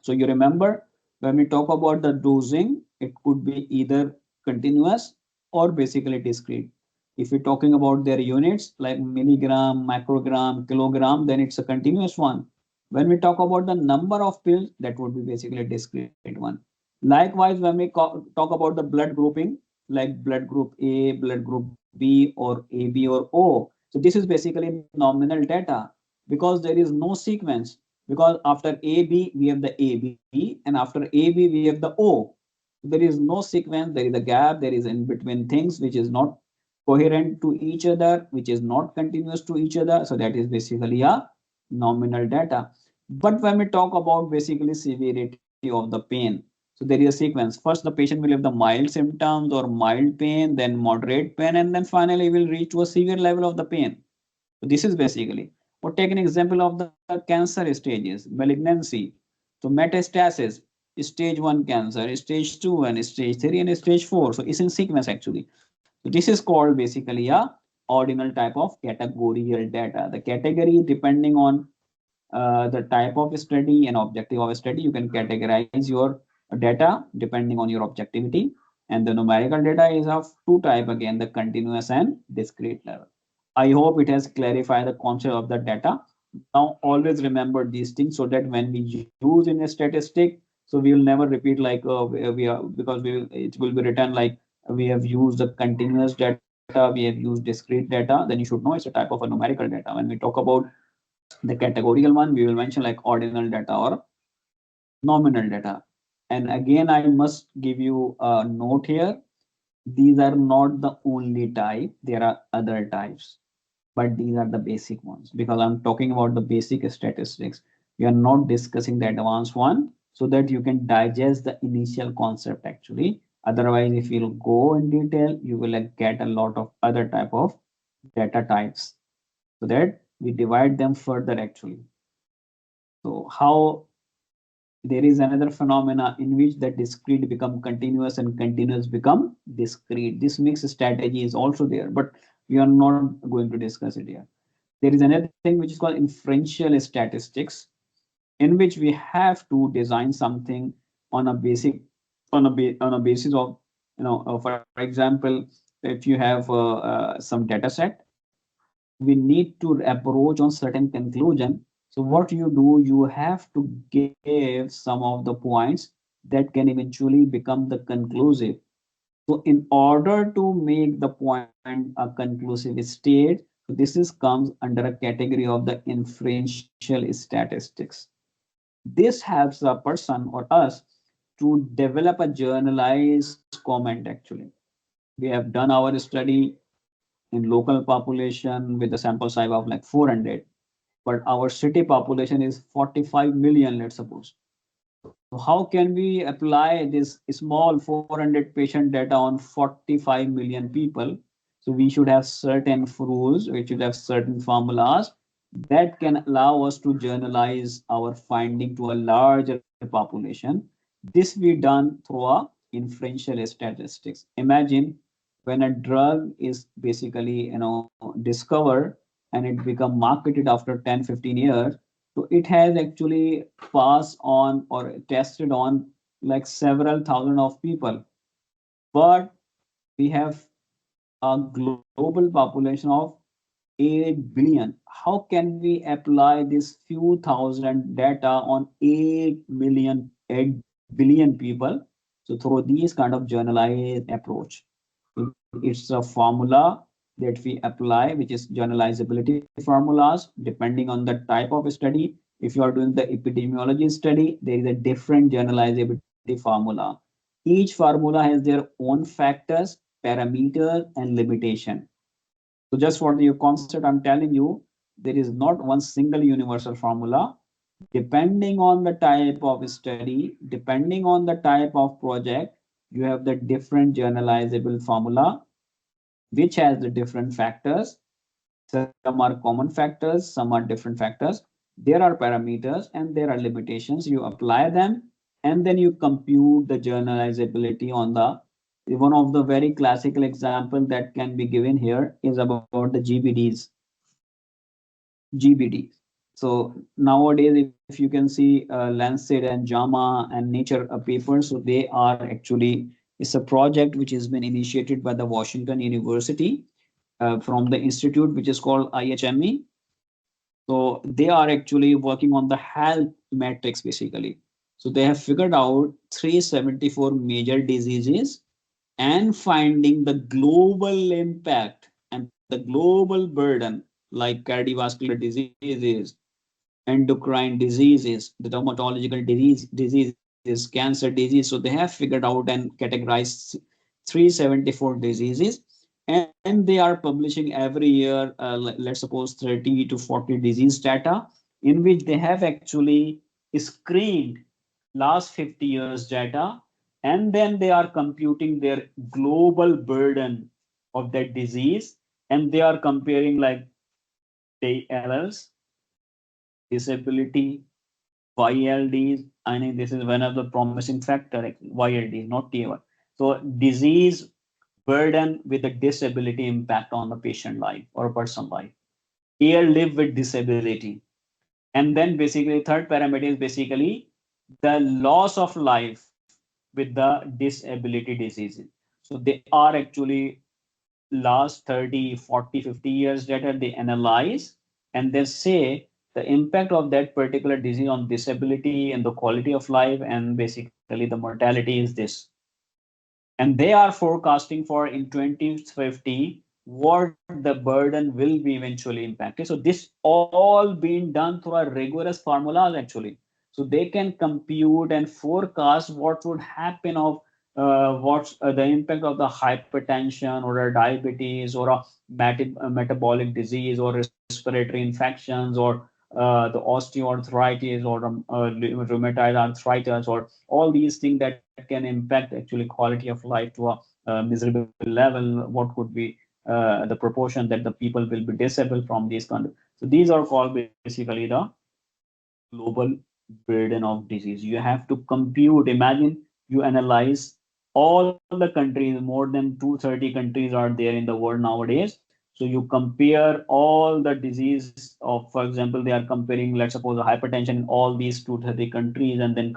So you remember, when we talk about the dosing, it could be either continuous or basically discrete. If we're talking about their units like milligram, microgram, kilogram, then it's a continuous one. When we talk about the number of pills, that would be basically a discrete one. Likewise, when we talk about the blood grouping, like blood group A, blood group B, or AB or O. So this is basically nominal data, because there is no sequence, because after AB we have the AB and after AB we have the O. There is no sequence, there is a gap, there is in between things which is not coherent to each other, which is not continuous to each other. So that is basically a nominal data. But when we talk about basically severity of the pain, so there is a sequence. First, the patient will have the mild symptoms or mild pain, then moderate pain, and then finally will reach to a severe level of the pain. So this is basically, or take an example of the cancer stages, malignancy. So metastasis, stage 1 cancer, stage 2 and stage 3 and stage 4. So it's in sequence actually. So this is called basically a ordinal type of categorical data. The category, depending on the type of study and objective of a study, you can categorize your data depending on your objectivity. And the numerical data is of two type again, the continuous and discrete level. I hope it has clarified the concept of the data. Now always remember these things, so that when we use in a statistic, so we will never repeat like we are, because we will, it will be written like we have used the continuous data, we have used discrete data. Then you should know it's a type of a numerical data. When we talk about the categorical one, we will mention like ordinal data or nominal data. And again, I must give you a note here. These are not the only type. There are other types, but these are the basic ones, because I'm talking about the basic statistics. We are not discussing the advanced one, so that you can digest the initial concept actually. Otherwise, if you'll go in detail, you will get a lot of other type of data types, so that we divide them further actually. So how, there is another phenomena in which the discrete become continuous and continuous become discrete. This mixed strategy is also there, but we are not going to discuss it here. There is another thing which is called inferential statistics, in which we have to design something on a basic, on a basis of, for example, if you have some data set, we need to approach on certain conclusion. So what you do, you have to give some of the points that can eventually become the conclusive. So in order to make the point a conclusive state, so this is comes under a category of the inferential statistics. This helps a person or us to develop a generalized comment actually. We have done our study in local population with the sample size of like 400, but our city population is 45 million, let's suppose. So how can we apply this small 400 patient data on 45 million people? So we should have certain rules, we should have certain formulas that can allow us to generalize our finding to a larger population. This we done through a inferential statistics. Imagine when a drug is basically, discovered and it become marketed after 10, 15 years, so it has actually passed on or tested on like several thousand of people, but we have a global population of 8 billion. How can we apply this few thousand data on 8 million, 8 billion people? So through these kind of generalized approach. It's a formula that we apply, which is generalizability formulas, depending on the type of study. If you are doing the epidemiology study, there is a different generalizability formula. Each formula has their own factors, parameters, and limitation. So just for your concept, I'm telling you, there is not one single universal formula. Depending on the type of study, depending on the type of project, you have the different generalizable formula, which has the different factors. Some are common factors, some are different factors. There are parameters and there are limitations. You apply them and then you compute the generalizability on the one of the very classical example that can be given here is about the GBDs. GBD. So nowadays, if you can see Lancet and JAMA and Nature papers, so they are actually, it's a project which has been initiated by the Washington University from the institute which is called IHME. So they are actually working on the health metrics basically. So they have figured out 374 major diseases and finding the global impact and the global burden like cardiovascular diseases, endocrine diseases, the dermatological diseases, cancer disease. So they have figured out and categorized 374 diseases, and they are publishing every year, let's suppose 30 to 40 disease data, in which they have actually screened last 50 years data, and then they are computing their global burden of that disease, and they are comparing like the LLs, disability, YLDs. I think this is one of the promising factor, YLDs, not TAY. So disease burden with a disability impact on the patient life or a person life. Year live with disability. And then basically third parameter is basically the loss of life with the disability diseases. So they are actually last 30, 40, 50 years data they analyze and they say the impact of that particular disease on disability and the quality of life and basically the mortality is this. And they are forecasting for in 2050 what the burden will be eventually impacted. So this all being done through a rigorous formulas actually. So they can compute and forecast what would happen of what's the impact of the hypertension or a diabetes or a metabolic disease or respiratory infections or the osteoarthritis or rheumatoid arthritis or all these things that can impact actually quality of life to a miserable level. What could be the proportion that the people will be disabled from these kind of. So these are called basically the global burden of disease. You have to compute. Imagine you analyze all the countries, more than 230 countries are there in the world nowadays. So you compare all the disease of, for example, they are comparing, let's suppose, a hypertension in all these 230 countries, and then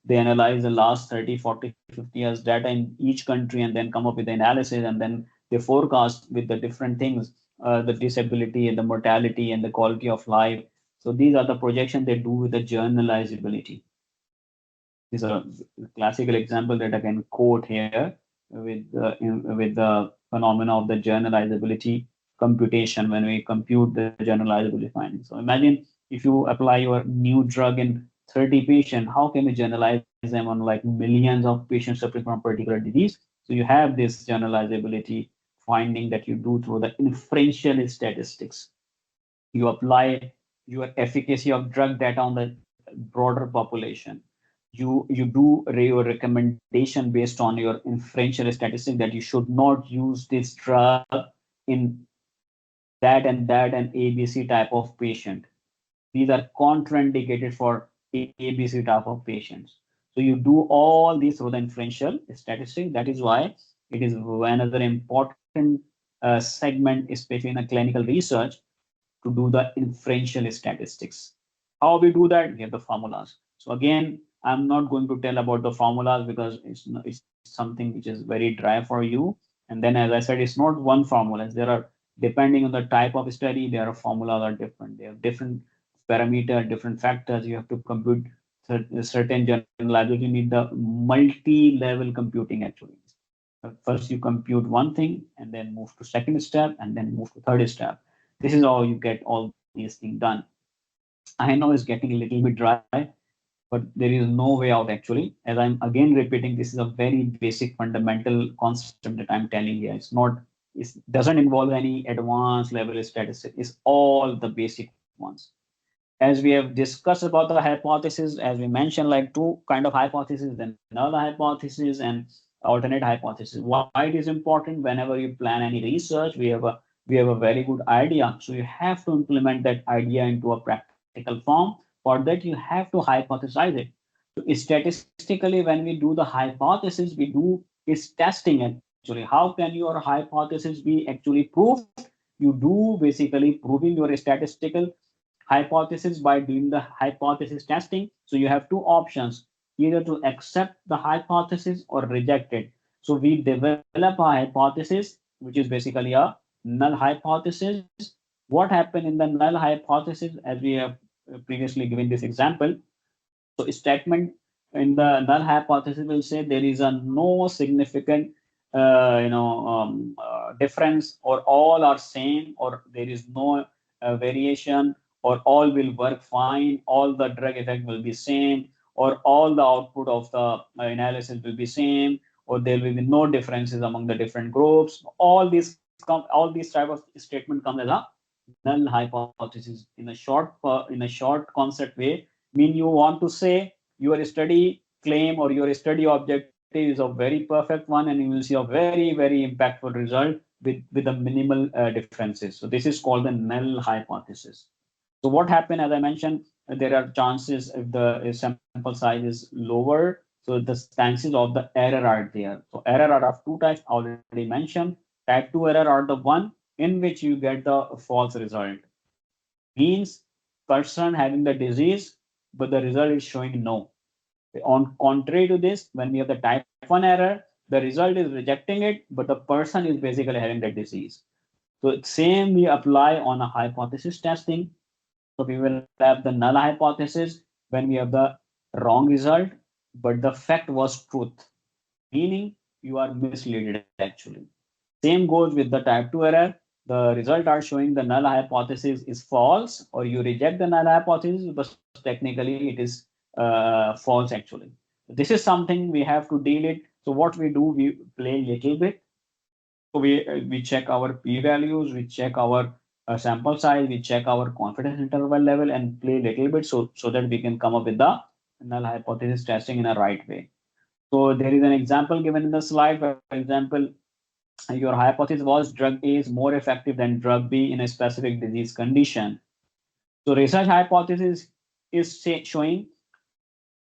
they analyze the last 30, 40, 50 years data in each country, and then come up with the analysis, and then they forecast with the different things, the disability and the mortality and the quality of life. So these are the projections they do with the generalizability. These are classical example that I can quote here with the phenomena of the generalizability computation when we compute the generalizability findings. So imagine if you apply your new drug in 30 patients, how can we generalize them on like millions of patients suffering from a particular disease? So you have this generalizability finding that you do through the inferential statistics. You apply your efficacy of drug data on the broader population. You do your recommendation based on your inferential statistics that you should not use this drug in that and ABC type of patient. These are contraindicated for ABC type of patients. So you do all these through the inferential statistics. That is why it is another important segment, especially in a clinical research, to do the inferential statistics. How we do that? We have the formulas. So again, I'm not going to tell about the formulas because it's something which is very dry for you. And then, as I said, it's not one formula. There are Depending on the type of study, their formulas are different. They have different parameter, different factors. You have to compute certain generalization. You need the multi-level computing actually. First you compute one thing and then move to second step and then move to third step. This is how you get all these things done. I know it's getting a little bit dry, but there is no way out actually. As I'm again repeating, this is a very basic fundamental concept that I'm telling here. It doesn't involve any advanced level statistics. It's all the basic ones. As we have discussed about the hypothesis, as we mentioned, like two kind of hypotheses, the null hypothesis and alternate hypothesis. Why it is important? Whenever you plan any research, we have a very good idea. So you have to implement that idea into a practical form. For that, you have to hypothesize it. So statistically, when we do the hypothesis, we do is testing actually. How can your hypothesis be actually proved? You do basically proving your statistical hypothesis by doing the hypothesis testing. So you have two options, either to accept the hypothesis or reject it. So we develop a hypothesis, which is basically a null hypothesis. What happened in the null hypothesis, as we have previously given this example? So statement in the null hypothesis will say there is a no significant difference, or all are same, or there is no variation, or all will work fine, all the drug effect will be same, or all the output of the analysis will be same, or there will be no differences among the different groups. All these type of statement comes as a null hypothesis. In a short concept way, mean you want to say your study claim or your study objective is a very perfect one, and you will see a very impactful result with a minimal differences. So this is called the null hypothesis. So what happened, as I mentioned, there are chances if the sample size is lower, so the chances of the error are there. So error are of two types already mentioned. Type 2 error are the one in which you get the false result. Means person having the disease, but the result is showing no. On contrary to this, when we have the type 1 error, the result is rejecting it, but the person is basically having the disease. So same we apply on a hypothesis testing. So we will have the null hypothesis when we have the wrong result, but the fact was truth, meaning you are misled actually. Same goes with the type 2 error. The result are showing the null hypothesis is false, or you reject the null hypothesis, but technically it is false actually. This is something we have to deal it. So what we do, we play little bit. So we check our p values, we check our sample size, we check our confidence interval level, and play little bit, so that we can come up with the null hypothesis testing in a right way. So there is an example given in the slide. For example, your hypothesis was drug A is more effective than drug B in a specific disease condition. So research hypothesis is showing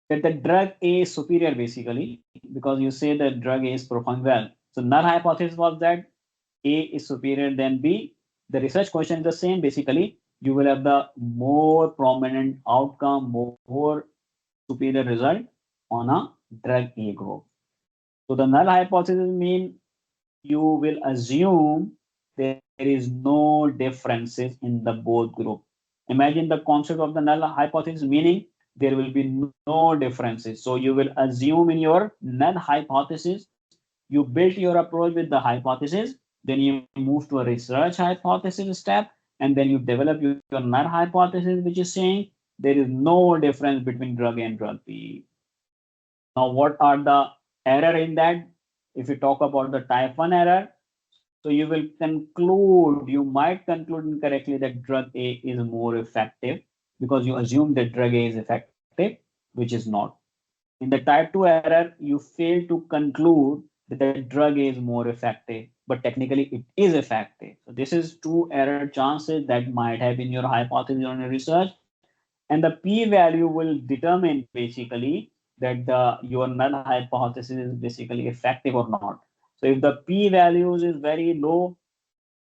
that the drug A is superior basically, because you say that drug A is performing well. So null hypothesis was that A is superior than B. The research question is the same basically. You will have the more prominent outcome, more superior result on a drug A group. So the null hypothesis mean you will assume there is no differences in the both group. Imagine the concept of the null hypothesis, meaning there will be no differences. So you will assume in your null hypothesis, you built your approach with the hypothesis, then you move to a research hypothesis step, and then you develop your null hypothesis, which is saying there is no difference between drug A and drug B. Now, what are the error in that? If you talk about the type 1 error, so you will conclude, you might conclude incorrectly that drug A is more effective because you assume that drug A is effective, which is not. In the type 2 error, you fail to conclude that the drug A is more effective, but technically it is effective. So this is two error chances that might have in your hypothesis on your research, and the p-value will determine basically that your null hypothesis is basically effective or not. So if the p-values is very low,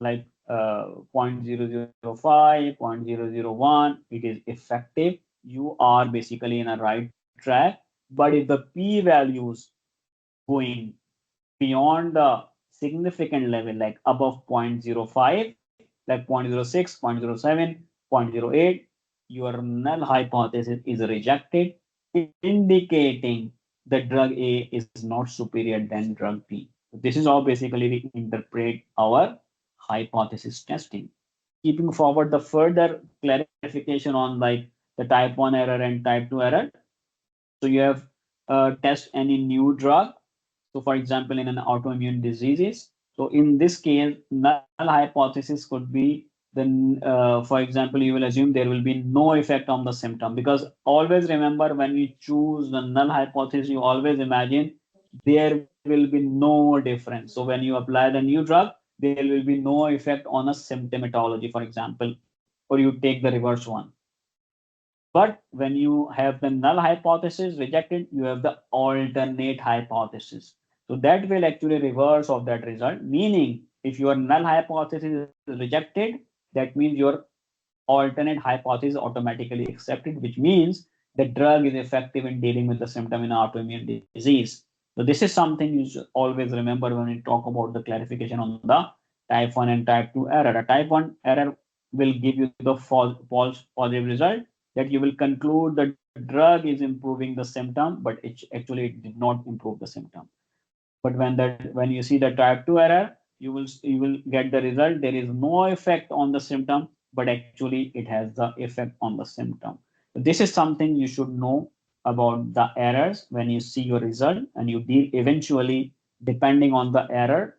like 0.005, 0.001, it is effective. You are basically in a right track. But if the p-values going beyond the significant level, like above 0.05, like 0.06, 0.07, 0.08, your null hypothesis is rejected, indicating the drug A is not superior than drug B. This is how basically we interpret our hypothesis testing. Keeping forward the further clarification on like the type 1 error and type 2 error. So you have test any new drug. So for example, in an autoimmune diseases. So in this case, null hypothesis could be then, for example, you will assume there will be no effect on the symptom, because always remember when you choose the null hypothesis, you always imagine there will be no difference. So when you apply the new drug, there will be no effect on a symptomatology, for example, or you take the reverse one. But when you have the null hypothesis rejected, you have the alternate hypothesis. So that will actually reverse of that result. Meaning, if your null hypothesis is rejected, that means your alternate hypothesis automatically accepted, which means the drug is effective in dealing with the symptom in autoimmune disease. So this is something you should always remember when we talk about the clarification on the type 1 and type 2 error. A type 1 error will give you the false positive result, that you will conclude the drug is improving the symptom, but actually it did not improve the symptom. But when you see the type 2 error, you will get the result there is no effect on the symptom, but actually it has the effect on the symptom. So this is something you should know about the errors when you see your result, and you deal eventually depending on the error.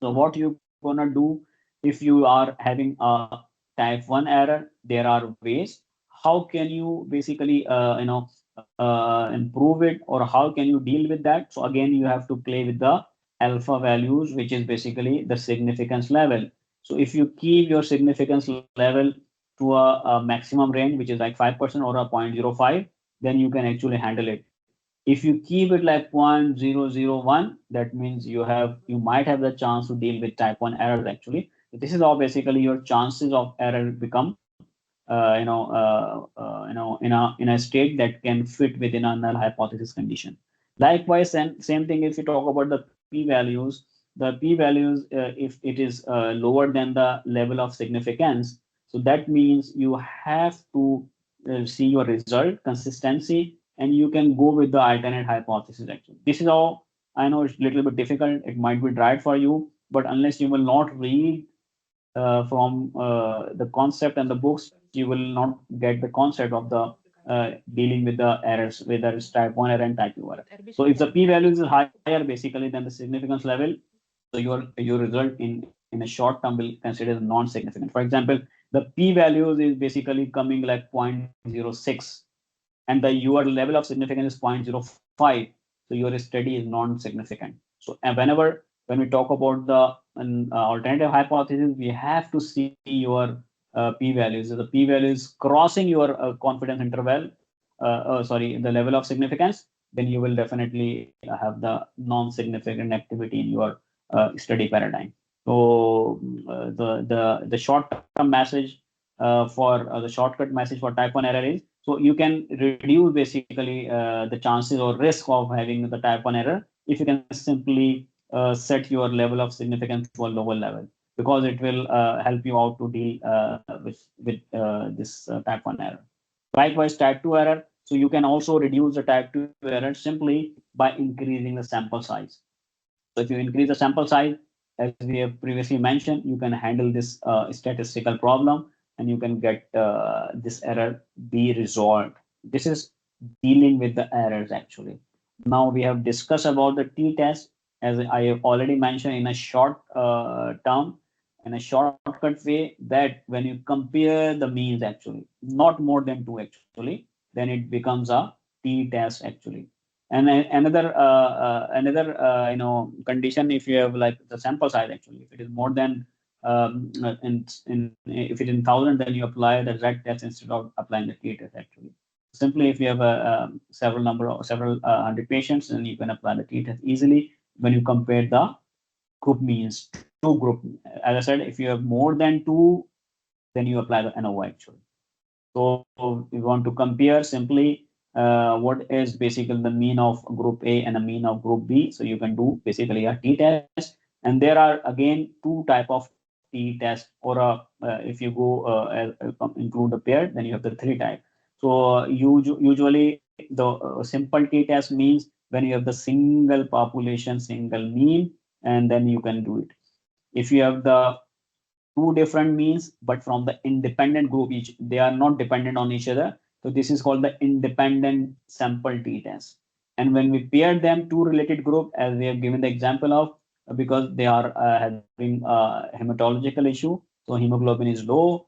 So what you're gonna do, if you are having a type 1 error, there are ways. How can you basically improve it, or how can you deal with that? So again, you have to play with the alpha values, which is basically the significance level. So if you keep your significance level to a maximum range, which is like 5% or a 0.05, then you can actually handle it. If you keep it like 0.001, that means you might have the chance to deal with type 1 errors actually. This is how basically your chances of error become in a state that can fit within a null hypothesis condition. Likewise, same thing if you talk about the p values. The p values, if it is lower than the level of significance, so that means you have to see your result consistency, and you can go with the alternate hypothesis actually. This is how, I know it's a little bit difficult, it might be dry for you, but unless you will not read from the concept and the books, you will not get the concept of the dealing with the errors, whether it's type 1 error and type 2 error. So if the p value is higher basically than the significance level, so your result in a short term will consider as non-significant. For example, the p values is basically coming like 0.06, and the your level of significance is 0.05, so your study is non-significant. So and when we talk about the alternative hypothesis, we have to see your p values. So the p value is crossing your confidence interval, sorry, the level of significance, then you will definitely have the non-significant activity in your study paradigm. So the short-term message for the shortcut message for type 1 error is, so you can reduce basically the chances or risk of having the type 1 error if you can simply set your level of significance to a lower level, because it will help you out to deal with this type 1 error. Likewise, type 2 error. So you can also reduce the type 2 error simply by increasing the sample size. So if you increase the sample size, as we have previously mentioned, you can handle this statistical problem, and you can get this error be resolved. This is dealing with the errors actually. Now we have discussed about the t-test, as I have already mentioned, in a short term, in a shortcut way, that when you compare the means actually, not more than two actually, then it becomes a t-test actually. And another condition, if you have like the sample size actually, if it is more than if it is in thousand, then you apply the red test instead of applying the t-test actually. Simply if you have several hundred patients, then you can apply the t-test easily when you compare the group means, two group. As I said, if you have more than two, then you apply the ANOVA actually. So we want to compare simply what is basically the mean of group A and the mean of group B. So you can do basically a t-test. And there are again two type of t-test, or if you go include a pair, then you have the three type. So usually the simple t-test means when you have the single population, single mean, and then you can do it. If you have the two different means but from the independent group, each they are not dependent on each other, so this is called the independent sample t-test. And when we pair them, two related group, as we have given the example of, because they are having hematological issue, so hemoglobin is low,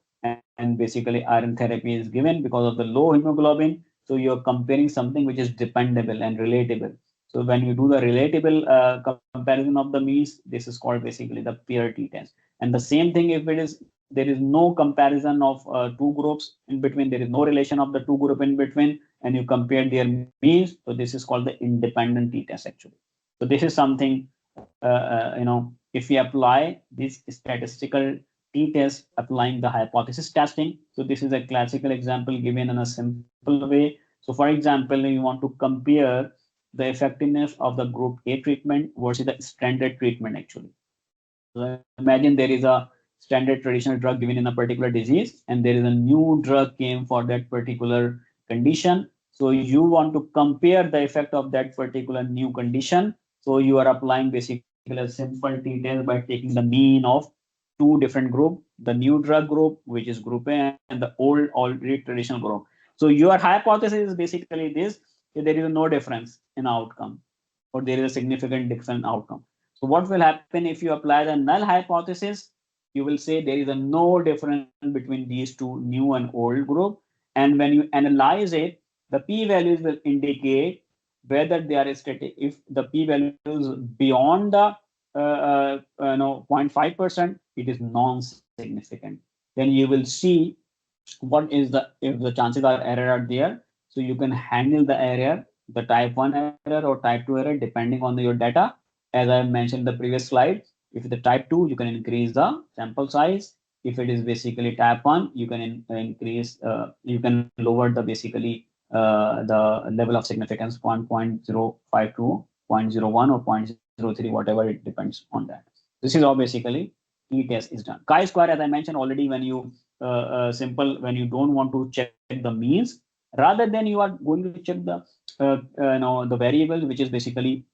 and basically iron therapy is given because of the low hemoglobin. So you're comparing something which is dependable and relatable. So when you do the relatable comparison of the means, this is called basically the pair t-test. And the same thing, if it is there is no comparison of two groups in between, there is no relation of the two group in between, and you compare their means, so this is called the independent t-test actually. So this is something, if we apply this statistical t-test applying the hypothesis testing, so this is a classical example given in a simple way. So for example, you want to compare the effectiveness of the group A treatment versus the standard treatment actually. So imagine there is a standard traditional drug given in a particular disease, and there is a new drug came for that particular condition. So you want to compare the effect of that particular new condition. So you are applying basically a simple t-test by taking the mean of two different group, the new drug group, which is group A, and the old already traditional group. So your hypothesis is basically this: that there is no difference in outcome, or there is a significant different outcome. So what will happen if you apply the null hypothesis? You will say there is a no difference between these two new and old group. And when you analyze it, the p-values will indicate whether they are static. If the p-value is beyond the 0.5%, it is non-significant. Then you will see what is the, if the chances are error are there, so you can handle the error, the type 1 error or type 2 error, depending on your data. As I mentioned in the previous slide, if it's the type 2, you can increase the sample size. If it is basically type 1, you can increase, you can lower the basically the level of significance 1.05 to 0.01 or 0.03, whatever, it depends on that. This is how basically t-test is done. Chi-square, as I mentioned already, when you simple, when you don't want to check the means, rather than you are going to check the the variable which is basically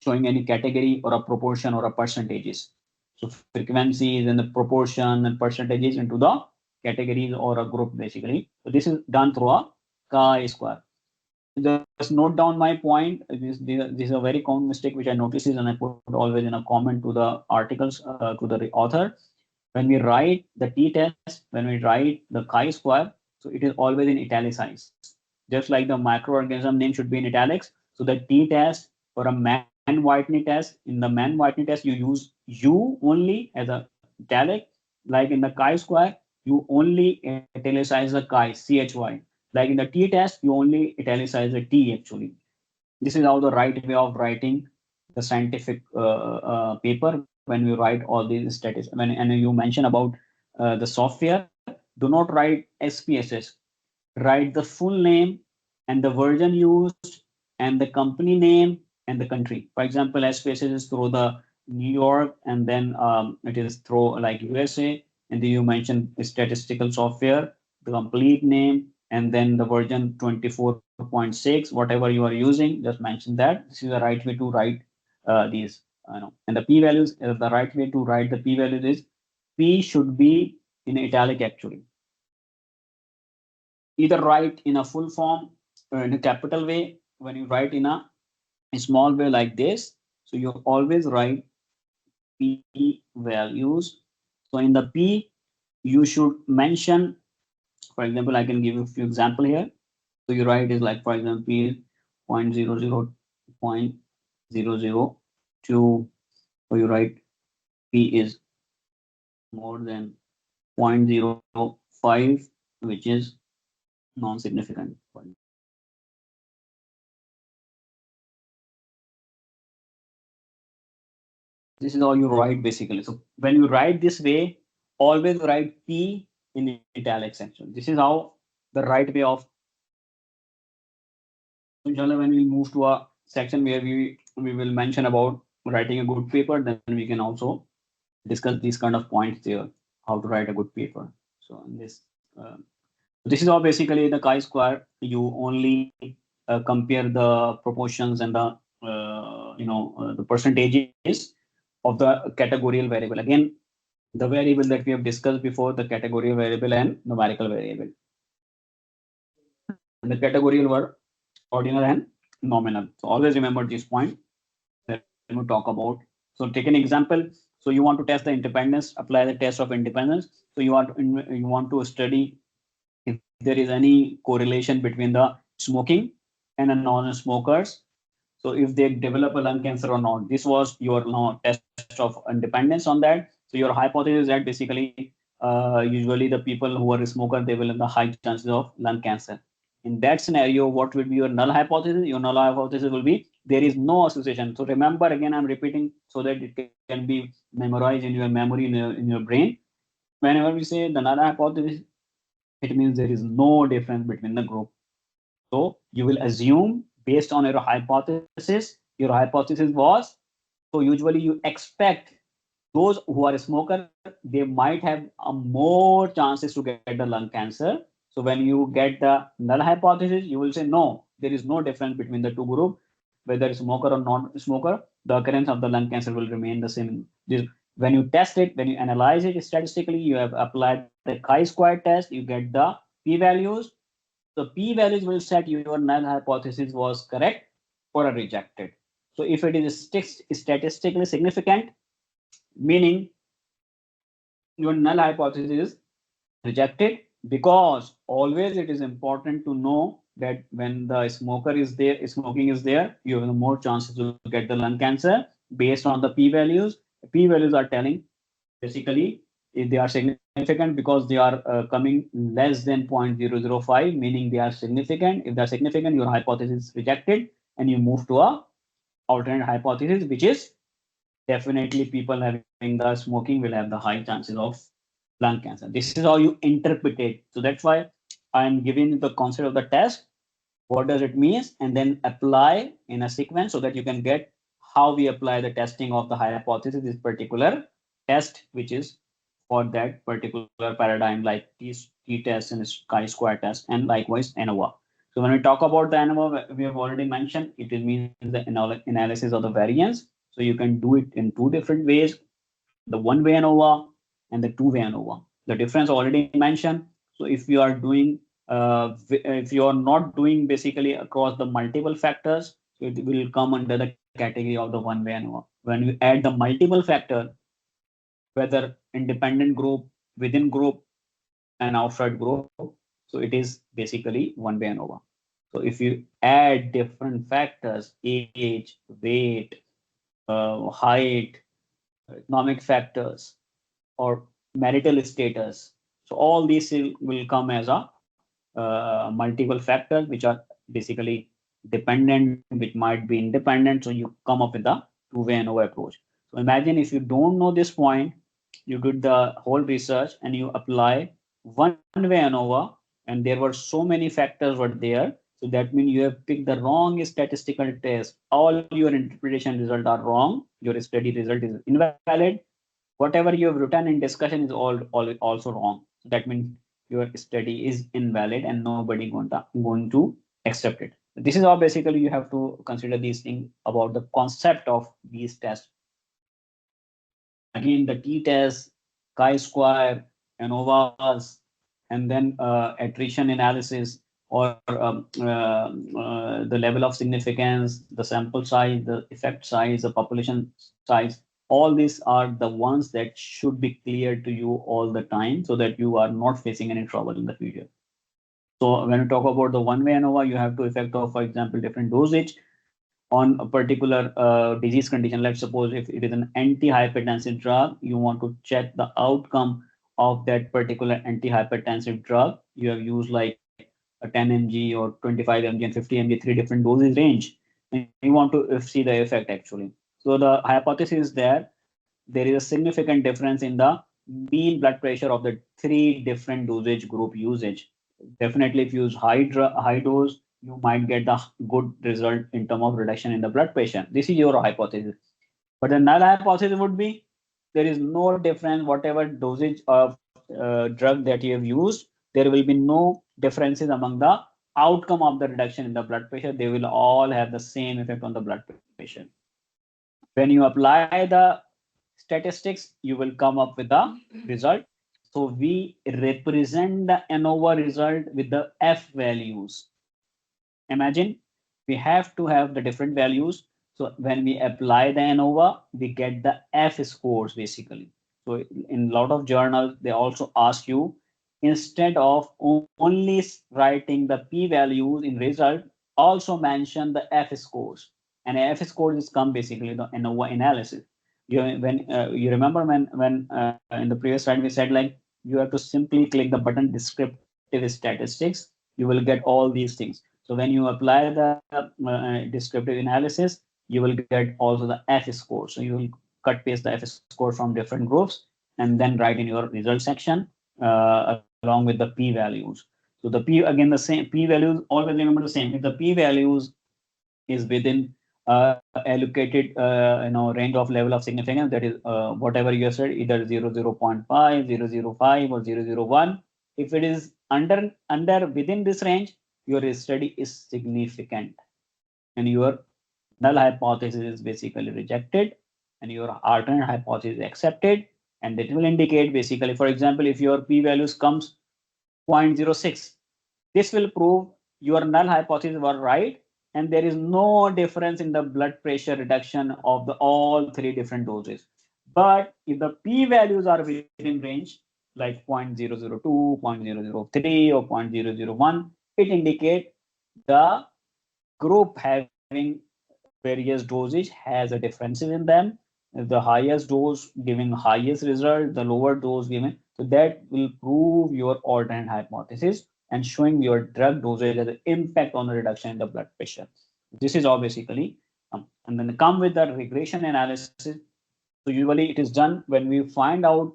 showing any category or a proportion or a percentages. So frequencies and the proportion and percentages into the categories or a group basically. So this is done through a chi-square. Just note down my point. This is a very common mistake which I notices, and I put always in a comment to the articles to the author. When we write the t-test, when we write the chi-square, so it is always in italicized. Just like the microorganism name should be in italics. So the t-test for a man Whitney test, in the man Whitney test, you use U only as a italic. Like in the chi-square, you only italicize the chi, CHY. Like in the t-test, you only italicize the T actually. This is how the right way of writing the scientific paper when we write all these statistics. And you mention about the software, do not write SPSS. Write the full name and the version used and the company name and the country. For example, SPSS is through the New York, and then it is through like USA, and then you mention statistical software, the complete name, and then the version 24.6, whatever you are using, just mention that. This is the right way to write these. And the p values, the right way to write the p values is p should be in italic actually. Either write in a full form or in a capital way. When you write in a small way like this, so you always write p values. So in the p, you should mention, for example, I can give you a few example here. So you write is like, for example, p 0.00, 0.002, or you write p is more than 0.05, which is non-significant. This is how you write basically. So when you write this way, always write P in italics section. This is how the right way of. Inshallah, when we move to a section where we will mention about writing a good paper, then we can also discuss these kind of points there, how to write a good paper. So in this is all basically the chi-square. You only compare the proportions and the the percentages of the categorical variable. Again, the variable that we have discussed before, the categorical variable and numerical variable. And the categorical were ordinal and nominal. So always remember this point that we talk about. So take an example. So you want to test the independence, apply the test of independence. So you want to study if there is any correlation between the smoking and a non-smokers. So if they develop a lung cancer or not, this was your test of independence on that. So your hypothesis that basically usually the people who are a smoker, they will have the high chances of lung cancer. In that scenario, what will be your null hypothesis? Your null hypothesis will be there is no association. So remember, again, I'm repeating so that it can be memorized in your memory, in your brain. Whenever we say the null hypothesis, it means there is no difference between the group. So you will assume based on your hypothesis. Your hypothesis was, so usually you expect those who are a smoker, they might have a more chances to get the lung cancer. So when you get the null hypothesis, you will say no, there is no difference between the two groups, whether smoker or non-smoker. The occurrence of the lung cancer will remain the same. When you test it, when you analyze it statistically, you have applied the chi-square test, you get the p-values. The p-values will set your null hypothesis was correct or rejected. So if it is statistically significant, meaning your null hypothesis is rejected, because always it is important to know that when the smoking is there, you have more chances to get the lung cancer based on the p-values. P-values are telling basically if they are significant because they are coming less than 0.005, meaning they are significant. If they are significant, your hypothesis is rejected and you move to a alternate hypothesis, which is definitely people having the smoking will have the high chances of lung cancer. This is how you interpret it. So that's why I am giving the concept of the test, what does it mean, and then apply in a sequence so that you can get how we apply the testing of the hypothesis, this particular test, which is for that particular paradigm, like t-test and chi-square test, and likewise ANOVA. So when we talk about the ANOVA, we have already mentioned it means the analysis of the variance. So you can do it in two different ways, the one-way ANOVA and the two-way ANOVA. The difference already mentioned. So if you are doing, if you are not doing basically across the multiple factors, so it will come under the category of the one-way ANOVA. When you add the multiple factor, whether independent group, within group, and outside group, so it is basically one-way ANOVA. So if you add different factors, age, weight, height, economic factors, or marital status. So all these will come as a multiple factors, which are basically dependent, which might be independent. So you come up with the two-way ANOVA approach. So imagine if you don't know this point, you did the whole research and you apply one-way ANOVA, and there were so many factors were there. So that means you have picked the wrong statistical test. All your interpretation results are wrong. Your study result is invalid. Whatever you have written in discussion is all also wrong. So that means your study is invalid and nobody going to accept it. This is how basically you have to consider these things about the concept of these tests. Again, the t-test, chi-square, ANOVAs, and then attrition analysis, or the level of significance, the sample size, the effect size, the population size. All these are the ones that should be clear to you all the time so that you are not facing any trouble in the future. So when you talk about the one-way ANOVA, you have to effect of, for example, different dosage on a particular disease condition. Let's suppose if it is an antihypertensive drug, you want to check the outcome of that particular antihypertensive drug. You have used like a 10 mg or 25 mg and 50 mg, three different doses range, and you want to see the effect actually. So the hypothesis is there is a significant difference in the mean blood pressure of the three different dosage group usage. Definitely, if you use high dose, you might get the good result in terms of reduction in the blood pressure. This is your hypothesis. But the null hypothesis would be there is no difference. Whatever dosage of drug that you have used, there will be no differences among the outcome of the reduction in the blood pressure. They will all have the same effect on the blood pressure. When you apply the statistics, you will come up with the result. So we represent the ANOVA result with the F values. Imagine we have to have the different values. So when we apply the ANOVA, we get the F scores basically. So in a lot of journals, they also ask you, instead of only writing the P values in result, also mention the F scores. And F scores is come basically the ANOVA analysis. You remember when in the previous slide we said like you have to simply click the button descriptive statistics, you will get all these things. So when you apply the descriptive analysis, you will get also the F score. So you will cut paste the F score from different groups and then write in your result section along with the P values. So the P again the same P values always remember the same. If the P values is within allocated range of level of significance, that is whatever you have said, either 0.5, 0.05 or 0.01. If it is under within this range, your study is significant and your null hypothesis is basically rejected and your alternate hypothesis is accepted. And that will indicate basically, for example, if your p values comes 0.06, this will prove your null hypothesis were right and there is no difference in the blood pressure reduction of the all three different doses. But if the p values are within range like 0.002, 0.003 or 0.001, it indicates the group having various dosage has a differences in them. The highest dose giving highest result, the lower dose giving. So that will prove your alternate hypothesis and showing your drug dosage as an impact on the reduction in the blood pressure. This is all basically. And then come with the regression analysis. So usually it is done when we find out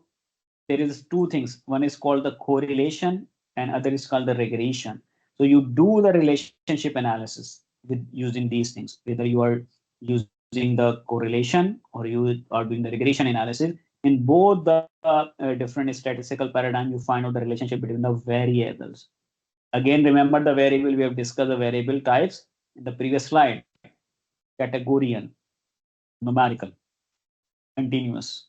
there is two things. One is called the correlation and other is called the regression. So you do the relationship analysis with using these things, whether you are using the correlation or you are doing the regression analysis. In both the different statistical paradigm, you find out the relationship between the variables. Again, remember the variable, we have discussed the variable types in the previous slide: categorical, numerical, continuous,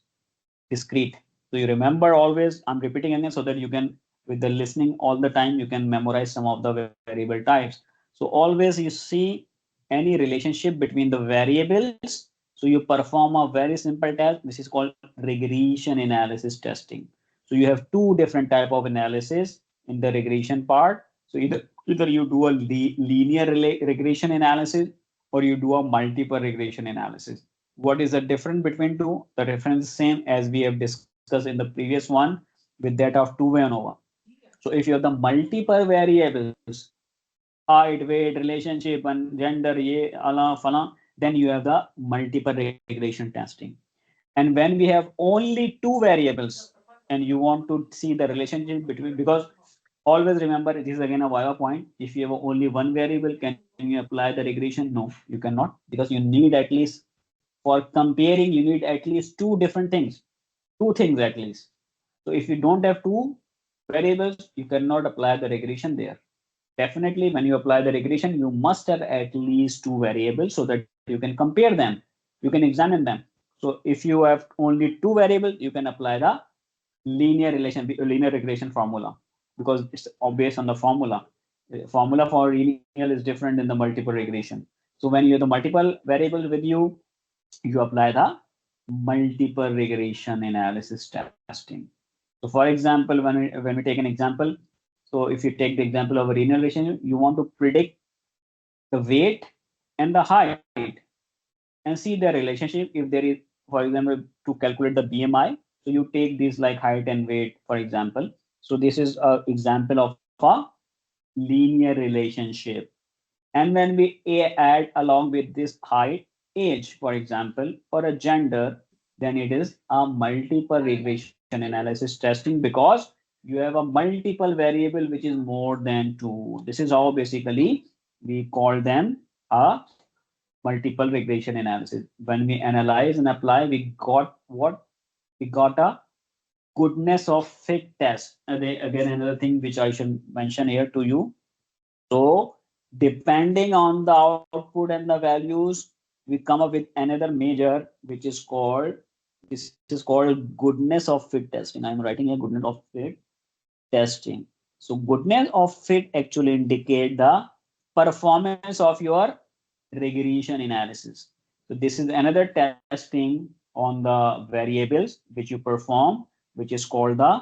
discrete. So you remember always, I'm repeating again so that you can, with the listening all the time, you can memorize some of the variable types. So always you see any relationship between the variables. So you perform a very simple test. This is called regression analysis testing. So you have two different type of analysis in the regression part. So either you do a linear regression analysis or you do a multiple regression analysis. What is the difference between two? The difference is same as we have discussed in the previous one with that of two-way ANOVA. So if you have the multiple variables, height, weight, relationship, and gender, ye, ala, fala, then you have the multiple regression testing. And when we have only two variables and you want to see the relationship between, because always remember it is again a wire point. If you have only one variable, can you apply the regression? No, you cannot, because you need at least, for comparing, you need at least two different things, two things at least. So if you don't have two variables, you cannot apply the regression there. Definitely, when you apply the regression, you must have at least two variables so that you can compare them, you can examine them. So if you have only two variables, you can apply the linear regression formula, because it's based on the formula. The formula for linear is different in the multiple regression. So when you have the multiple variables with you apply the multiple regression analysis testing. So for example, when we take an example, so if you take the example of a linear regression, you want to predict the weight and the height and see their relationship. If there is, for example, to calculate the BMI, so you take these like height and weight, for example. So this is an example of a linear relationship. And when we add along with this height, age, for example, or a gender, then it is a multiple regression analysis testing, because you have a multiple variable which is more than two. This is how basically we call them a multiple regression analysis. When we analyze and apply, we got what? we got a goodness of fit test. Again, another thing which I should mention here to you. So depending on the output and the values, we come up with another measure which is called, this is called goodness of fit testing. I'm writing a goodness of fit testing. So goodness of fit actually indicate the performance of your regression analysis. So this is another testing on the variables which you perform, which is called the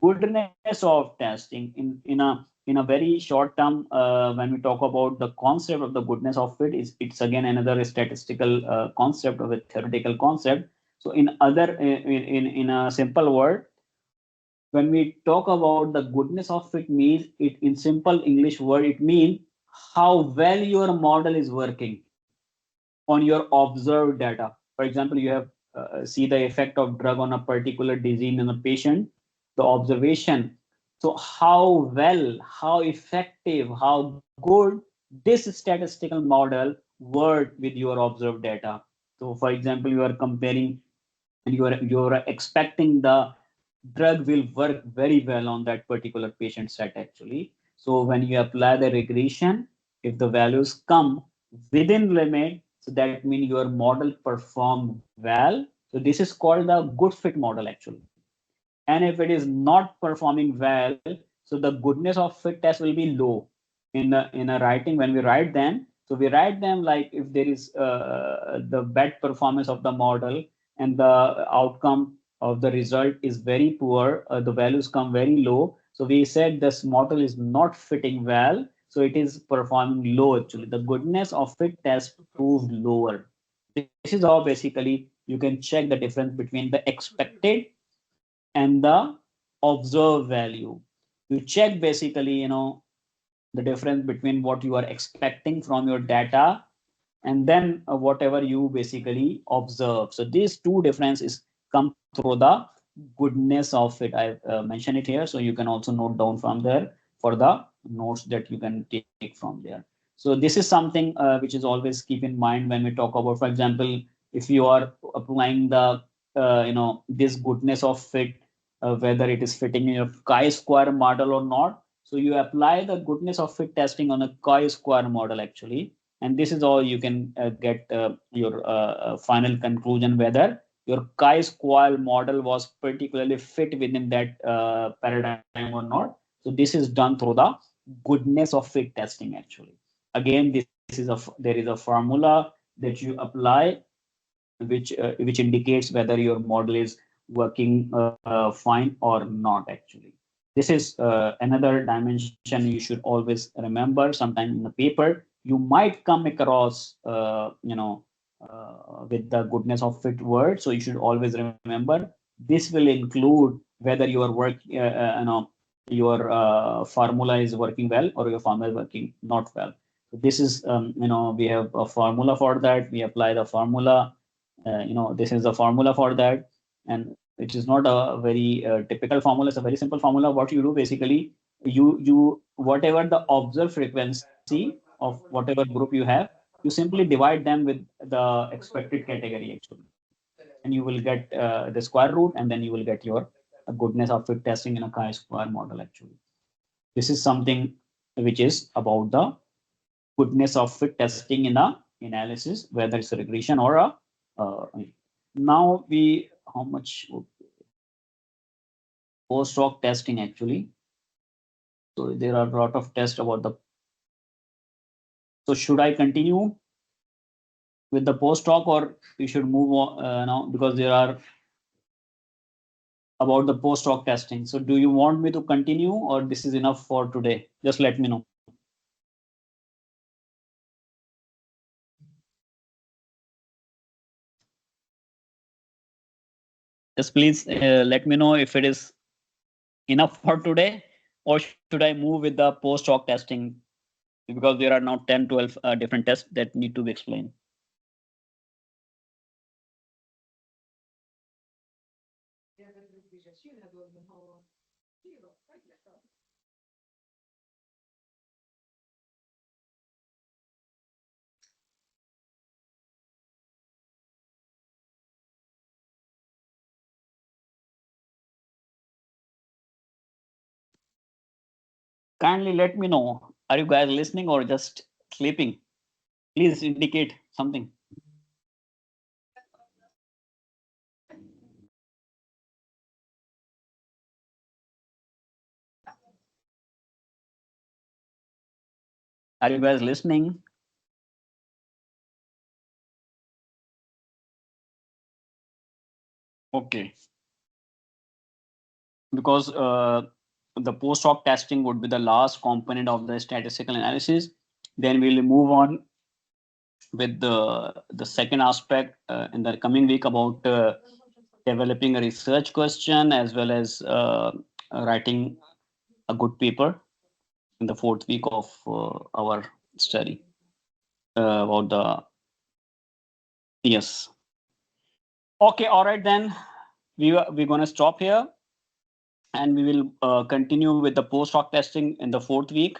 goodness of testing. In a very short term, when we talk about the concept of the goodness of fit, is it's again another statistical concept of a theoretical concept. So in other in a simple word, when we talk about the goodness of it, means it in simple English word, it means how well your model is working on your observed data. For example, you have see the effect of drug on a particular disease in a patient, the observation. So how well, how effective, how good this statistical model worked with your observed data. So for example, you are comparing and you are expecting the drug will work very well on that particular patient set actually. So when you apply the regression, if the values come within limit, so that means your model performed well. So this is called the good fit model actually. And if it is not performing well, so the goodness of fit test will be low. In a writing, when we write them, so we write them like if there is the bad performance of the model and the outcome of the result is very poor, the values come very low, so we said this model is not fitting well, so it is performing low actually. The goodness of fit test proved lower. This is how basically you can check the difference between the expected and the observed value. You check basically, the difference between what you are expecting from your data and then whatever you basically observe. So these two differences come through the goodness of it. I mentioned it here, so you can also note down from there for the notes that you can take from there. So this is something which is always keep in mind when we talk about, for example, if you are applying the this goodness of fit, whether it is fitting in your chi-square model or not. So you apply the goodness of fit testing on a chi-square model actually, and this is all you can get your final conclusion whether your chi-square model was particularly fit within that paradigm or not. So this is done through the goodness of fit testing actually. Again, there is a formula that you apply which indicates whether your model is working fine or not actually. This is another dimension you should always remember. Sometime in the paper you might come across with the goodness of fit word, so you should always remember this will include whether your work your formula is working well or your formula is working not well. So this is we have a formula for that. We apply the formula. This is the formula for that, and it is not a very typical formula. It's a very simple formula. What you do basically, you whatever the observed frequency of whatever group you have, you simply divide them with the expected category actually, and you will get the square root, and then you will get your goodness of fit testing in a chi-square model actually. This is something which is about the goodness of fit testing in a analysis, whether it's a regression or a now we how much post hoc testing actually. So there are a lot of tests about the. So should I continue with the post hoc, or we should move on now, because there are about the post hoc testing. So do you want me to continue, or this is enough for today? Just let me know. Just please let me know if it is enough for today, or should I move with the post hoc testing, because there are now 10, 12 different tests that need to be explained. Kindly let me know. Are you guys listening or just sleeping? Please indicate something. Are you guys listening? Okay. Because the post hoc testing would be the last component of the statistical analysis. Then we'll move on with the second aspect in the coming week about developing a research question as well as writing a good paper in the fourth week of our study about the yes. Okay, all right then. We're gonna stop here and we will continue with the post hoc testing in the fourth week.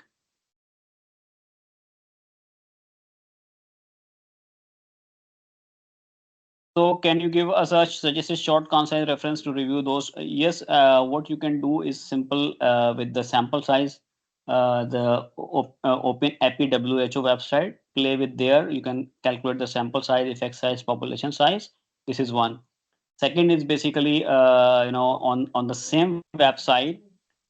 So can you give us a suggested short concise reference to review those? Yes, what you can do is simple with the sample size, the OpenEpi WHO website, play with there. You can calculate the sample size, effect size, population size. This is one. Second is basically, on the same website,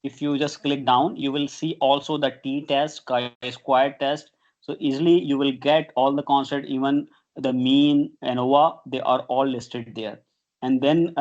if you just click down, you will see also the t-test, chi-square test. So easily you will get all the concept, even the mean, ANOVA, they are all listed there. And then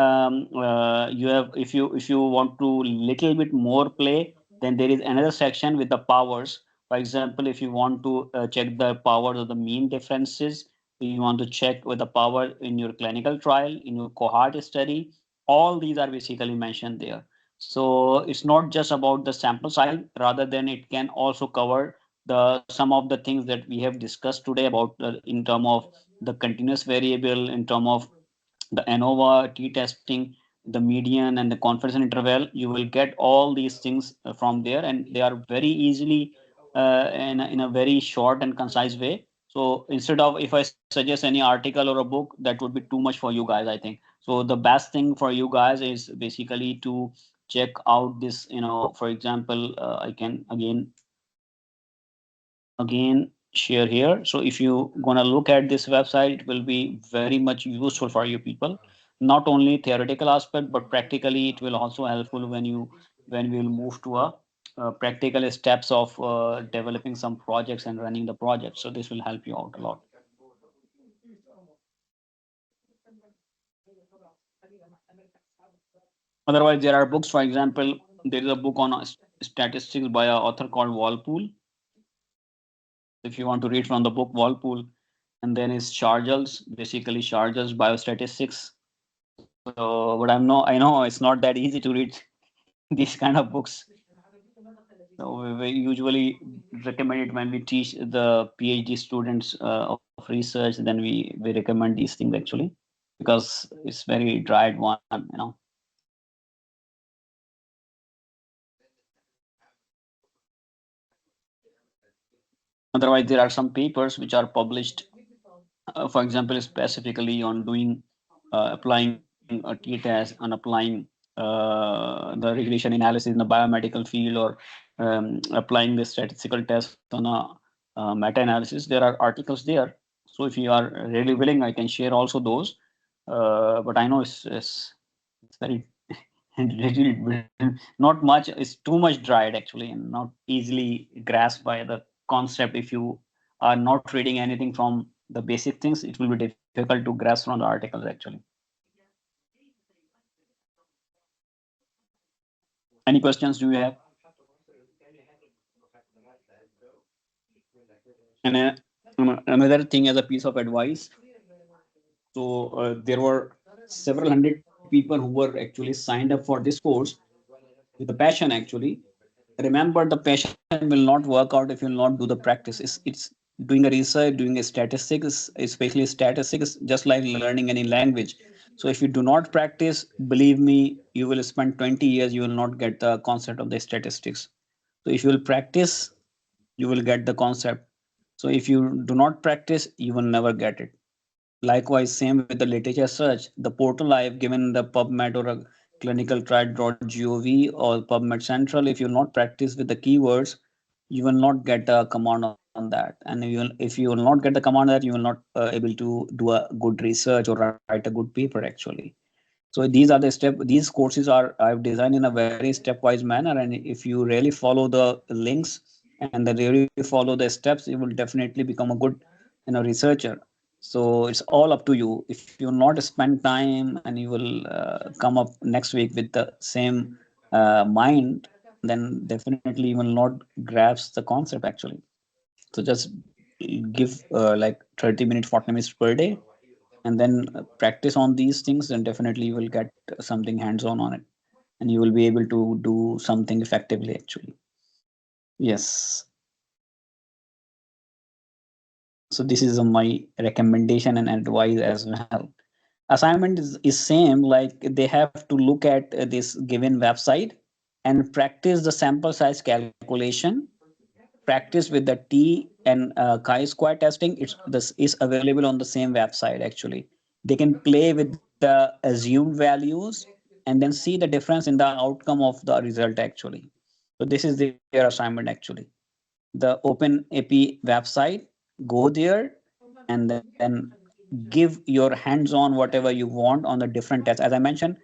you have, if you want to little bit more play, then there is another section with the powers. For example, if you want to check the powers of the mean differences, you want to check with the power in your clinical trial, in your cohort study, all these are basically mentioned there. So it's not just about the sample size, rather than it can also cover the some of the things that we have discussed today about in term of the continuous variable, in term of the ANOVA, t-testing, the median and the confidence interval. You will get all these things from there, and they are very easily in a very short and concise way. So instead of, if I suggest any article or a book, that would be too much for you guys, I think. So the best thing for you guys is basically to check out this, for example, I can again share here. So if you gonna look at this website, it will be very much useful for you people. Not only theoretical aspect, but practically it will also helpful when we will move to a practical steps of developing some projects and running the project. So this will help you out a lot. Otherwise, there are books. For example, there is a book on statistics by an author called Walpole. If you want to read from the book Walpole, and then is Charles, basically Charles Biostatistics. So, but I know it's not that easy to read these kind of books. So we usually recommend it when we teach the PhD students of research. Then we recommend these things actually, because it's very dried one. Otherwise, there are some papers which are published, for example, specifically on doing applying a t-test and applying the regression analysis in the biomedical field, or applying the statistical test on a meta-analysis. There are articles there. So if you are really willing, I can share also those. But I know it's very not much. It's too much dried actually, and not easily grasped by the concept. If you are not reading anything from the basic things, it will be difficult to grasp from the articles actually. Any questions do you have? And another thing, as a piece of advice, so there were several hundred people who were actually signed up for this course with a passion actually. Remember, the passion will not work out if you will not do the practice. It's doing a research, doing a statistics, especially statistics, just like learning any language. So if you do not practice, believe me, you will spend 20 years, you will not get the concept of the statistics. So if you will practice, you will get the concept. So if you do not practice, you will never get it. Likewise, same with the literature search. The portal I have given, the PubMed or a clinicaltrial.gov or PubMed Central. If you not practice with the keywords, you will not get a command on that. And if you will not get the command on that, you will not able to do a good research or write a good paper actually. So these are the step. These courses are I've designed in a very stepwise manner, and if you really follow the links and then really follow the steps, you will definitely become a good, researcher. So it's all up to you. If you not spend time and you will come up next week with the same mind, then definitely you will not grasp the concept actually. So just give like 30 minutes, 40 minutes per day, and then practice on these things, then definitely you will get something hands on it, and you will be able to do something effectively actually. Yes. So this is my recommendation and advice as well. Assignment is same, like they have to look at this given website and practice the sample size calculation, practice with the T and chi-square testing. This is available on the same website actually. They can play with the assumed values and then see the difference in the outcome of the result actually. So this is their assignment actually. The OpenApi website, go there and then give your hands on whatever you want on the different tests. As I mentioned,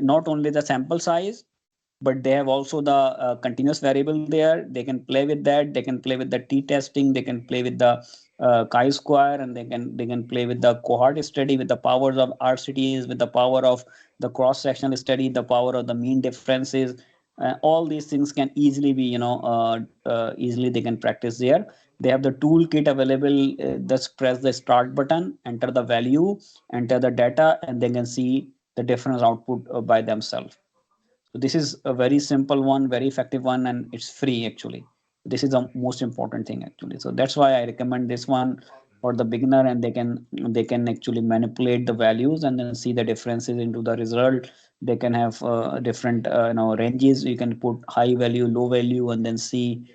not only the sample size, but they have also the continuous variable there. They can play with that. They can play with the T testing. They can play with the chi-square, and they can play with the cohort study, with the powers of RCTs, with the power of the cross-sectional study, the power of the mean differences. All these things can easily be, easily they can practice there. They have the toolkit available. Just press the start button, enter the value, enter the data, and they can see the difference output by themselves. So this is a very simple one, very effective one, and it's free actually. This is the most important thing actually. So that's why I recommend this one for the beginner, and they can actually manipulate the values and then see the differences into the result. They can have different ranges. You can put high value, low value, and then see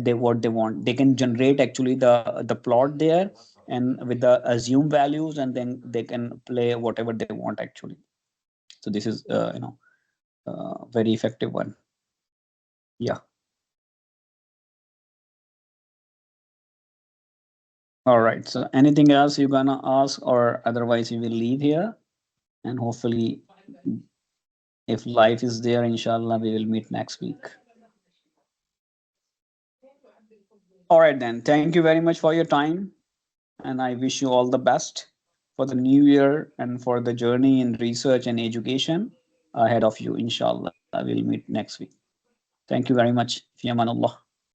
they what they want. They can generate actually the plot there and with the assume values, and then they can play whatever they want actually. So this is very effective one. Yeah. All right. So anything else you're gonna ask, or otherwise you will leave here, and hopefully, if life is there, inshallah, we will meet next week. All right then. Thank you very much for your time, and I wish you all the best for the new year and for the journey in research and education ahead of you. Inshallah, we'll meet next week. Thank you very much. Fi aman Allah.